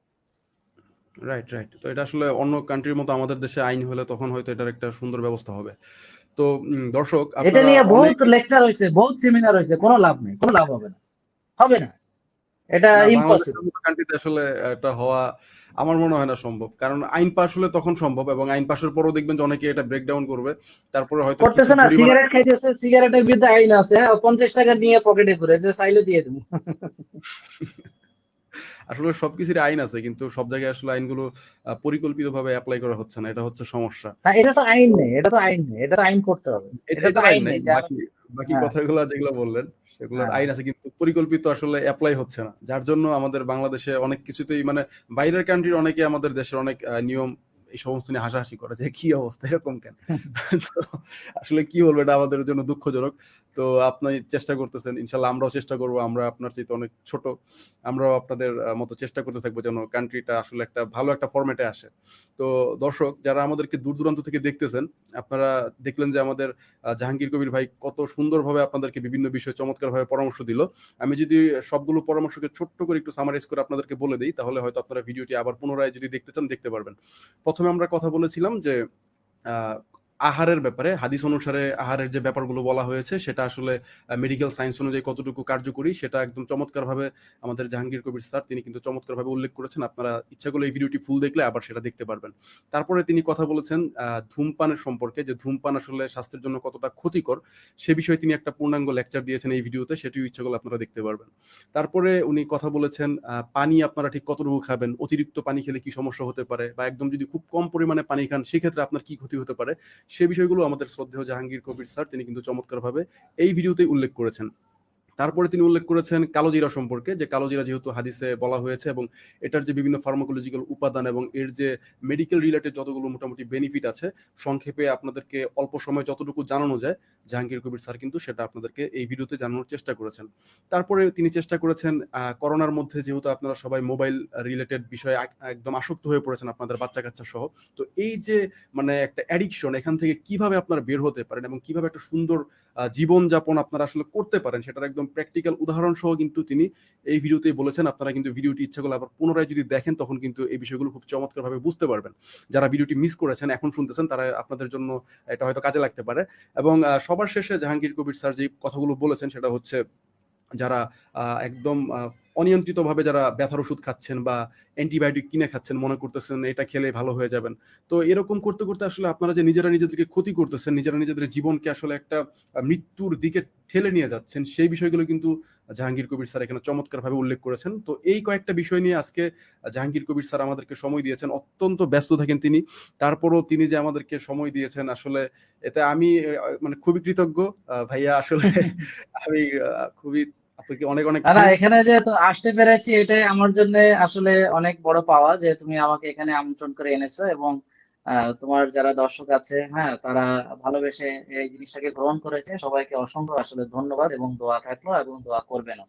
S1: Right, right. তো এটা আসলে অন্য কান্ট্রির মতো আমাদের দেশে আইন হলে তখন হয়তো এটার একটা সুন্দর ব্যবস্থা হবে। তো দর্শক,
S2: এটা
S1: আপনারা
S2: নিয়ে
S1: অনেক
S2: বহুত লেকচার হয়েছে, বহুত সেমিনার হয়েছে, কোনো লাভ নেই, কোনো লাভ হবে না, হবে না, এটা
S1: না,
S2: ইম্পসিবল।
S1: বাংলাদেশের মতো কান্ট্রিতে আসলে এটা হওয়া আমার মনে হয় না সম্ভব। কারণ আইন পাস হলে তখন সম্ভব, এবং আইন পাসের পরও দেখবেন যে অনেকে এটা ব্রেকডাউন করবে, তারপরে হয়তো কিছু
S2: করতেছে না,
S1: জরিমানা।
S2: সিগারেট খাইতেছে, সিগারেটের বিরুদ্ধে আইন আছে, হ্যাঁ, 50 টাকা নিয়ে পকেটে করে, যে চাইলে দিয়ে দেবো।
S1: আসলে সবকিছুর আইন আছে, কিন্তু সব জায়গায় আসলে আইনগুলো পরিকল্পিতভাবে অ্যাপ্লাই করা হচ্ছে না, এটা হচ্ছে সমস্যা।
S2: না, এটা তো আইন নেই, এটা তো আইন নেই, এটা তো আইন করতে হবে, এটা
S1: এটাই
S2: তো
S1: তো আইন
S2: আইন
S1: নাই।
S2: নেই যা।
S1: বাকি বাকি
S2: হ্যাঁ,
S1: কথাগুলো যেগুলো বললেন, সেগুলোর
S2: হ্যাঁ,
S1: আইন আছে, কিন্তু পরিকল্পিত আসলে অ্যাপ্লাই হচ্ছে না। যার জন্য আমাদের বাংলাদেশে অনেক কিছুতেই, মানে বাইরের কান্ট্রির অনেকে আমাদের দেশের অনেক নিয়ম এই সমস্ত নিয়ে হাসাহাসি করে যে কি অবস্থা এরকম কেন। তো আসলে কি বলবো, এটা আমাদের জন্য দুঃখজনক। তো আপনি চেষ্টা করতেছেন, ইনশাল্লাহ আমরাও চেষ্টা করবো, আমরা আপনার চাইতে অনেক ছোট, আমরাও আপনাদের মতো চেষ্টা করতে থাকবো যেন কান্ট্রিটা আসলে একটা ভালো একটা ফরম্যাটে আসে। তো দর্শক যারা আমাদেরকে দূর দূরান্ত থেকে দেখতেছেন, আপনারা দেখলেন যে আমাদের জাহাঙ্গীর কবির ভাই কত সুন্দরভাবে আপনাদেরকে বিভিন্ন বিষয়ে চমৎকারভাবে পরামর্শ দিল। আমি যদি সবগুলো পরামর্শকে ছোট্ট করে একটু সামারাইজ করে আপনাদেরকে বলে দিই, তাহলে হয়তো আপনারা ভিডিওটি আবার পুনরায় যদি দেখতে চান দেখতে পারবেন। প্রথমে আমরা কথা বলেছিলাম যে আহ, আহারের ব্যাপারে, হাদিস অনুসারে আহারের যে ব্যাপারগুলো বলা হয়েছে সেটা আসলে মেডিকেল সায়েন্স অনুযায়ী কতটুকু কার্যকরী সেটা একদম চমৎকারভাবে আমাদের জাহাঙ্গীর কবির স্যার তিনি কিন্তু চমৎকারভাবে উল্লেখ করেছেন। আপনারা ইচ্ছা করলে এই ভিডিওটি ফুল দেখলে আবার সেটা দেখতে পারবেন। তারপরে তিনি কথা বলেছেন ধূমপানের সম্পর্কে, যে ধূমপান আসলে স্বাস্থ্যের জন্য কতটা ক্ষতিকর সে বিষয়ে তিনি একটা পূর্ণাঙ্গ লেকচার দিয়েছেন এই ভিডিওতে, সেটিও ইচ্ছা করলে আপনারা দেখতে পারবেন। তারপরে উনি কথা বলেছেন পানি আপনারা ঠিক কতটুকু খাবেন, অতিরিক্ত পানি খেলে কি সমস্যা হতে পারে, বা একদম যদি খুব কম পরিমাণে পানি খান সেক্ষেত্রে আপনার কি ক্ষতি হতে পারে, সে বিষয়গুলো আমাদের শ্রদ্ধেয় জাহাঙ্গীর কবির স্যার তিনি কিন্তু চমৎকারভাবে এই ভিডিওতে উল্লেখ করেছেন। তারপরে তিনি উল্লেখ করেছেন কালোজিরা সম্পর্কে, যে কালোজিরা যেহেতু হাদিসে বলা হয়েছে এবং এটার যে বিভিন্ন ফার্মাকোলজিক্যাল উপাদান এবং এর যে মেডিকেল রিলেটেড যতগুলো মোটামুটি বেনিফিট আছে, সংক্ষেপে আপনাদেরকে অল্প সময় যতটুকু জানানো যায় জাহাঙ্গীর কবির স্যার কিন্তু সেটা আপনাদেরকে এই ভিডিওতে জানানোর চেষ্টা করেছেন। তারপরে তিনি চেষ্টা করেছেন করোনার মধ্যে যেহেতু আপনারা সবাই মোবাইল রিলেটেড বিষয়ে একদম আসক্ত হয়ে পড়েছেন আপনাদের বাচ্চা কাচ্চা সহ, তো এই যে মানে একটা অ্যাডিকশন, এখান থেকে কিভাবে আপনারা বের হতে পারেন এবং কিভাবে একটা সুন্দর জীবনযাপন আপনারা আসলে করতে পারেন সেটার একদম প্র্যাকটিক্যাল উদাহরণ সহ কিন্তু তিনি এই ভিডিওতেই বলেছেন। আপনারা কিন্তু ভিডিওটি ইচ্ছা করলে আবার পুনরায় যদি দেখেন তখন কিন্তু এই বিষয়গুলো খুব চমৎকারভাবে বুঝতে পারবেন। যারা ভিডিওটি মিস করেছেন এখন শুনতেছেন তারা আপনাদের জন্য এটা হয়তো কাজে লাগতে পারে। এবং সবার শেষে জাহাঙ্গীর কবির স্যার যে কথাগুলো বলেছেন সেটা হচ্ছে যারা একদম অনিয়ন্ত্রিতভাবে যারা ব্যথার ওষুধ খাচ্ছেন বা অ্যান্টিবায়োটিক কিনে খাচ্ছেন, মনে করতেছেন এটা খেলে ভালো হয়ে যাবেন। তো এরকম করতে, করতে আসলে আপনারা যে নিজেরা নিজেদেরকে ক্ষতি করতেছেন, নিজেরা নিজেদের জীবনকে আসলে একটা মৃত্যুর দিকে ঠেলে নিয়ে যাচ্ছেন, সেই বিষয়গুলো কিন্তু জাহাঙ্গীর কবির স্যার এখানে চমৎকারভাবে উল্লেখ করেছেন। তো এই কয়েকটা বিষয় নিয়ে আজকে জাহাঙ্গীর কবির স্যার আমাদেরকে সময় দিয়েছেন। অত্যন্ত ব্যস্ত থাকেন তিনি। তারপরও তিনি যে আমাদেরকে সময় দিয়েছেন আসলে এতে আমি মানে খুবই কৃতজ্ঞ। ভাইয়া আসলে আমি খুবই আপনাকে অনেক, অনেক
S2: না না,
S1: থ্যাংকস।
S2: এখানে যে তো আসতে পেরেছি এটাই আমার জন্য আসলে অনেক বড় পাওয়া, যে তুমি আমাকে এখানে আমন্ত্রণ করে এনেছো এবং তোমার যারা দর্শক আছে, হ্যাঁ, তারা ভালোবেসে এই জিনিসটাকে গ্রহণ করেছে। সবাইকে অসংখ্য আসলে ধন্যবাদ এবং দোয়া থাকলো এবং দোয়া করবেনও।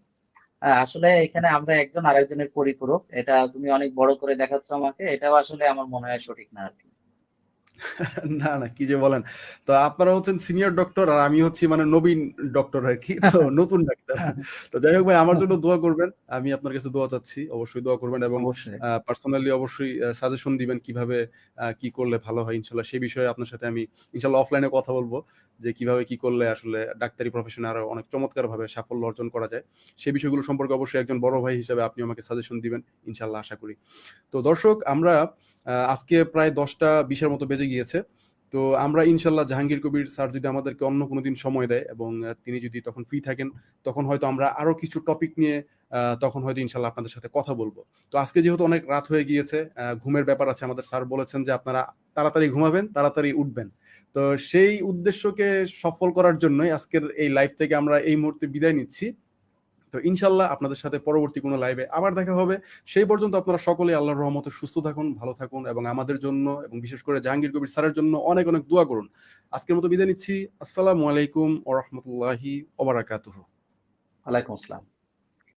S2: আসলে এখানে আমরা একজন আরেকজনের পরিপূরক, এটা তুমি অনেক বড় করে দেখাচ্ছ আমাকে, এটাও আসলে আমার মনে হয় সঠিক না আর কি।
S1: না, না, কি যে বলেন। তো আপনারা হচ্ছেন সিনিয়র ডক্টর আর আমি হচ্ছি মানে নবীন ডক্টর আরকি। তো নতুন ডাক্তার। তো যাই হোক ভাই আমার জন্য দোয়া করবেন। আমি আপনার কাছে দোয়া চাচ্ছি। অবশ্যই দোয়া করবেন এবং
S2: অবশ্যই।
S1: পার্সোনালি অবশ্যই সাজেশন দিবেন কিভাবে কি করলে ভালো হয় ইনশাআল্লাহ। সেই বিষয়ে আপনার সাথে আমি ইনশাআল্লাহ অফলাইনে কথা বলব। যে কিভাবে কি করলে আসলে ডাক্তারি প্রফেশনে আরো অনেক চমৎকারভাবে সাফল্য অর্জন করা যায়। সেই বিষয়গুলো সম্পর্কে অবশ্যই একজন বড় ভাই হিসেবে আপনি আমাকে সাজেশন দিবেন ইনশাআল্লাহ আশা করি। তো দর্শক আমরা আজকে প্রায় 10টা 20 এর মতো বেজে গিয়েছে। তো আমরা ইনশাল্লাহ জাহাঙ্গীর কবির স্যার যদি আমাদেরকে অন্য কোনো দিন সময় দেয় এবং তিনি যদি তখন ফ্রি থাকেন তখন হয়তো আমরা আরো কিছু টপিক নিয়ে তখন হয়তো ইনশাল্লাহ আপনাদের সাথে কথা বলবো। তো আজকে যেহেতু অনেক রাত হয়ে গিয়েছে, ঘুমের ব্যাপার আছে, আমাদের স্যার বলেছেন যে আপনারা তাড়াতাড়ি ঘুমাবেন, তাড়াতাড়ি উঠবেন। তো সেই উদ্দেশ্যকে সফল করার জন্যই আজকের এই লাইভ থেকে আমরা এই মুহূর্তে বিদায় নিচ্ছি। তো ইনশাল্লাহ আপনাদের সাথে পরবর্তী কোনো লাইভে আবার দেখা হবে। সেই পর্যন্ত আপনারা সকলে আল্লাহর রহমতে সুস্থ থাকুন, ভালো থাকুন এবং আমাদের জন্য এবং বিশেষ করে জাহাঙ্গীর কবির স্যারের জন্য অনেক অনেক দোয়া করুন। আজকের মতো বিদায় নিচ্ছি। আসসালামু আলাইকুম ওয়া রাহমাতুল্লাহি ওয়া বারাকাতুহু।
S2: ওয়ালাইকুম আসসালাম।